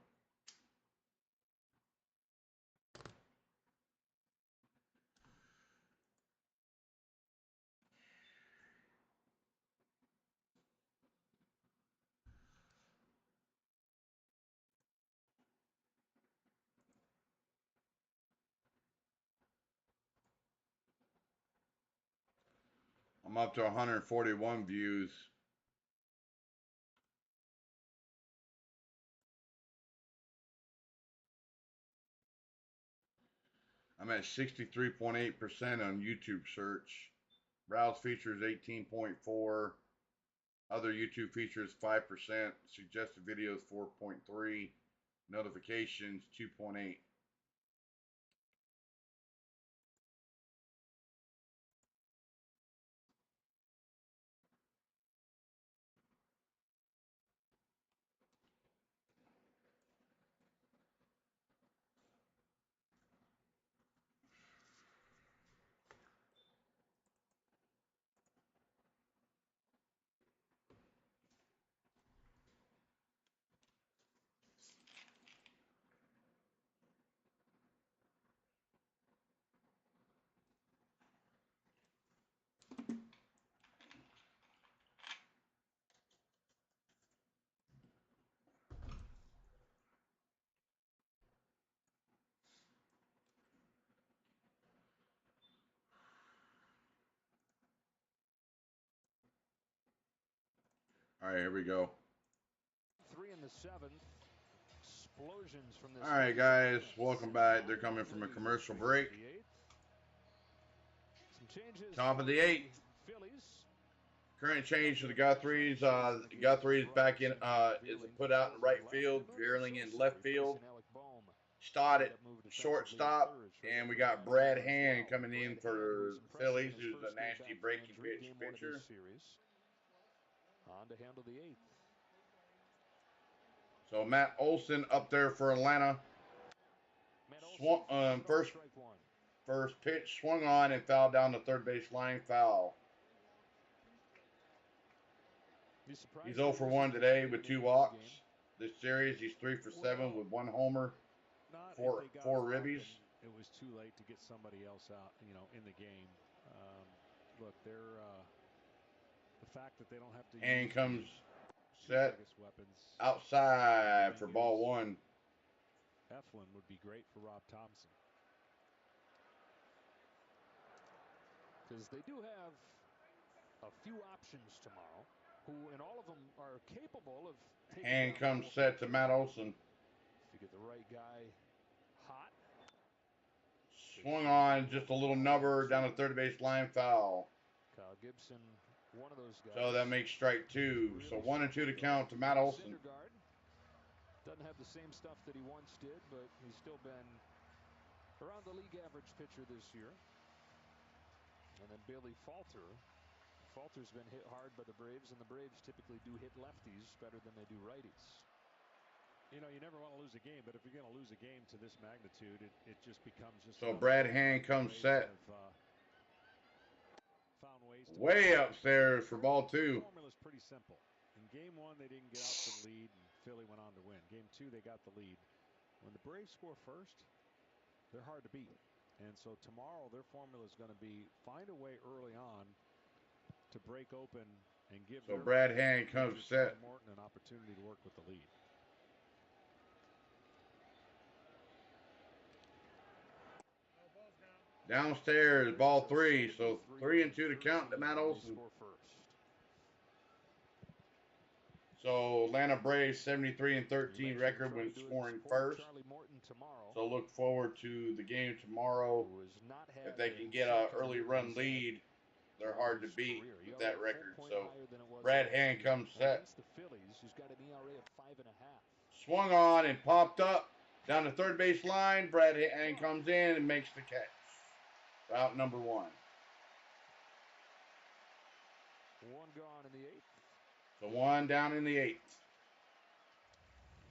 I'm up to 141 views. I'm at 63.8% on YouTube search. Browse features 18.4. Other YouTube features 5%. Suggested videos 4.3. Notifications 2.8. All right, here we go. 3 in the seventh. Explosions from this. All right, guys, welcome back. They're coming from a commercial break. Top of the eighth. Current change to the Guthrie's. Guthrie's back in, is put out in right field, Gearling in left field. Stott at shortstop, and we got Brad Hand coming in for Phillies, who's a nasty breaking pitch pitcher. On to handle the eighth. So Matt Olson up there for Atlanta. First pitch swung on and fouled down the third base line. Foul. He's 0 for 1 today with 2 walks. This series, he's 3 for 7 with 1 homer, four ribbies. It was too late to get somebody else out, in the game. Look, they're the fact that they don't have to. And comes set outside for ball 1. Eflin would be great for Rob Thompson. because they do have a few options tomorrow, who and all of them are capable of taking Hand down comes the set to Matt Olson. If you get the right guy hot. Swung on, just a little nubber down the third base line, foul. Kyle Gibson, one of those guys. So that makes strike two. Really So 1-2 to count to Matt Olson. Doesn't have the same stuff that he once did, but he's still been around the league average pitcher this year. And then Bailey Falter. Falter's been hit hard by the Braves, and the Braves typically do hit lefties better than they do righties. You know, you never want to lose a game, but if you're going to lose a game to this magnitude, it just becomes just. So Brad Hand comes set. Found ways to way upstairs for ball two. The formula's pretty simple. In game one, they didn't get out to the lead, and Philly went on to win. Game two, they got the lead. When the Braves score first, they're hard to beat. And so tomorrow, their formula is going to be find a way early on to break open and give. So Brad Hand comes set. Morton an opportunity to work with the lead. Downstairs, ball three. So 3-2 to count to Matt Olson. So Atlanta Braves 73-13 record when scoring first. So look forward to the game tomorrow. If they can get an early run lead, they're hard to beat with that record. So Brad Hand comes set. Swung on and popped up down the third base line. Brad Hand comes in and makes the catch. Out number one. One gone in the eighth. So one down in the eighth.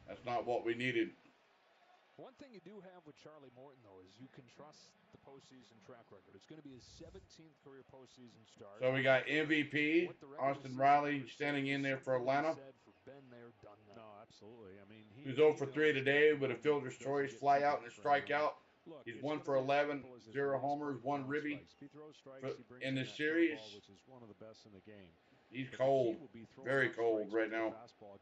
That's not what we needed. One thing you do have with Charlie Morton, though, is you can trust the postseason track record. It's going to be his 17th career postseason start. So we got MVP, Austin Riley, standing in there for Atlanta. No, absolutely. I mean, he's 0 for 3 today with a fielder's choice, fly out, and a strikeout. He's 1 for 11, 0 homers, 1 ribby in this series. Which is one of the best in the game. He's cold, very cold right now.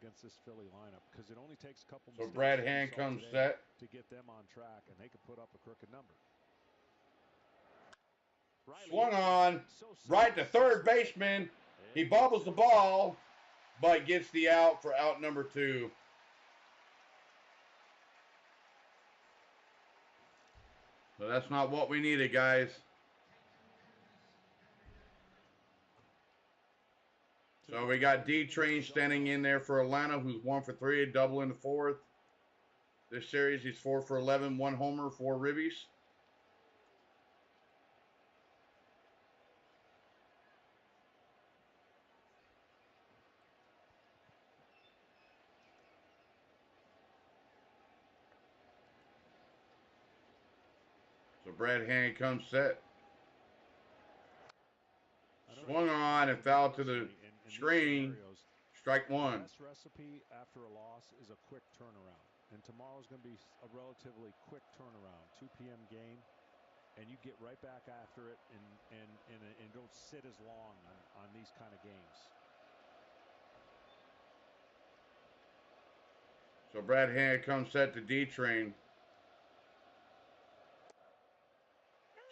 Against this Philly lineup, because it only takes a couple. So Brad Hand comes set to get them on track, and they can put up a crooked number. Swung on, right to third baseman. He bobbles the ball, but gets the out for out number 2. So that's not what we needed, guys. So we got D-Train standing in there for Atlanta, who's 1 for 3, double in the fourth. This series, he's 4 for 11, 1 homer, 4 ribbies. So Brad Hand comes set. Swung on and fouled to the screen. Strike one. The best recipe after a loss is a quick turnaround. And tomorrow's going to be a relatively quick turnaround. 2 p.m. game. And you get right back after it and don't sit as long on these kind of games. So Brad Hand comes set to D-Train.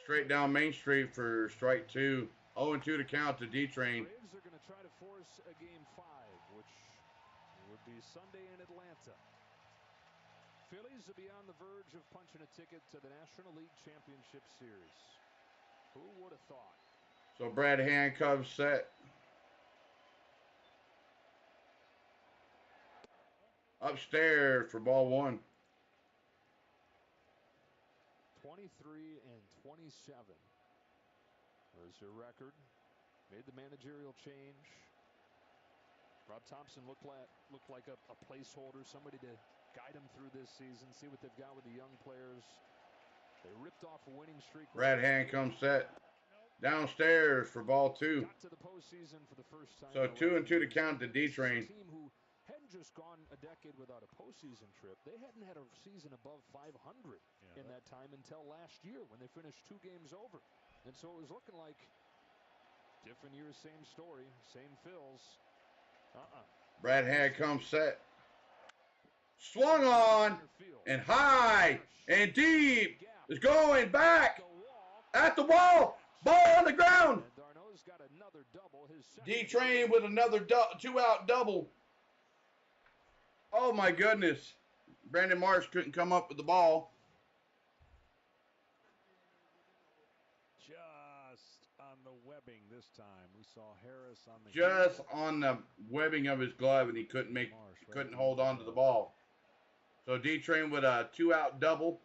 Straight down Main Street for strike 2. 0-2 to count to D-Train. Braves are going to try to force a game 5, which would be Sunday in Atlanta. Phillies will be on the verge of punching a ticket to the National League Championship Series. Who would have thought? So Brad Hand comes set. Upstairs for ball 1. 23-27. There's your record. Made the managerial change. Rob Thompson looked like a placeholder, somebody to guide them through this season, see what they've got with the young players. They ripped off a winning streak. Brad Hand comes set. Downstairs for ball 2. Got to the postseason for the first time. So 2-2 to count to D-Train. Team who hadn't just gone a decade without a postseason trip. They hadn't had a season above 500 in that time until last year when they finished 2 games over. And so it was looking like different years, same story, same Phils. Brad Hand comes set. Swung on and high and deep. Is going back at the wall. Ball on the ground. And Darno's got another double. His D-Train with another 2-out double. Oh, my goodness. Brandon Marsh couldn't come up with the ball. Just on the webbing this time. We saw Harris on the Just on the webbing of his glove, and he couldn't hold on to the ball. So D-Train with a 2-out double.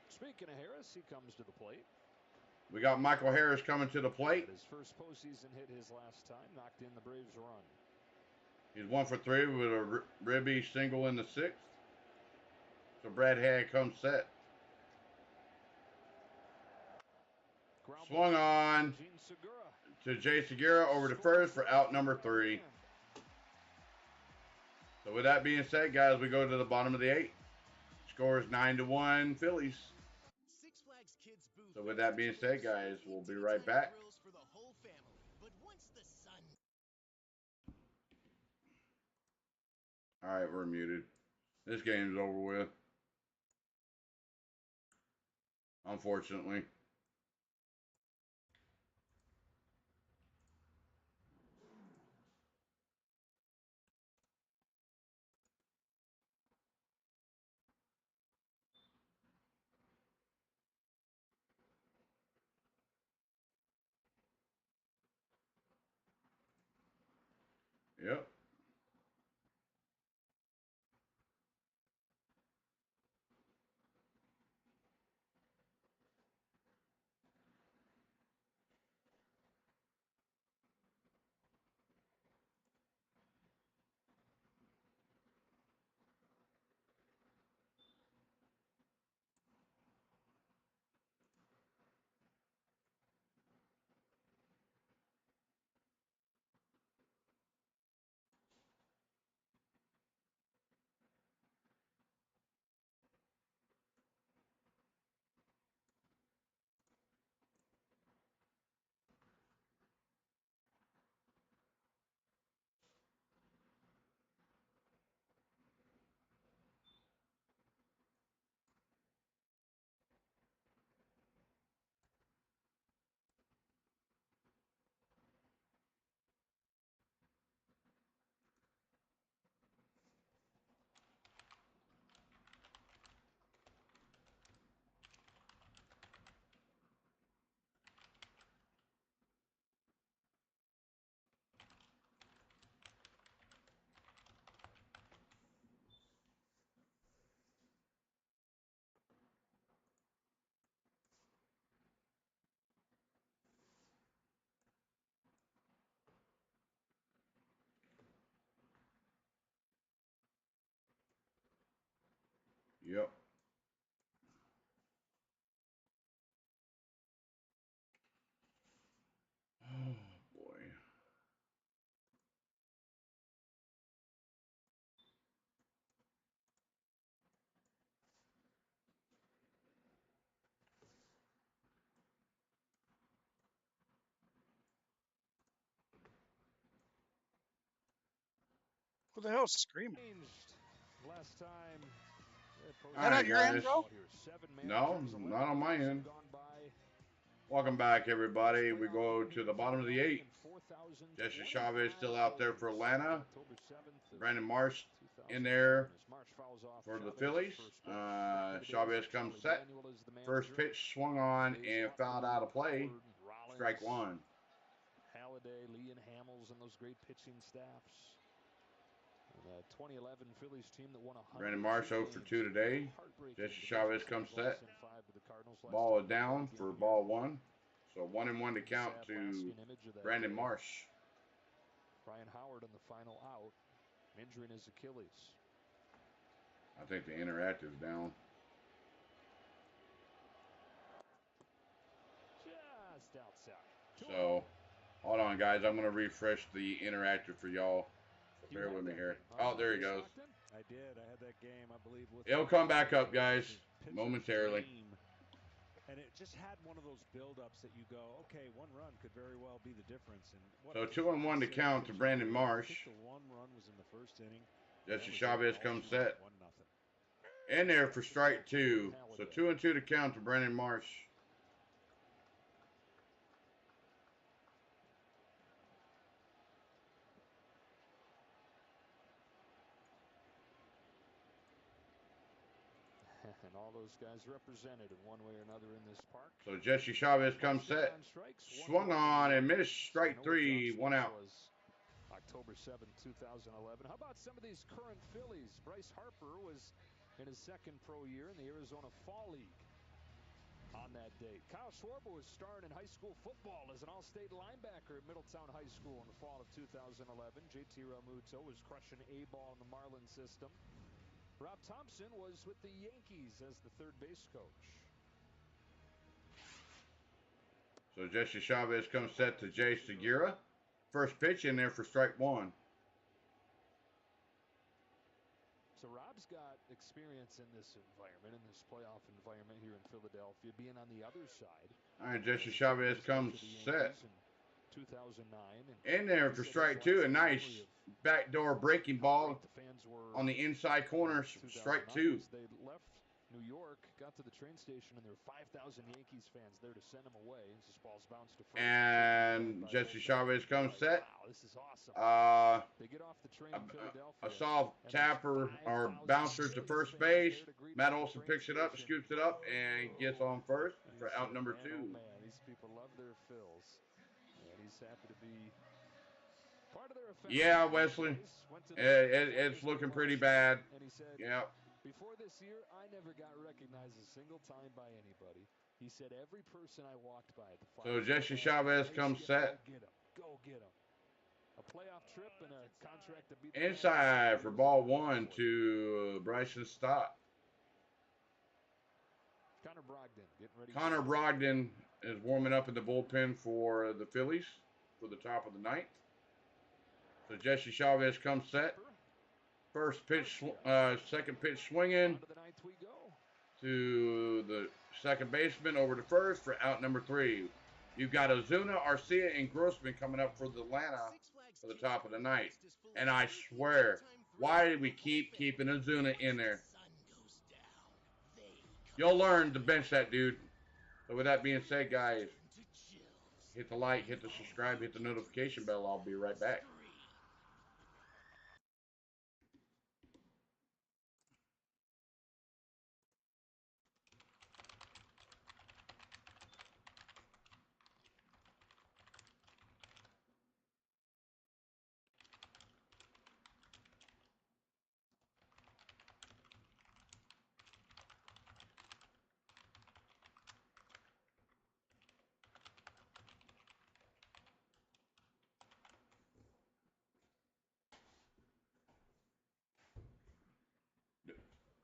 Speaking of Harris, he comes to the plate. We got Michael Harris coming to the plate. His first postseason hit his last time, knocked in the Braves' run. He's 1 for 3 with a ribby single in the 6th. So Brad Hand comes set. Swung on to Jay Segura over to first for out number 3. So with that being said, guys, we go to the bottom of the 8th. Score is 9-1 Phillies. So with that being said, guys, we'll be right back. All right, we're muted. This game's over with. Unfortunately. Yep. Yep. Oh, boy. Who the hell's screaming? Last time. All right, Your end, guys. bro? No, not on my end. Welcome back, everybody. We go to the bottom of the 8th. Jesse Chavez still out there for Atlanta. Brandon Marsh in there for the Phillies. Chavez comes set. First pitch swung on and fouled out of play. Strike 1. Halladay, Lee, and Hamels, and those great pitching staffs. And 2011 Phillies team that won 100. Brandon Marsh 0 for 2 today. Jesse Chavez comes set. Ball is down for ball 1. So 1-1 to count to Brandon Marsh. Brian Howard on the final out, injuring his Achilles. I think the interactive's down. Just outside. So, hold on, guys. I'm going to refresh the interactive for y'all. So bear with me here. Oh, there he goes. I did. I had that game, I believe. It'll come back up, guys, momentarily. And it just had one of those build-ups that you go, okay, 1 run could very well be the difference. And so 2-1 to count to Brandon Marsh. The 1 run was in the first inning. Jesse Chavez comes set. In there for strike 2. So 2-2 to count to Brandon Marsh. And all those guys represented in one way or another in this park. So Jesse Chavez comes set. Swung on and missed. Strike 3. 1 out. October 7th, 2011. How about some of these current Phillies? Bryce Harper was in his second pro year in the Arizona Fall League on that date. Kyle Schwarber was starring in high school football as an all-state linebacker at Middletown High School in the fall of 2011. JT Realmuto was crushing A-ball in the Marlin system. Rob Thompson was with the Yankees as the third base coach. So Jesse Chavez comes set to Jay Segura. First pitch in there for strike 1. So Rob's got experience in this environment, in this playoff environment here in Philadelphia, being on the other side. All right, Jesse Chavez comes set. 2009. In there for strike 2. A nice backdoor breaking ball on the inside corner. Strike 2. They left New York, got to the train station, and there were 5,000 Yankees fans there to send him away. This ball's bounced to first. And Jesse Chavez comes set. Wow, this is awesome. They get off the train in Philadelphia. A soft tapper or bouncer to first base. Matt Olson picks it up, scoops it up, and gets on first for out number 2. Oh man, these people love their Phils, and he's happy to be part of their effect. Yeah, Wesley, it's looking pretty bad. And he said, yeah. Before this year, I never got recognized a single time by anybody. He said every person I walked by at the farm. So Jesse Chavez comes set. Go get him. A playoff trip and a contract to beat inside for ball 1 to Bryson Stott. Connor Brogdon getting ready. Connor Brogdon is warming up in the bullpen for the Phillies for the top of the 9th. So Jesse Chavez comes set. First pitch, second pitch swinging to the second baseman over to first for out number 3. You've got Ozuna, Arcia, and Grossman coming up for the Atlanta for the top of the 9th. And I swear, why do we keep keeping Ozuna in there? You'll learn to bench that dude. So with that being said, guys, hit the like, hit the subscribe, hit the notification bell. I'll be right back.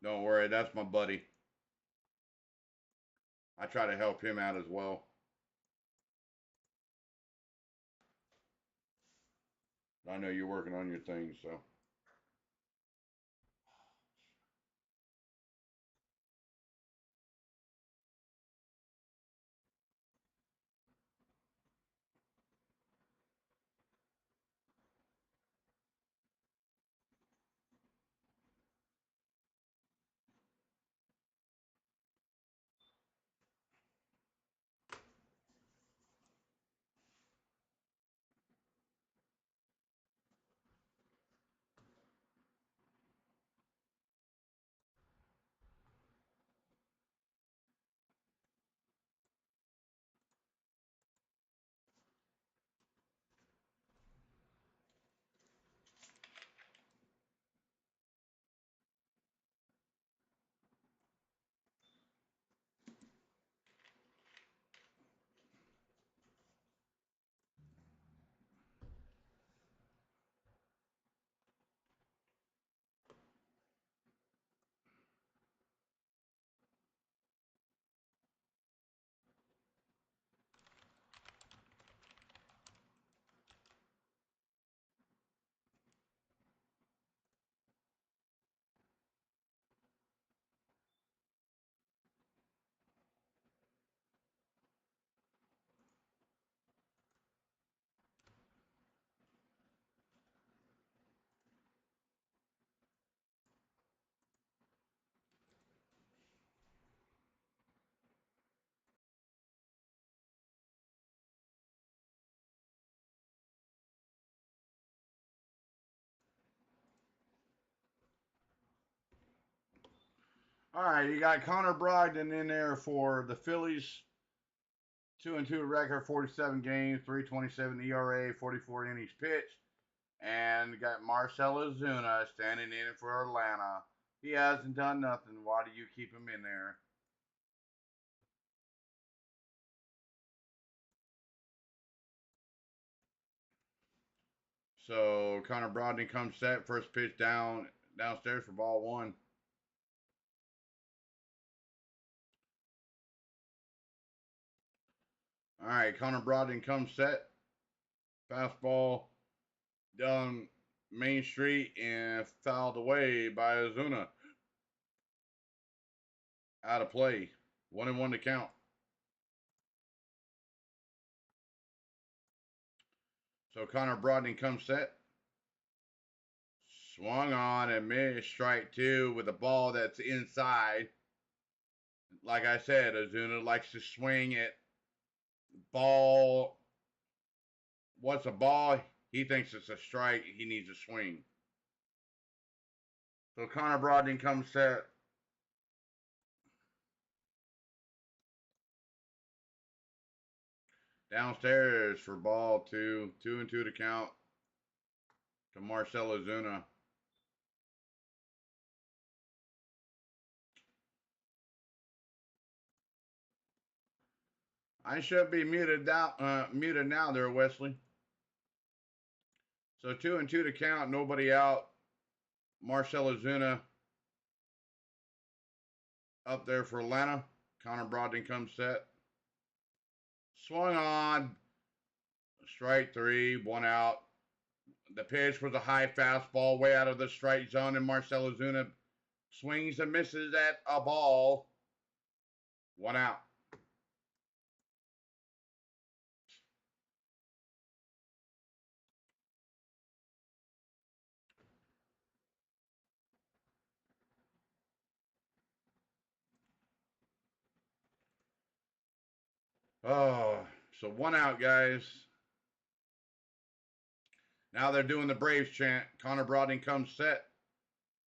Don't worry, that's my buddy. I try to help him out as well. I know you're working on your thing, so. All right, you got Connor Brogdon in there for the Phillies. 2-2 record, 47 games, 3.27 ERA, 44 innings pitched. And you got Marcell Ozuna standing in for Atlanta. He hasn't done nothing. Why do you keep him in there? So Connor Brogdon comes set. First pitch downstairs for ball one. All right, Connor Brogdon comes set. Fastball down Main Street and fouled away by Ozuna. Out of play. 1-1 to count. So Connor Brogdon comes set. Swung on and missed strike two with a ball that's inside. Like I said, Ozuna likes to swing it. Ball. What's a ball? He thinks it's a strike. He needs to swing. So Connor Brogdon comes set. Downstairs for ball two. 2-2 to count to Marcell Ozuna. I should be muted now there, Wesley. So 2-2 to count, nobody out. Marcell Ozuna up there for Atlanta. Connor Brogdon comes set. Swung on. Strike three, 1 out. The pitch was a high fastball way out of the strike zone, and Marcell Ozuna swings and misses at a ball. 1 out. Oh, so 1 out, guys. Now they're doing the Braves chant. Connor Brogdon comes set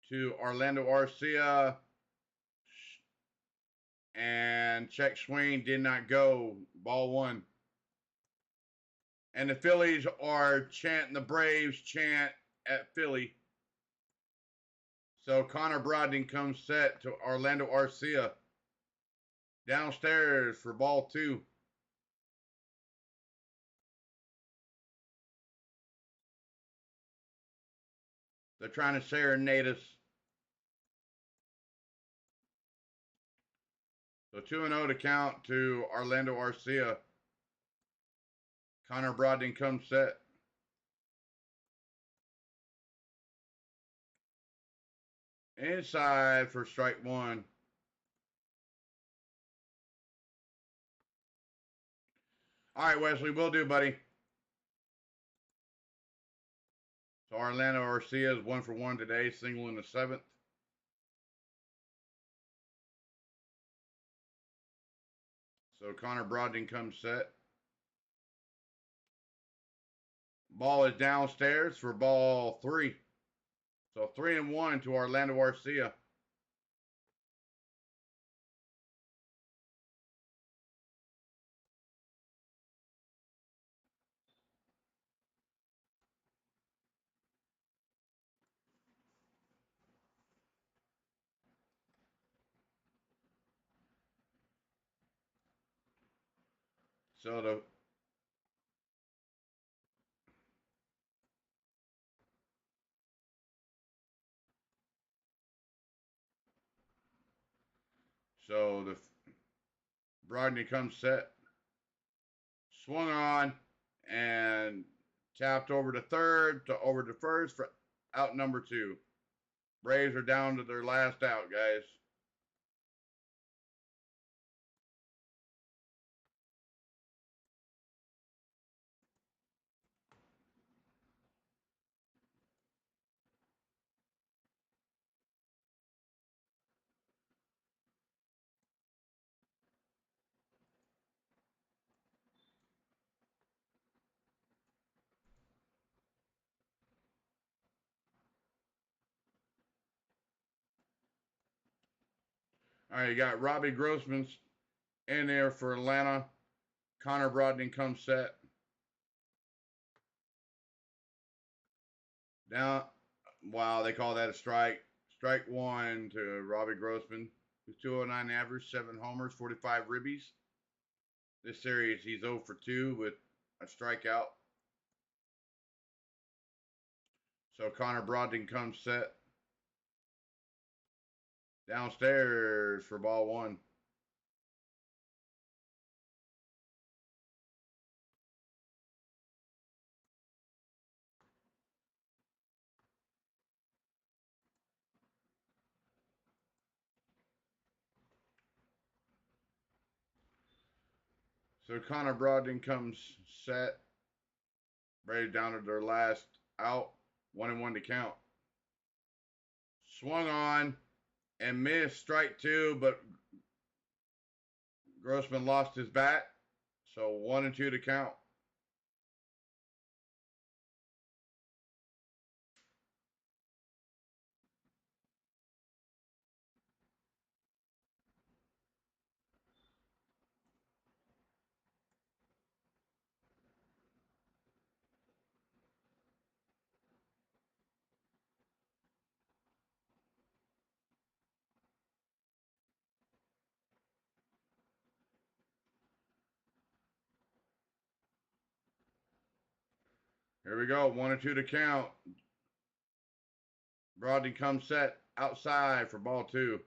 to Orlando Arcia. And check swing did not go. Ball one. And the Phillies are chanting the Braves chant at Philly. So Connor Brogdon comes set to Orlando Arcia. Downstairs for ball two. They're trying to serenade us. So 2-0 to count to Orlando Arcia. Connor Brogdon comes set. Inside for strike one. All right, Wesley, will do, buddy. So Orlando Arcia is 1 for 1 today, single in the 7th. So Connor Brogdon comes set. Ball is downstairs for ball three. So 3-1 to Orlando Arcia. So the Brogdon comes set. Swung on and tapped over to third to over to first for out number 2. Braves are down to their last out, guys. All right, you got Robbie Grossman's in there for Atlanta. Connor Brodden comes set. Down. Wow, they call that a strike. Strike one to Robbie Grossman. Who's 209 average, 7 homers, 45 ribbies. This series, he's 0 for 2 with a strikeout. So Connor Brodden comes set. Downstairs for ball 1. So Connor Brodden comes set. Braves down to their last out. 1-1 to count. Swung on and missed strike 2, but Grossman lost his bat. So 1-2 to count. Here we go. 1-2 to count. Brodden comes set outside for ball 2.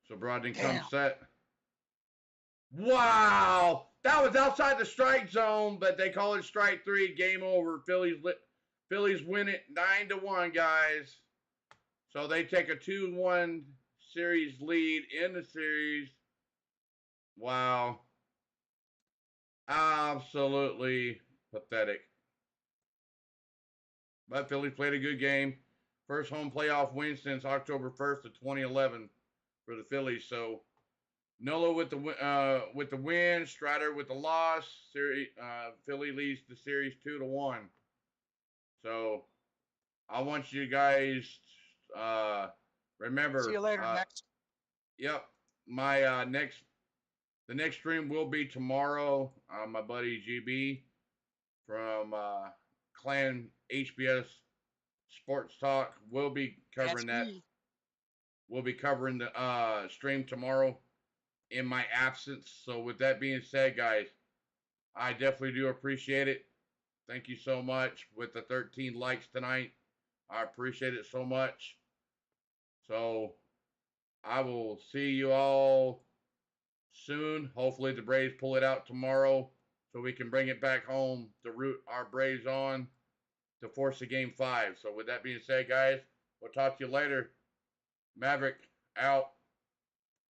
So Brodden comes set. Wow! That was outside the strike zone, but they call it strike 3. Game over. Phillies win it 9-1, guys. So they take a 2-1 series lead in the series. Wow. Absolutely pathetic. But Phillies played a good game. First home playoff win since October 1st of 2011 for the Phillies. So Nola with the win, Strider with the loss. Philly leads the series 2-1. So I want you guys remember. See you later, next. Yep, my the next stream will be tomorrow. My buddy GB from ClanHBS Sports Talk will be covering that. We'll be covering the stream tomorrow in my absence. So with that being said, guys, I definitely do appreciate it. Thank you so much with the 13 likes tonight. I appreciate it so much. So I will see you all soon. Hopefully the Braves pull it out tomorrow so we can bring it back home to root our Braves on to force a game 5. So with that being said, guys, we'll talk to you later. Maverick out.